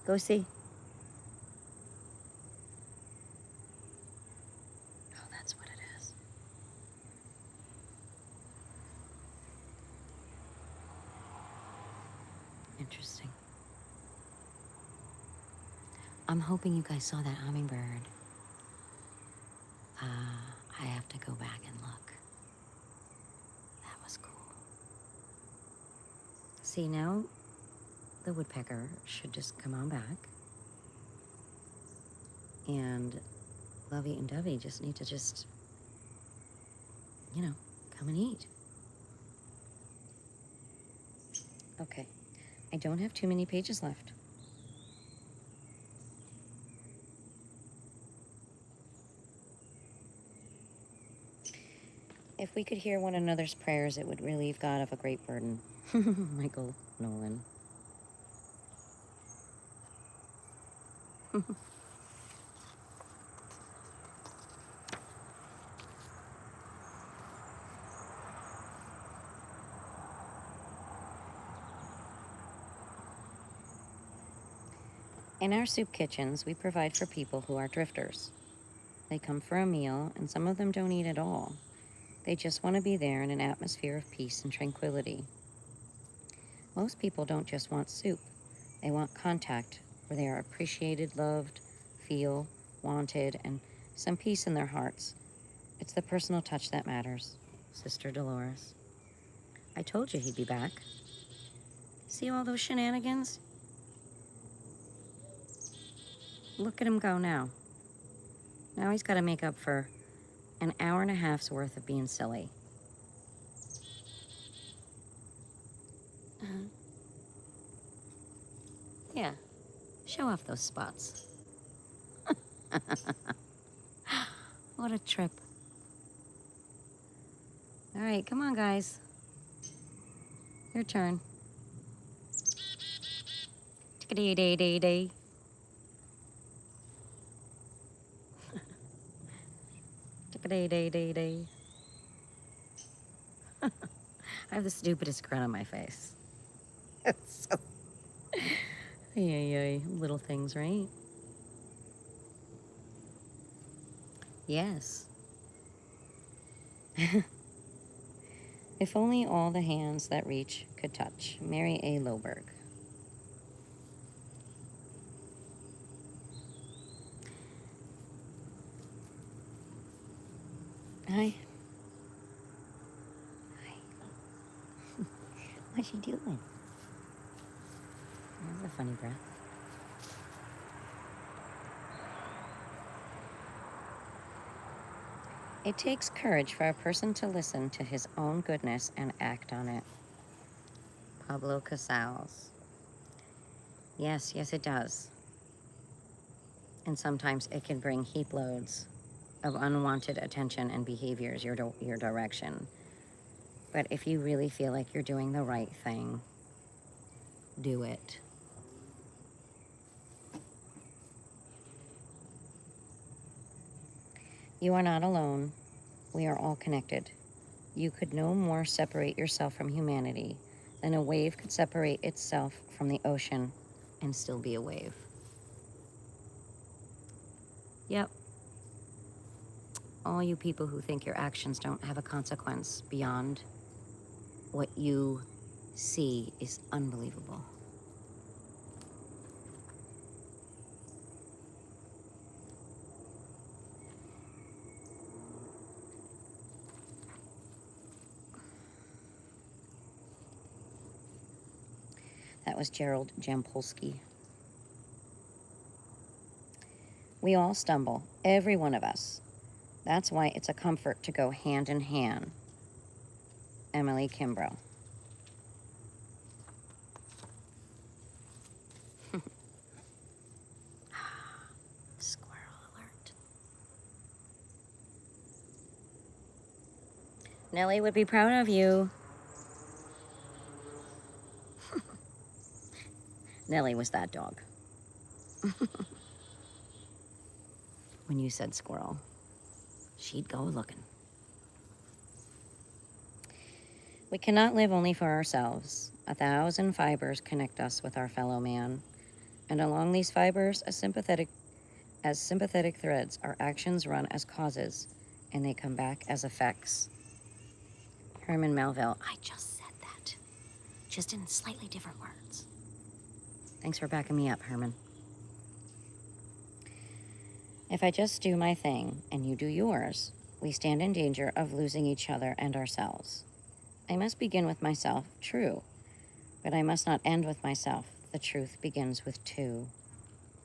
Go see. Oh, that's what it is. Interesting. I'm hoping you guys saw that hummingbird. I have to go back and look. That was cool. See, now the woodpecker should just come on back. And Lovey and Dovey just need to just, you know, come and eat. Okay, I don't have too many pages left. If we could hear one another's prayers, it would relieve God of a great burden. Michael Nolan. In our soup kitchens, we provide for people who are drifters. They come for a meal, and some of them don't eat at all. They just want to be there in an atmosphere of peace and tranquility. Most people don't just want soup. They want contact, where they are appreciated, loved, feel, wanted, and some peace in their hearts. It's the personal touch that matters. Sister Dolores. I told you he'd be back. See all those shenanigans? Look at him go now. Now he's got to make up for an hour and a half's worth of being silly. Yeah, show off those spots. What a trip. All right, come on, guys. Your turn. Tickety-day-day-day. Tickety-day-day-day. I have the stupidest grin on my face. It's so... Yay, little things, right? Yes. If only all the hands that reach could touch. Mary A. Loberg. Hi. Hi. What's she doing? That's a funny breath. It takes courage for a person to listen to his own goodness and act on it. Pablo Casals. Yes, it does. And sometimes it can bring heap loads of unwanted attention and behaviors your direction. But if you really feel like you're doing the right thing, do it. You are not alone. We are all connected. You could no more separate yourself from humanity than a wave could separate itself from the ocean and still be a wave. Yep. All you people who think your actions don't have a consequence beyond what you see is unbelievable. That was Gerald Jampolsky. We all stumble, every one of us. That's why it's a comfort to go hand in hand. Emily Kimbrough. Squirrel alert. Nellie would be proud of you. Nellie was that dog. When you said squirrel, she'd go looking. We cannot live only for ourselves. 1,000 fibers connect us with our fellow man. And along these fibers, as sympathetic threads, our actions run as causes, and they come back as effects. Herman Melville. I just said that, just in slightly different words. Thanks for backing me up, Herman. If I just do my thing and you do yours, we stand in danger of losing each other and ourselves. I must begin with myself, true, but I must not end with myself. The truth begins with two.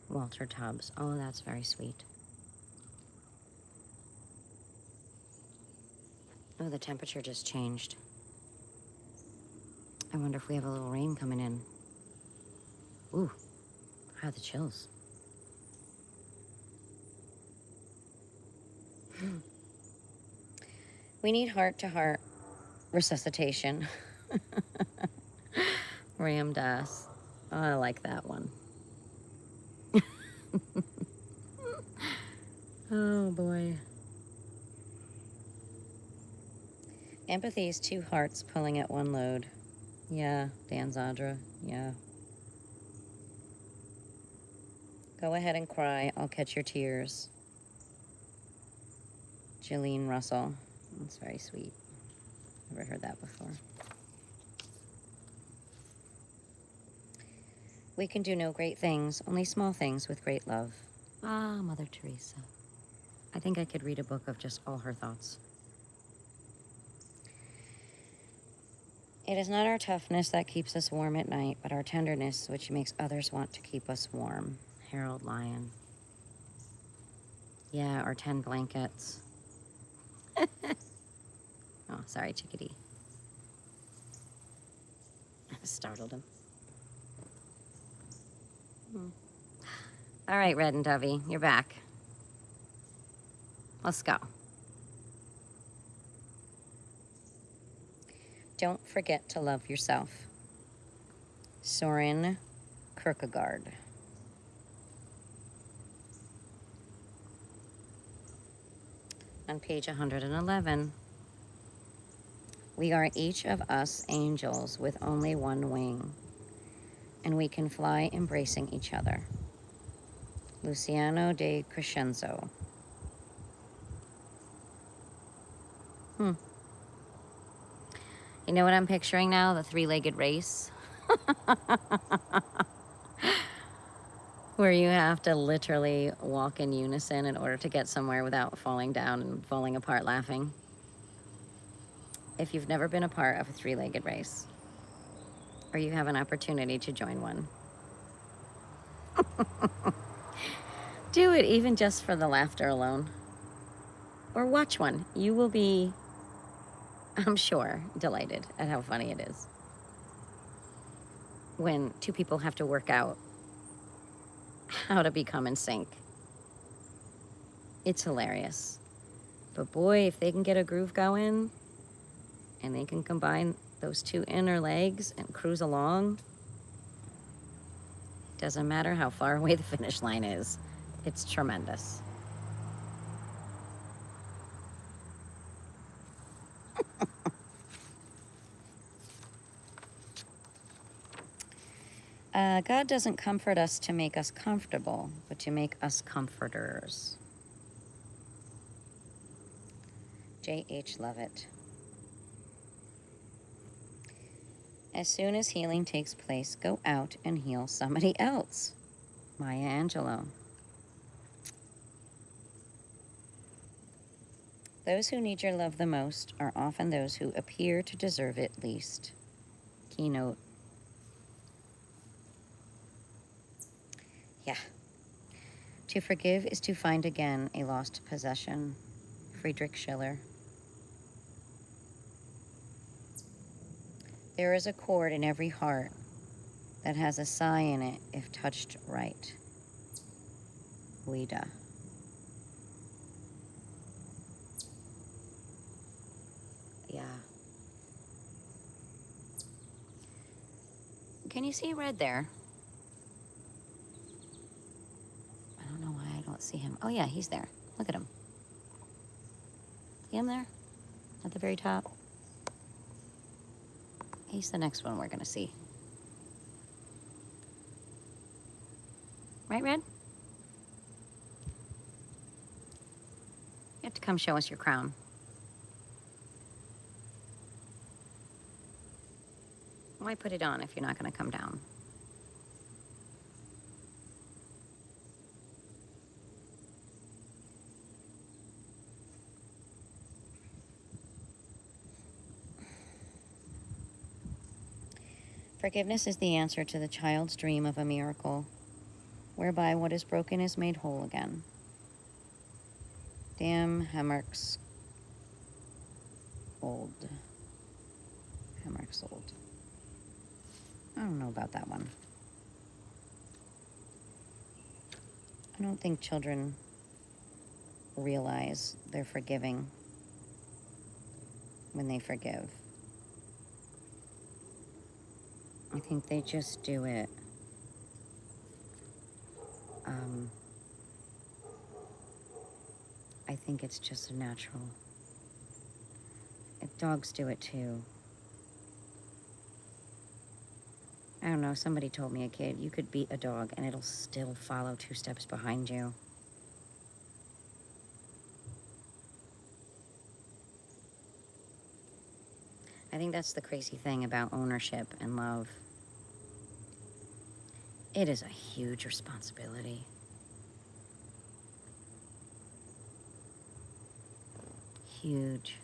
Walter Tubbs. Oh, that's very sweet. Oh, the temperature just changed. I wonder if we have a little rain coming in. Ooh, I have the chills. We need heart-to-heart resuscitation. Ram Dass. Oh, I like that one. Oh, boy. Empathy is two hearts pulling at one load. Yeah, Dan Zadra. Yeah. Go ahead and cry. I'll catch your tears. Jillian Russell. That's very sweet. Never heard that before. We can do no great things, only small things with great love. Ah, Mother Teresa. I think I could read a book of just all her thoughts. It is not our toughness that keeps us warm at night, but our tenderness which makes others want to keep us warm. Harold Lyon. Yeah, or 10 blankets. Oh, sorry, chickadee. I startled him. All right, Red and Dovey, you're back. Let's go. Don't forget to love yourself. Soren Kierkegaard. On page 111, we are each of us angels with only one wing, and we can fly embracing each other. Luciano de Crescenzo. You know what I'm picturing now? The three-legged race. Where you have to literally walk in unison in order to get somewhere without falling down and falling apart laughing. If you've never been a part of a three-legged race, or you have an opportunity to join one, do it even just for the laughter alone. Or watch one. You will be, I'm sure, delighted at how funny it is when two people have to work out how to become in sync. It's hilarious. But boy, if they can get a groove going and they can combine those two inner legs and cruise along, doesn't matter how far away the finish line is. It's tremendous. God doesn't comfort us to make us comfortable, but to make us comforters. J.H. Lovett. As soon as healing takes place, go out and heal somebody else. Maya Angelou. Those who need your love the most are often those who appear to deserve it least. Keynote. Yeah. To forgive is to find again a lost possession. Friedrich Schiller. There is a chord in every heart that has a sigh in it if touched right. Ouida. Yeah. Can you see Red there? I don't know why I don't see him. Oh yeah, he's there. Look at him. See him there? At the very top? He's the next one we're gonna see. Right, Red? You have to come show us your crown. Why put it on if you're not gonna come down? Forgiveness is the answer to the child's dream of a miracle, whereby what is broken is made whole again. Damn Hammarskjöld. Hammarskjöld. I don't know about that one. I don't think children realize they're forgiving when they forgive. I think they just do it. I think it's just a natural. Dogs do it too. I don't know, somebody told me, a kid, you could beat a dog and it'll still follow 2 steps behind you. I think that's the crazy thing about ownership and love. It is a huge responsibility. Huge.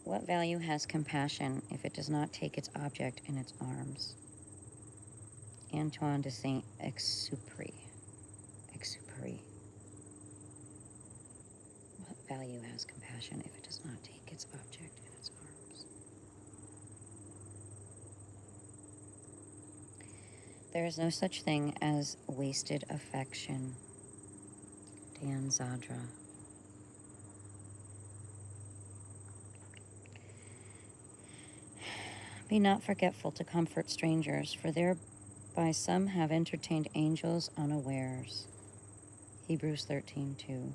What value has compassion if it does not take its object in its arms? Antoine de Saint-Exupéry. What value has compassion if it does not take its object in its arms? There is no such thing as wasted affection. Dan Zadra. Be not forgetful to comfort strangers, for thereby some have entertained angels unawares. Hebrews 13:2.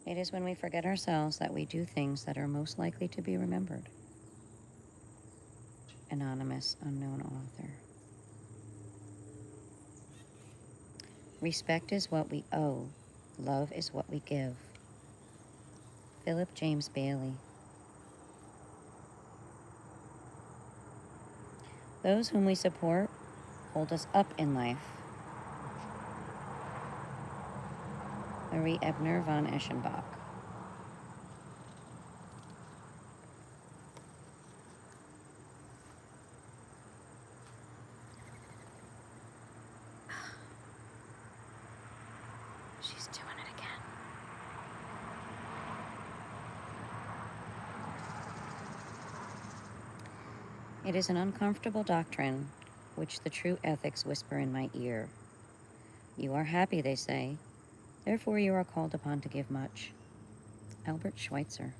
It is when we forget ourselves that we do things that are most likely to be remembered. Anonymous, unknown author. Respect is what we owe. Love is what we give. Philip James Bailey. Those whom we support hold us up in life. Marie Ebner von Eschenbach. She's doing it again. It is an uncomfortable doctrine which the true ethics whisper in my ear. You are happy, they say, therefore you are called upon to give much. Albert Schweitzer.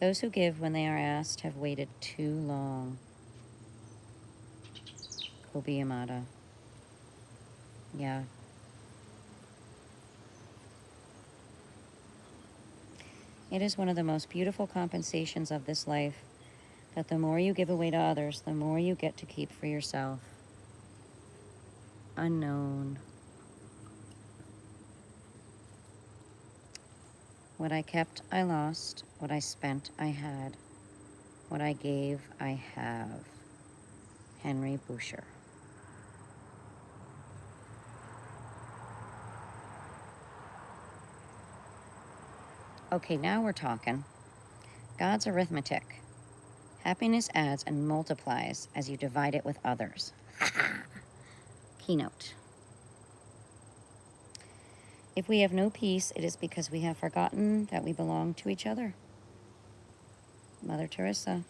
Those who give when they are asked have waited too long. Kobe Yamada. Yeah. It is one of the most beautiful compensations of this life that the more you give away to others, the more you get to keep for yourself. Unknown. What I kept, I lost. What I spent, I had. What I gave, I have. Henry Boucher. Okay, now we're talking. God's arithmetic. Happiness adds and multiplies as you divide it with others. Keynote. If we have no peace, it is because we have forgotten that we belong to each other. Mother Teresa.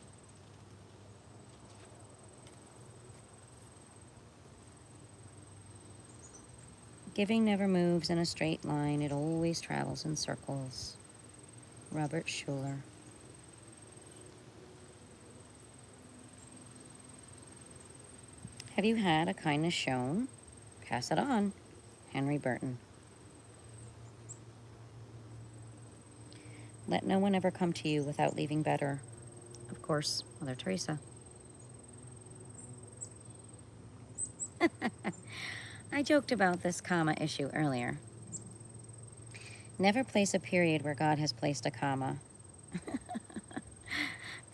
Giving never moves in a straight line. It always travels in circles. Robert Schuller. Have you had a kindness shown? Pass it on. Henry Burton. Let no one ever come to you without leaving better. Of course, Mother Teresa. I joked about this comma issue earlier. Never place a period where God has placed a comma.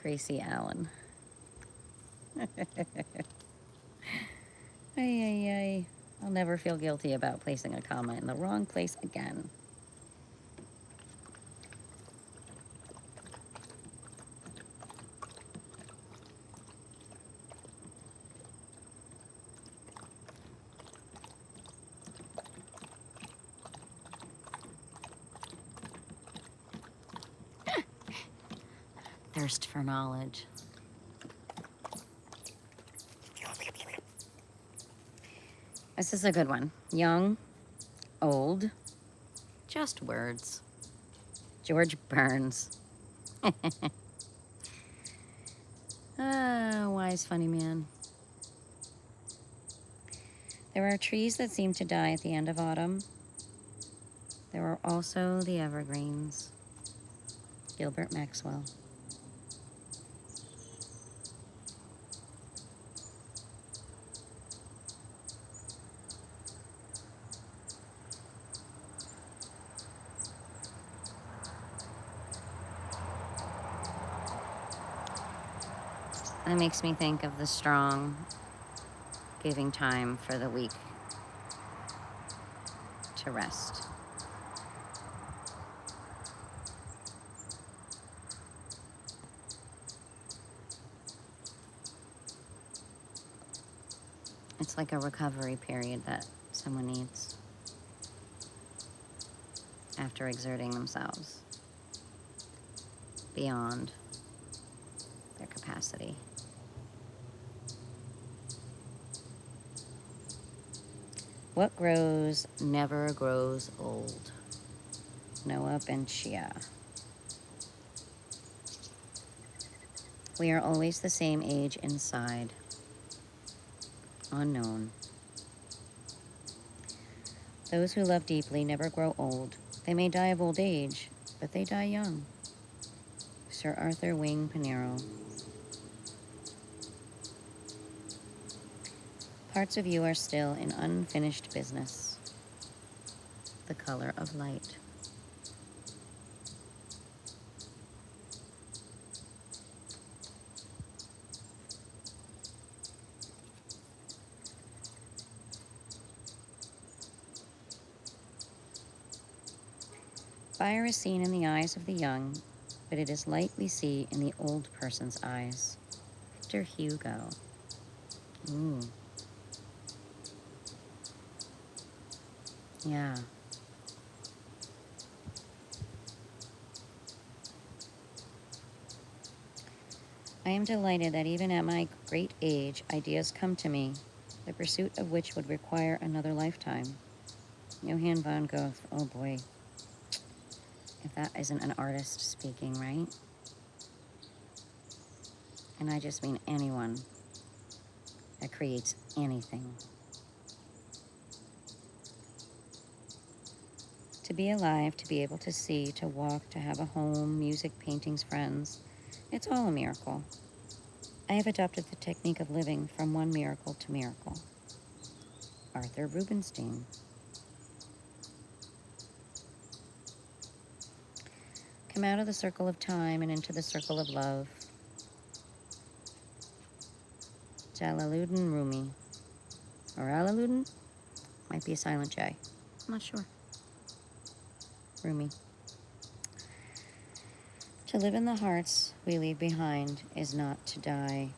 Gracie Allen. Ay. I'll never feel guilty about placing a comma in the wrong place again. thirst for knowledge. This is a good one. Young, old, just words. George Burns. Wise, funny man. There are trees that seem to die at the end of autumn. There are also the evergreens. Gilbert Maxwell. That makes me think of the strong giving time for the weak to rest. It's like a recovery period that someone needs after exerting themselves beyond their capacity. What grows never grows old. Noah Ben-Shia. We are always the same age inside. Unknown. Those who love deeply never grow old. They may die of old age, but they die young. Sir Arthur Wing Pinero. Parts of you are still in unfinished business. The color of light. Fire is seen in the eyes of the young, but it is light we see in the old person's eyes. Victor Hugo. Ooh. Yeah. I am delighted that even at my great age, ideas come to me, the pursuit of which would require another lifetime. Johann von Goethe. Oh boy. If that isn't an artist speaking, right? And I just mean anyone that creates anything. To be alive, to be able to see, to walk, to have a home, music, paintings, friends, it's all a miracle. I have adopted the technique of living from one miracle to miracle. Arthur Rubinstein. Come out of the circle of time and into the circle of love. Jalaluddin Rumi. Or Alaluddin? Might be a silent J. I'm not sure. Rumi. To live in the hearts we leave behind is not to die.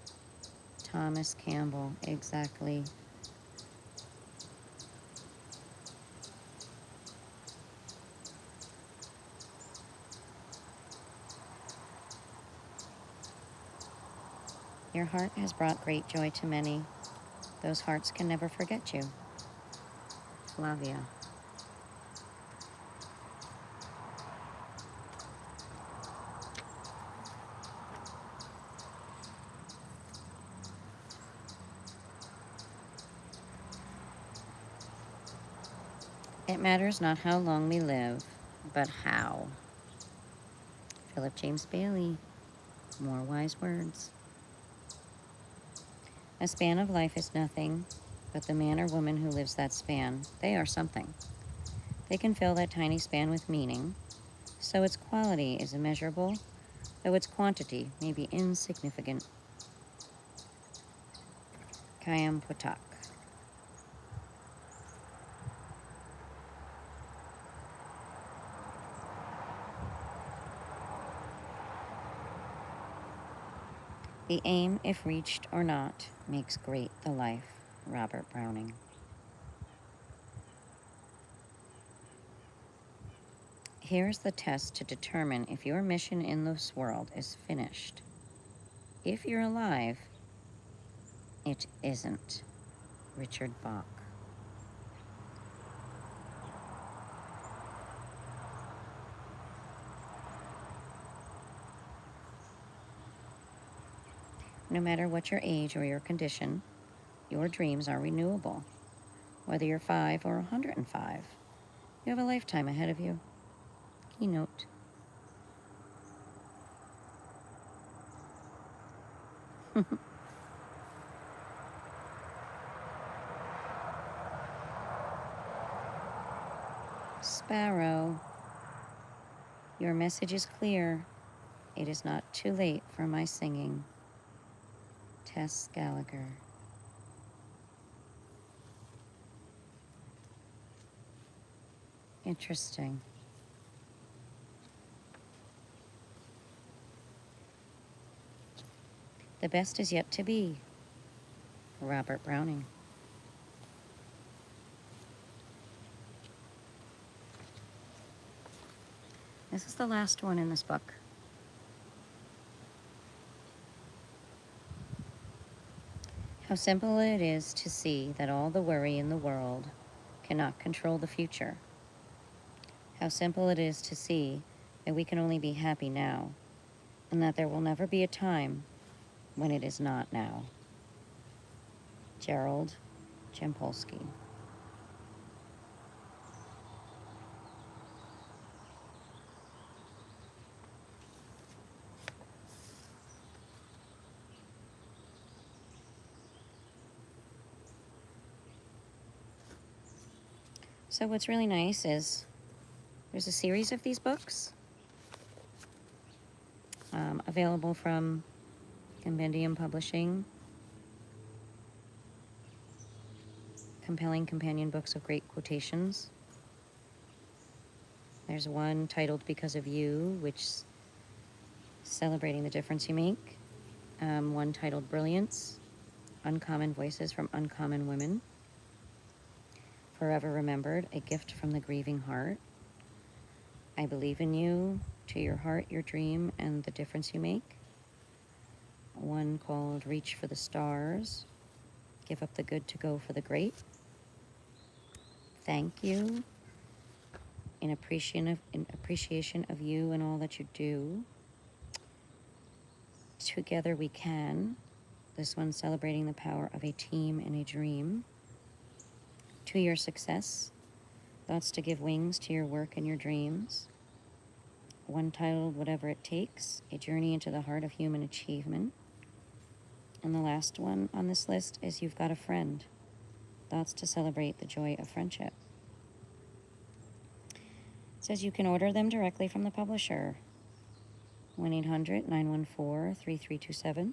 Thomas Campbell. Exactly. Your heart has brought great joy to many. Those hearts can never forget you. Flavia. It matters not how long we live, but how. Philip James Bailey. More wise words. A span of life is nothing, but the man or woman who lives that span, they are something. They can fill that tiny span with meaning, so its quality is immeasurable, though its quantity may be insignificant. Khayyam Potak. The aim, if reached or not, makes great the life. Robert Browning. Here's the test to determine if your mission in this world is finished. If you're alive, it isn't. Richard Bach. No matter what your age or your condition, your dreams are renewable. Whether you're 5 or 105, you have a lifetime ahead of you. Keynote. Sparrow, your message is clear. It is not too late for my singing. Tess Gallagher. Interesting. The best is yet to be. Robert Browning. This is the last one in this book. How simple it is to see that all the worry in the world cannot control the future. How simple it is to see that we can only be happy now, and that there will never be a time when it is not now. Gerald Jampolsky. So what's really nice is there's a series of these books available from Compendium Publishing. Compelling companion books of great quotations. There's one titled Because of You, which is celebrating the difference you make. One titled Brilliance, Uncommon Voices from Uncommon Women. Forever Remembered, A Gift from the Grieving Heart. I Believe in You, To Your Heart, Your Dream, and the Difference You Make. One called Reach for the Stars, Give Up the Good to Go for the Great. Thank You, in appreciation of you and all that you do. Together We Can. This one celebrating the power of a team and a dream. To Your Success. Thoughts to give wings to your work and your dreams. One titled Whatever It Takes, A Journey into the Heart of Human Achievement. And the last one on this list is You've Got a Friend. Thoughts to celebrate the joy of friendship. It says you can order them directly from the publisher. 1-800-914-3327.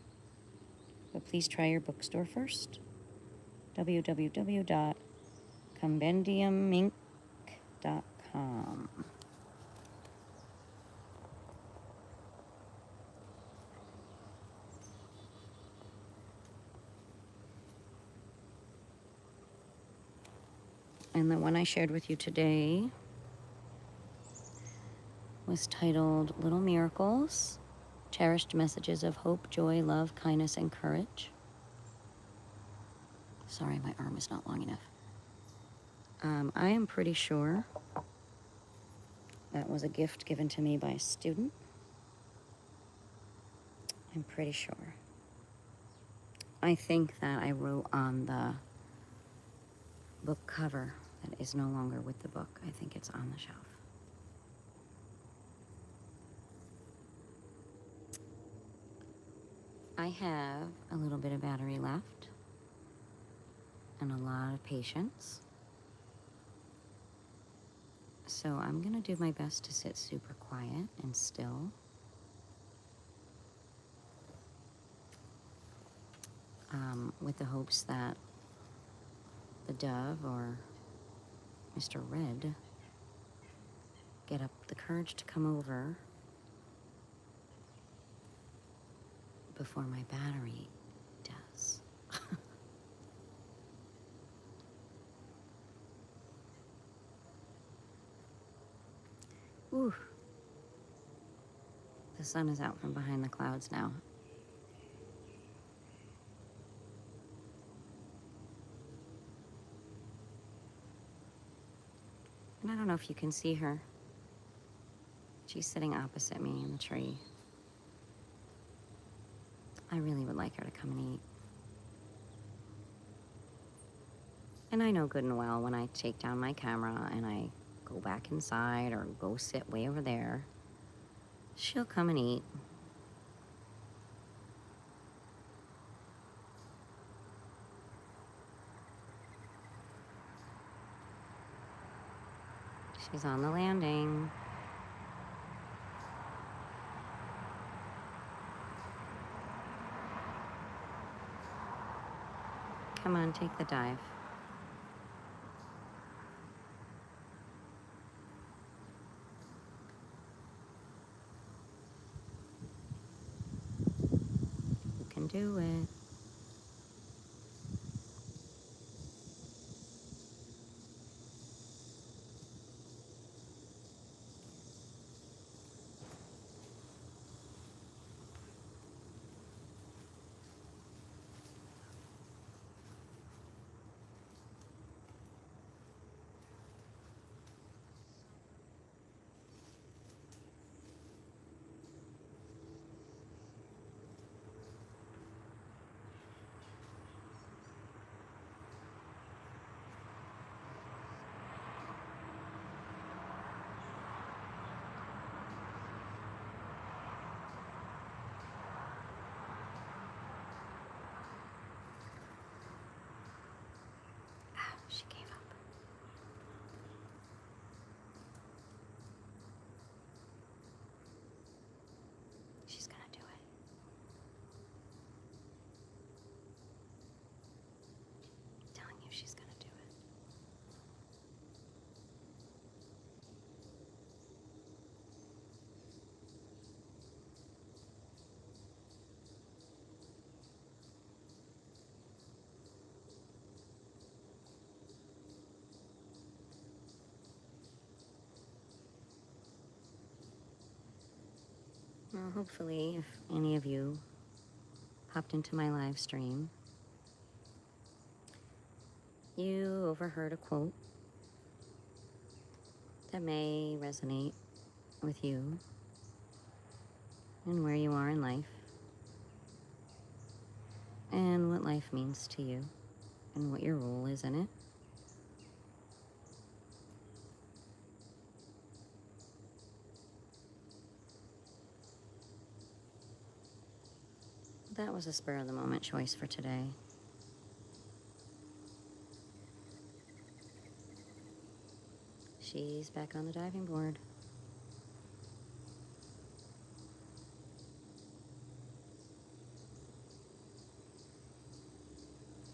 But please try your bookstore first. www.compendiumink.com. And the one I shared with you today was titled Little Miracles, Cherished Messages of Hope, Joy, Love, Kindness, and Courage. Sorry, my arm is not long enough. I am pretty sure that was a gift given to me by a student. I'm pretty sure. I think that I wrote on the book cover that is no longer with the book. I think it's on the shelf. I have a little bit of battery left and a lot of patience. So I'm gonna do my best to sit super quiet and still. With the hopes that the dove or Mr. Red get up the courage to come over before my battery does. Ooh. The sun is out from behind the clouds now. And I don't know if you can see her. She's sitting opposite me in the tree. I really would like her to come and eat. And I know good and well when I take down my camera and I go back inside or go sit way over there, she'll come and eat. She's on the landing. Come on, take the dive. You can do it. She gave up. She's gonna do it. I'm telling you, she's gonna do it. Well, hopefully, if any of you popped into my live stream, you overheard a quote that may resonate with you and where you are in life and what life means to you and what your role is in it. That was a spur-of-the-moment choice for today. She's back on the diving board.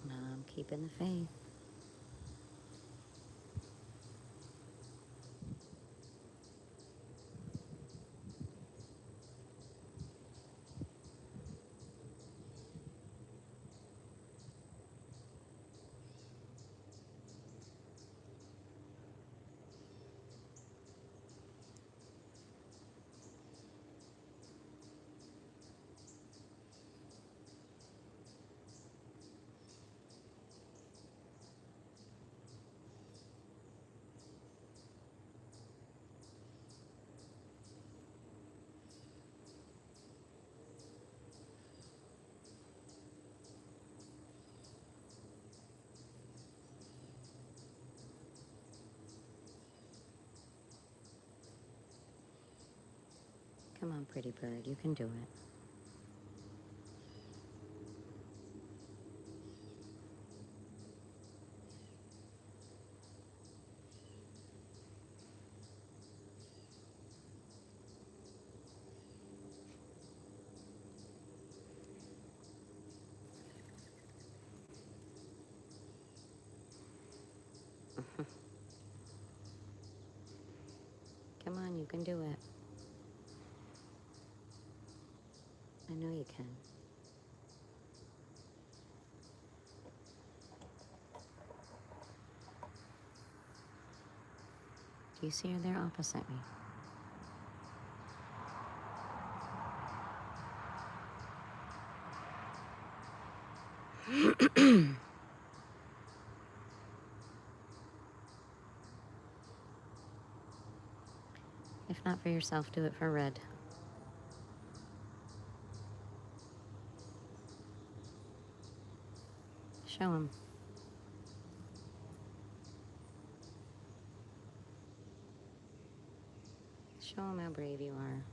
And I'm keeping the faith. Come on, pretty bird, you can do it. Come on, you can do it. I know you can. Do you see her there opposite me? If not for yourself, do it for Red. Show him. Show him how brave you are.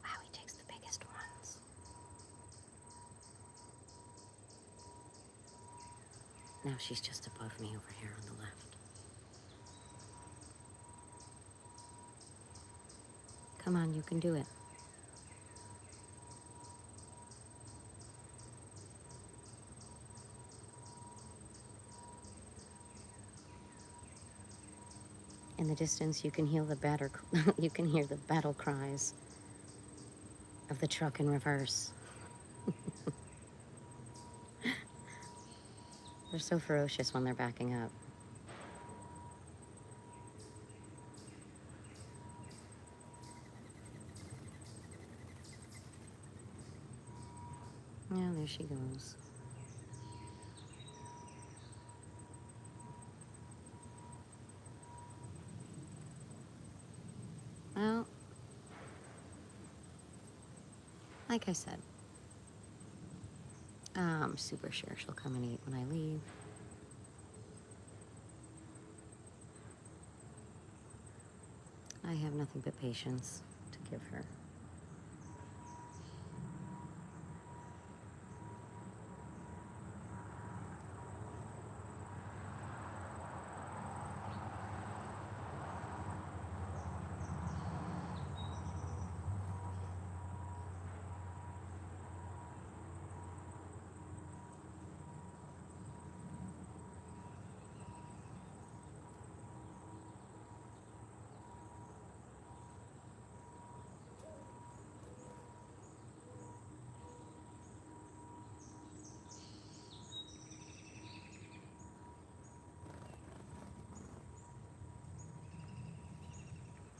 Wow, he takes the biggest ones. Now she's just above me over here on the left. Come on, you can do it. In the distance, you can hear the battle cries of the truck in reverse. They're so ferocious when they're backing up. Yeah, there she goes. Well, like I said, I'm super sure she'll come and eat when I leave. I have nothing but patience to give her.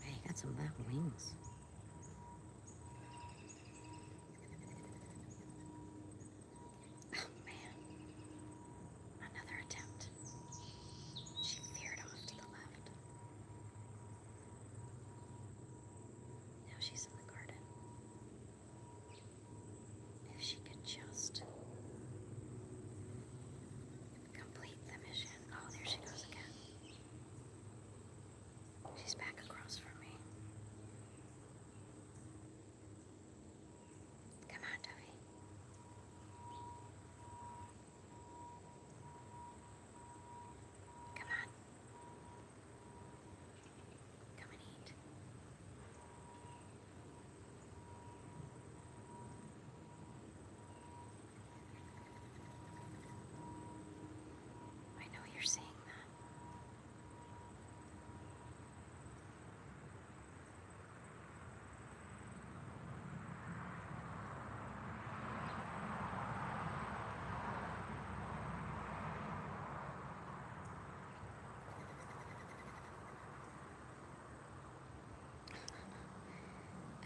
Hey, got some bat wings. Oh, man. Another attempt. She veered off to the left. Now she's in the garden. If she could just complete the mission. Oh, there she goes again. She's back across from me. Come on, Dovey. Come on. Come and eat.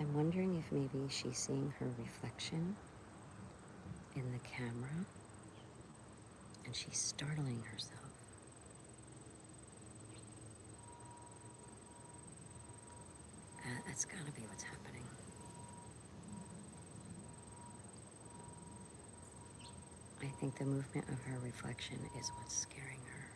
I'm wondering if maybe she's seeing her reflection in the camera and she's startling herself. That's gotta be what's happening. I think the movement of her reflection is what's scaring her.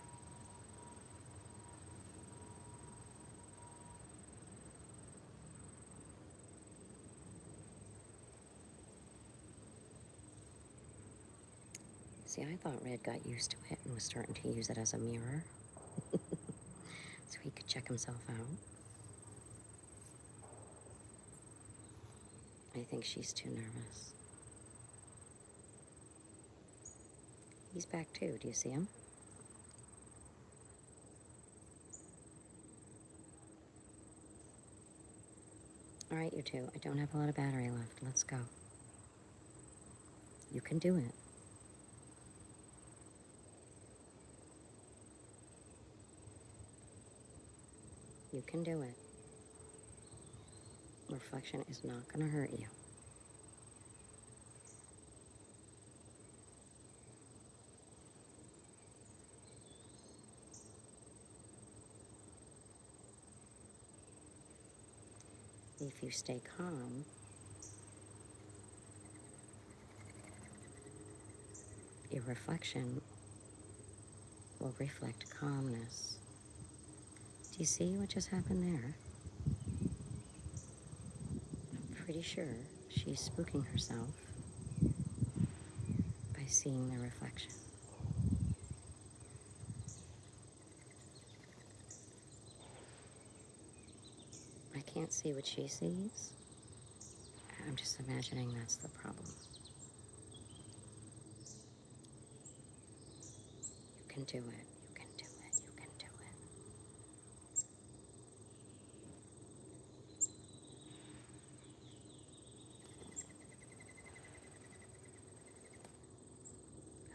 See, I thought Red got used to it and was starting to use it as a mirror so he could check himself out. I think she's too nervous. He's back too. Do you see him? All right, you two. I don't have a lot of battery left. Let's go. You can do it. You can do it. Reflection is not going to hurt you. If you stay calm, your reflection will reflect calmness. Do you see what just happened there? I'm pretty sure she's spooking herself by seeing the reflection. I can't see what she sees. I'm just imagining that's the problem. You can do it. You can do it. You can do it.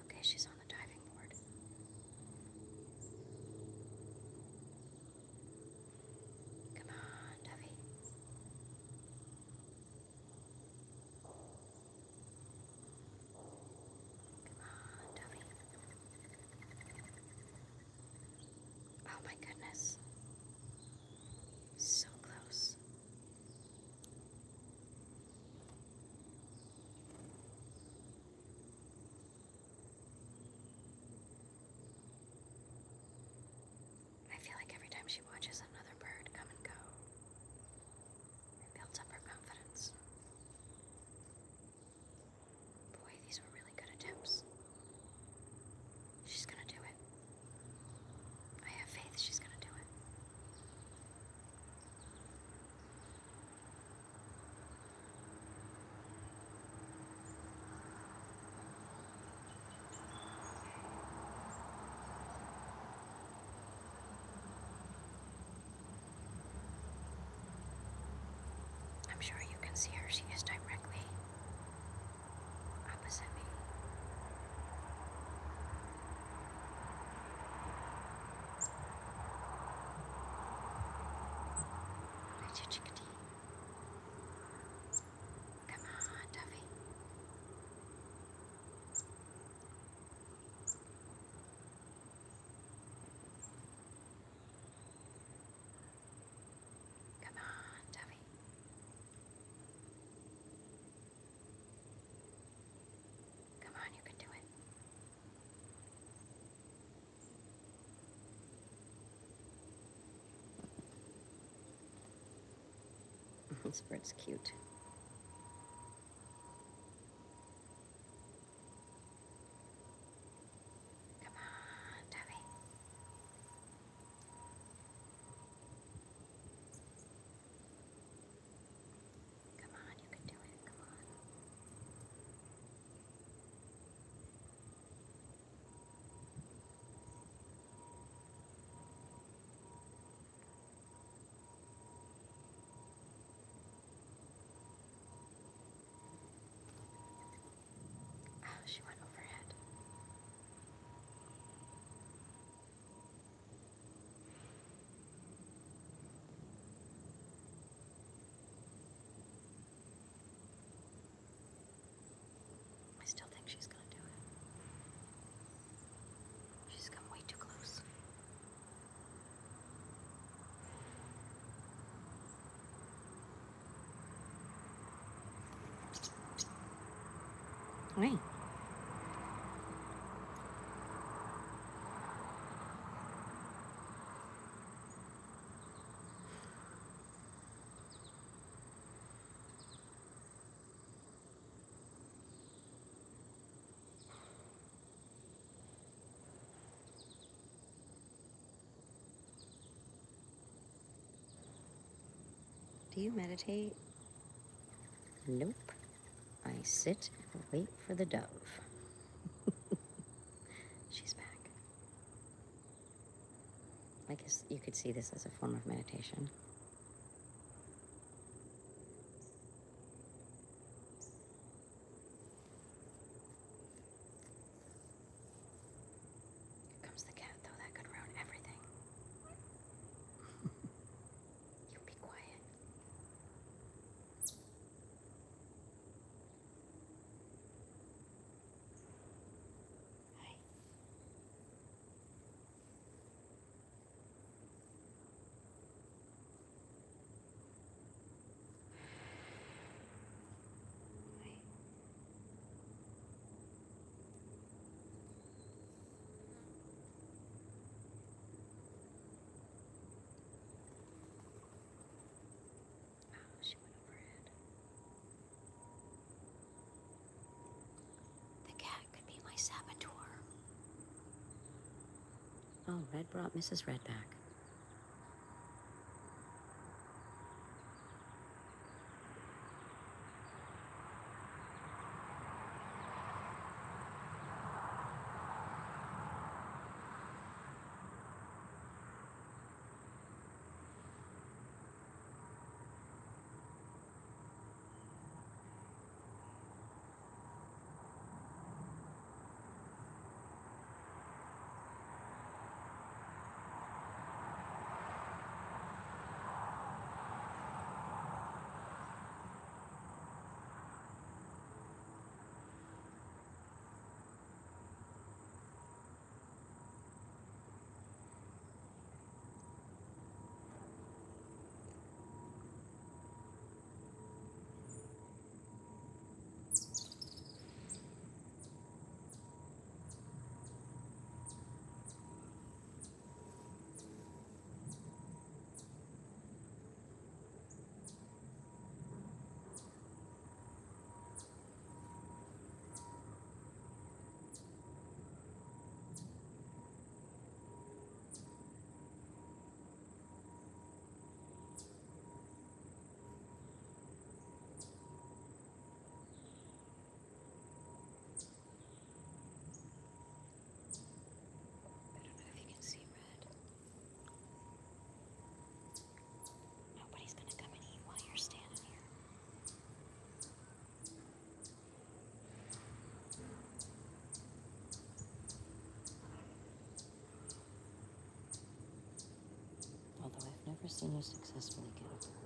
Okay, she's on the diving board. Come on, Dovey. Come on, Dovey. Oh my goodness. So close. I feel like every time she watches another bird come and go, it builds up her confidence. Boy, these were really good attempts. She's gonna do it. I have faith she's gonna do it. I'm sure you can see her. She is directly opposite me. That's your chickadee. Come on, Duffy. Come on, Duffy. Come on, you can do it. This bird's cute. Come on, Duffy. Come on, you can do it. Come on. Hi. Do you meditate? Nope. I sit and wait for the dove. She's back. I guess you could see this as a form of meditation. Here comes the cat, though. That could ruin everything. You be quiet. Hi. She went overhead. The cat could be my saboteur. Oh, Red brought Mrs. Red back. I don't know if you can see Red. Nobody's gonna come and eat while you're standing here. Although I've never seen you successfully get a bird.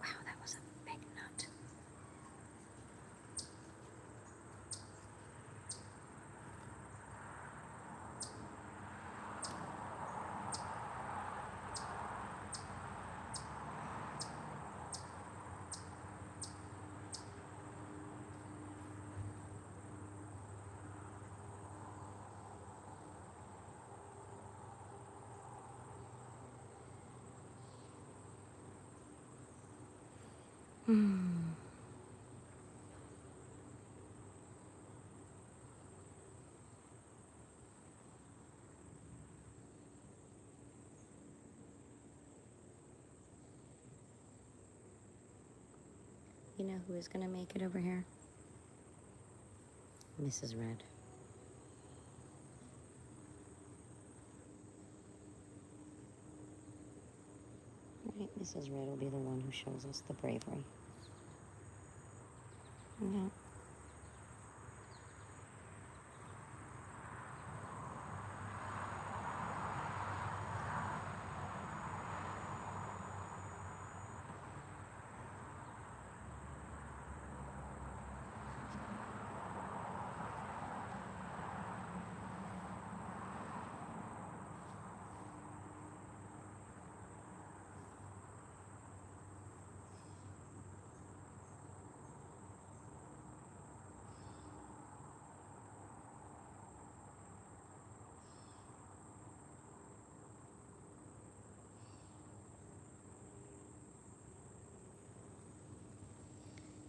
Wow, that was a big nut. You know who is going to make it over here? Mrs. Red. Right, Mrs. Red will be the one who shows us the bravery. Yeah.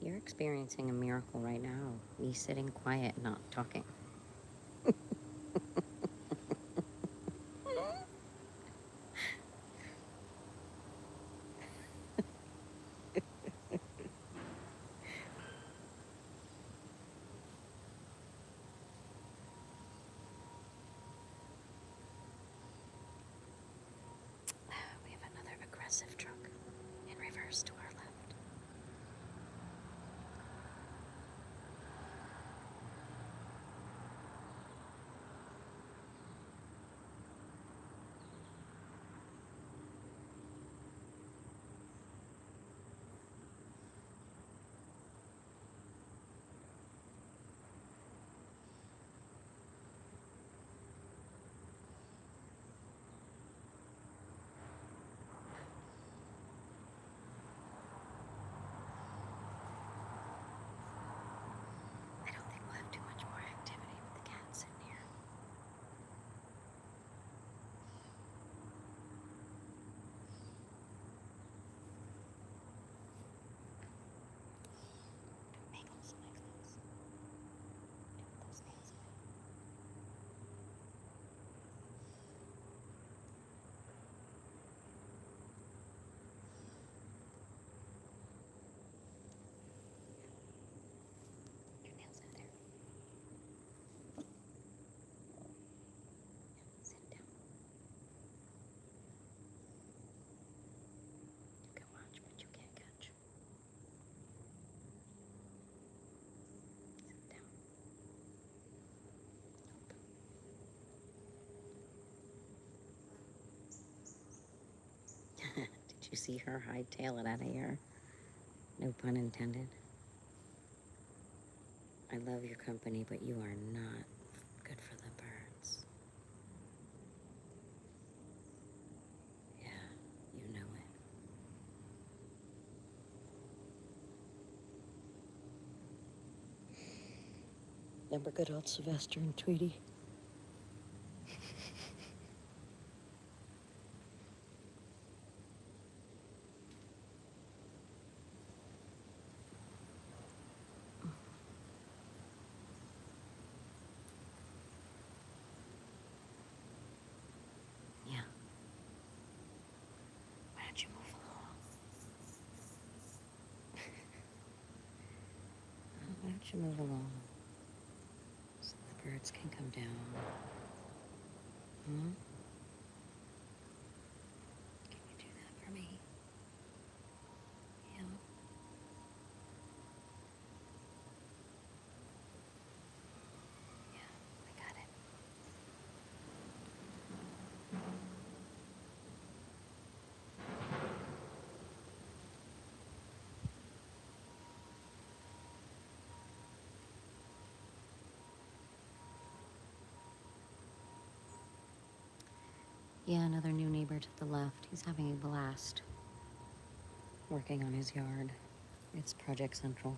You're experiencing a miracle right now. Me sitting quiet, not talking. We have another aggressive truck in reverse to our left. I don't think we'll have too much more activity with the cats in here. Bagels, my clothes. Do those nails away. Your nails in there. Sit down. You can watch, but you can't catch. Sit down. Nope. Did you see her hightail it out of here? No pun intended. I love your company, but you are not good for the birds. Yeah, you know it. Remember good old Sylvester and Tweety? Yeah. Why don't you move along? Why don't you move along so the birds can come down? Hmm? Can you do that for me? Yeah. Yeah, I got it. Yeah, another new neighbor to the left. He's having a blast working on his yard. It's Project Central.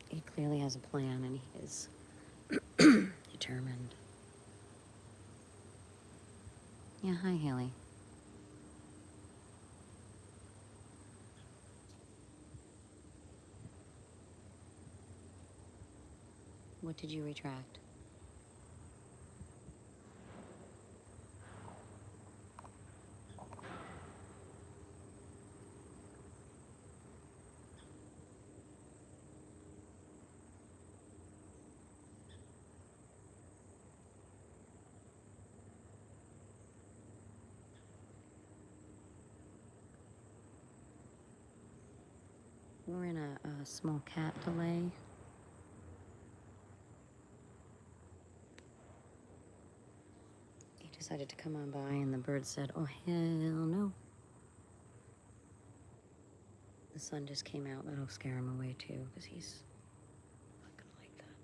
He clearly has a plan and he is determined. Yeah, hi, Haley. What did you retract? We're in a small cat delay. He decided to come on by, and the bird said, "Oh, hell no." The sun just came out. That'll scare him away, too, because he's not going to like that.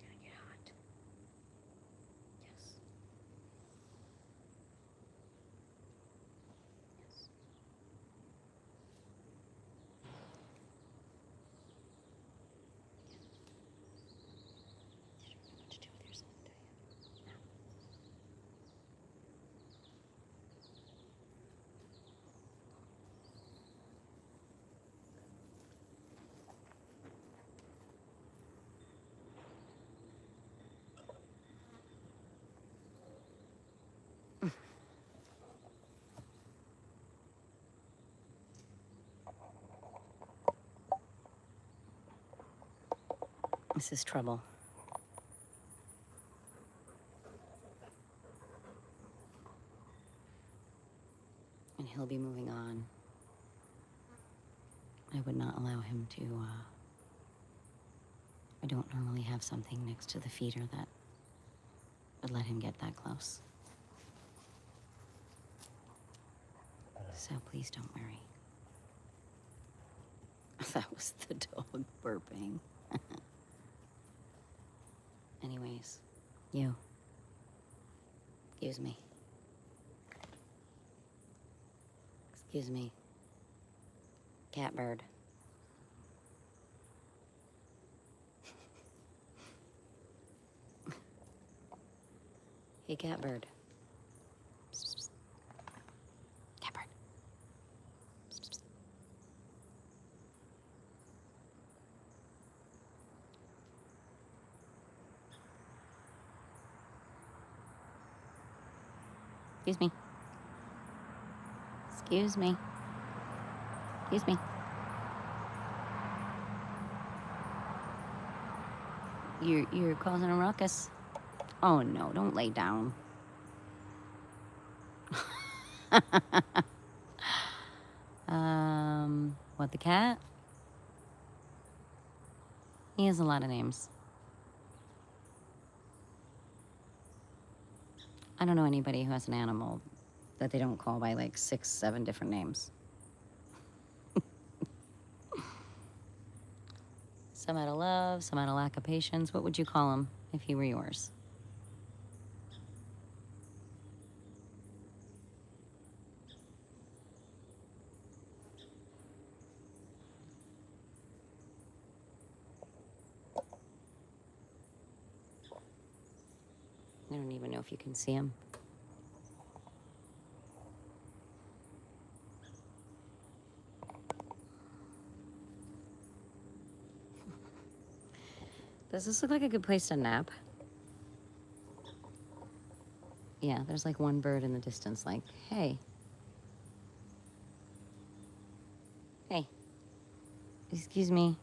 Gonna get hot. Yes. Yes. You don't know what to do with yourself, do you? No. This is trouble. And he'll be moving on. I would not allow him to, I don't normally have something next to the feeder that would let him get that close. So please don't worry. That was the dog burping. Anyways, you. Excuse me. Excuse me. Catbird. Hey, catbird. Catbird. Excuse me. Excuse me. Excuse me. You're causing a ruckus. Oh no, don't lay down. What, the cat? He has a lot of names. I don't know anybody who has an animal that they don't call by like 6, 7 different names. Some out of love, some out of lack of patience. What would you call him if he were yours? I don't even know if you can see him. Does this look like a good place to nap? Yeah, there's like one bird in the distance like, hey. Hey. Excuse me.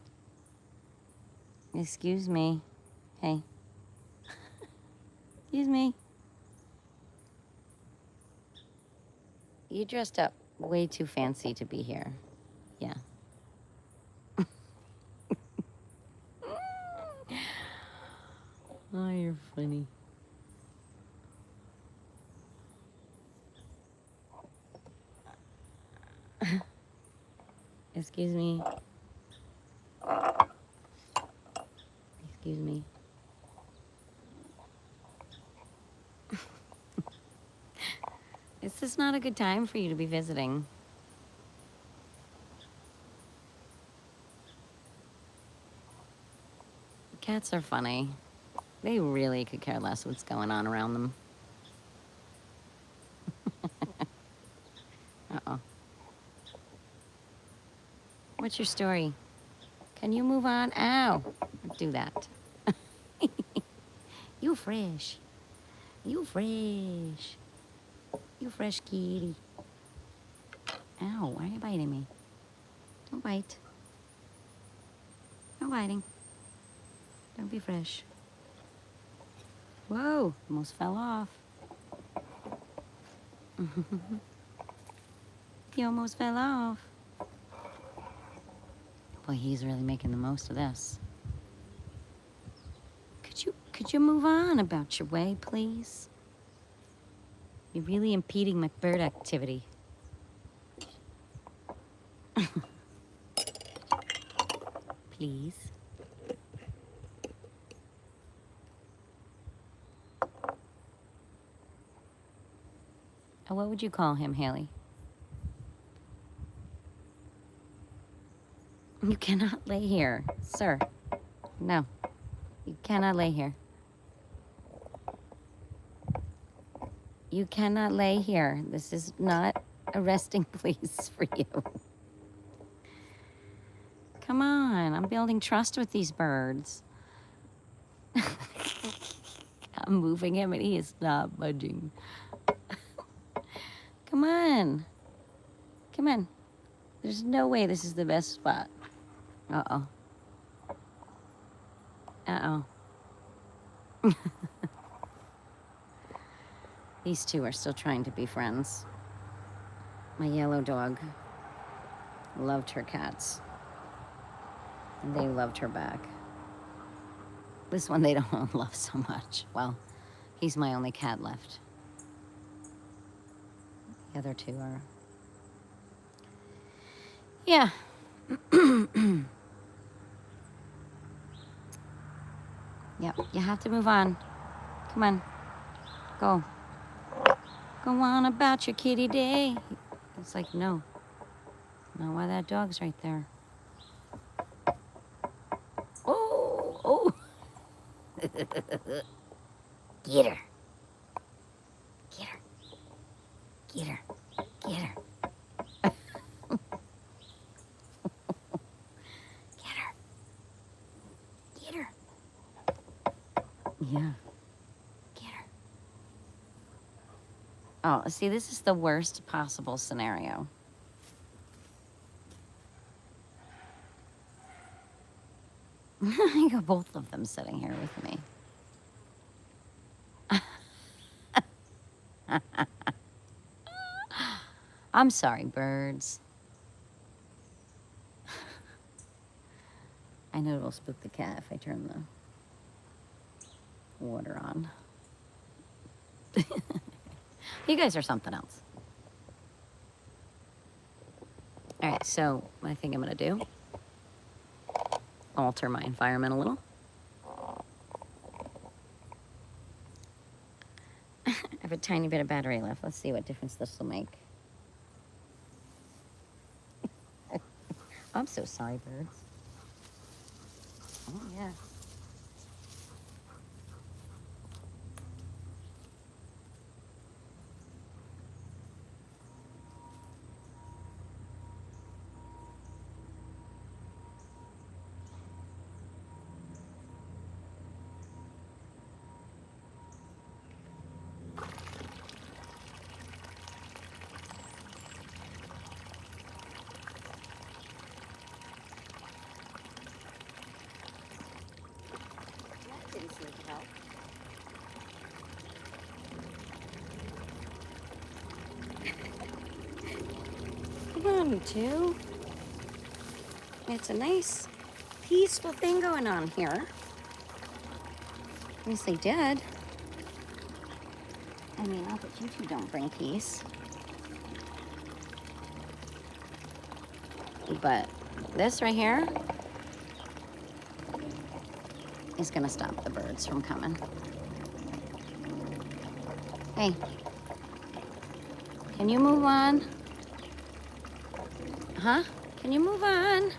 Excuse me. Hey. Excuse me. You dressed up way too fancy to be here. Yeah. Oh, you're funny. Excuse me. Excuse me. Is this not a good time for you to be visiting? Cats are funny. They really could care less what's going on around them. Uh-oh. What's your story? Can you move on? Ow. Do that. You fresh. You fresh. You fresh kitty. Ow, why are you biting me? Don't bite. No biting. Don't be fresh. Whoa, almost fell off. You almost fell off. Boy, he's really making the most of this. Could you move on about your way, please? You're really impeding my bird activity. Please. Oh, what would you call him, Haley? You cannot lay here, sir. No, you cannot lay here. You cannot lay here. This is not a resting place for you. Come on, I'm building trust with these birds. I'm moving him and he is not budging. Come on. Come on. There's no way this is the best spot. Uh-oh. Uh-oh. These two are still trying to be friends. My yellow dog loved her cats. And they loved her back. This one they don't love so much. Well, he's my only cat left. The other two are... Yeah. Yep, you have to move on. Come on. Go. Go on about your kitty day. It's like, no. No, why that dog's right there. Oh, oh. Get her. Get her. Get her. Get her. Get her. Get her. Yeah. Get her. Oh, see, this is the worst possible scenario. I got both of them sitting here with me. I'm sorry, birds. I know it'll spook the cat if I turn the water on. You guys are something else. All right, so what I think I'm gonna do, alter my environment a little. I have a tiny bit of battery left. Let's see what difference this will make. I'm so sorry, birds. Oh, yeah. Didn't seem to help. Come on, you two. It's a nice, peaceful thing going on here. At least they did. I mean, not that you two don't bring peace. But this right here is gonna stop the birds from coming. Hey, can you move on? Huh? Can you move on?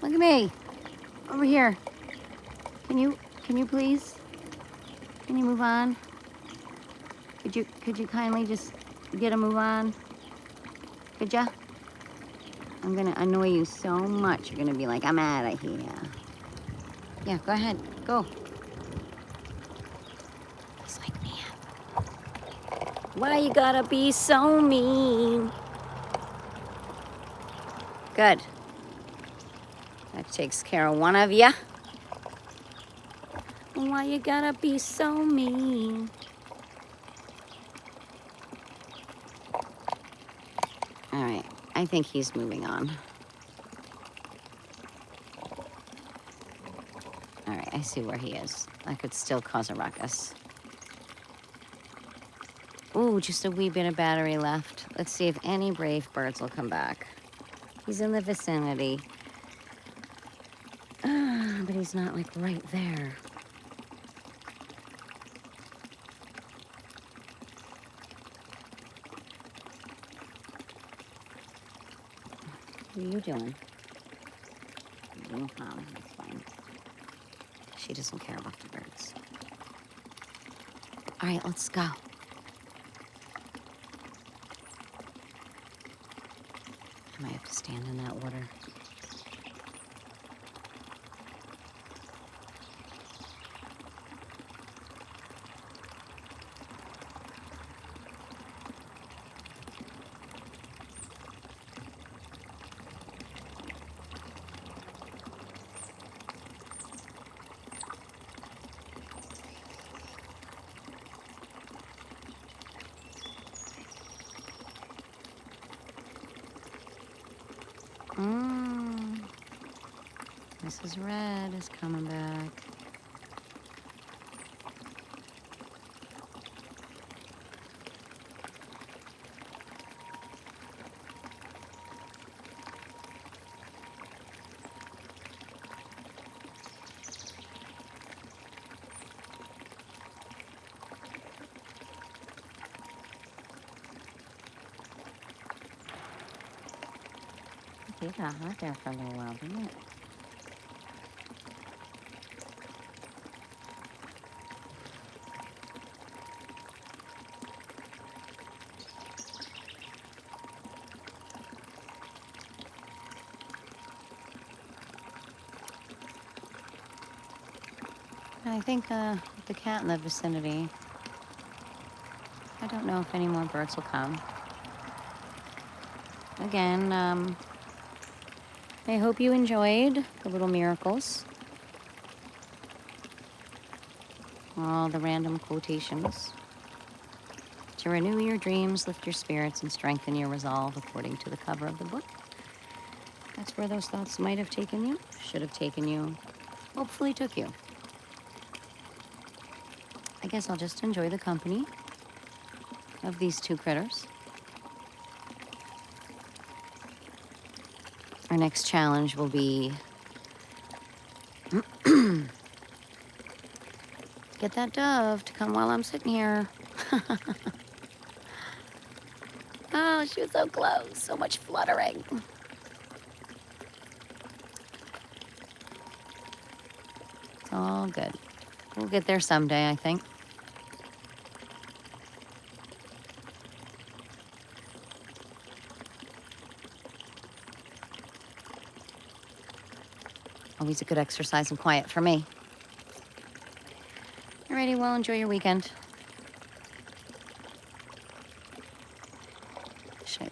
Look at me, over here. Can you please? Can you move on? Could you kindly just get a move on? Could ya? I'm gonna annoy you so much. You're gonna be like, I'm out of here. Yeah, go ahead, go. He's like, man, why you gotta be so mean? Good. That takes care of one of ya. Why you gotta be so mean? All right, I think he's moving on. All right, I see where he is. I could still cause a ruckus. Ooh, just a wee bit of battery left. Let's see if any brave birds will come back. He's in the vicinity. But he's not, like, right there. What are you doing? Oh, that's fine. She doesn't care about the birds. All right, let's go. I might have to stand in that water. Mrs. Red is coming back. It got hot there for a little while, didn't it? I think with the cat in the vicinity, I don't know if any more birds will come. Again, I hope you enjoyed the little miracles. All the random quotations. To renew your dreams, lift your spirits, and strengthen your resolve, according to the cover of the book. That's where those thoughts might have taken you, should have taken you, hopefully took you. I guess I'll just enjoy the company of these two critters. Our next challenge will be get that dove to come while I'm sitting here. Oh, she was so close. So much fluttering. It's all good. We'll get there someday, I think. Always a good exercise and quiet for me. Alrighty, well, enjoy your weekend.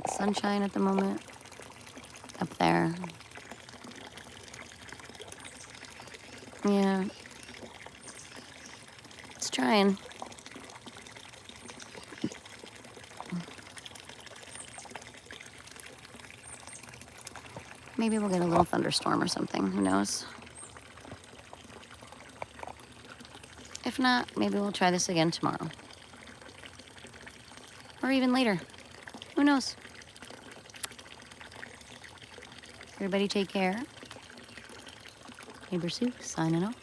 Sunshine at the moment. Up there. Yeah. It's trying. Maybe we'll get a little thunderstorm or something. Who knows? If not, maybe we'll try this again tomorrow. Or even later. Who knows? Everybody take care. Neighborsue signing off.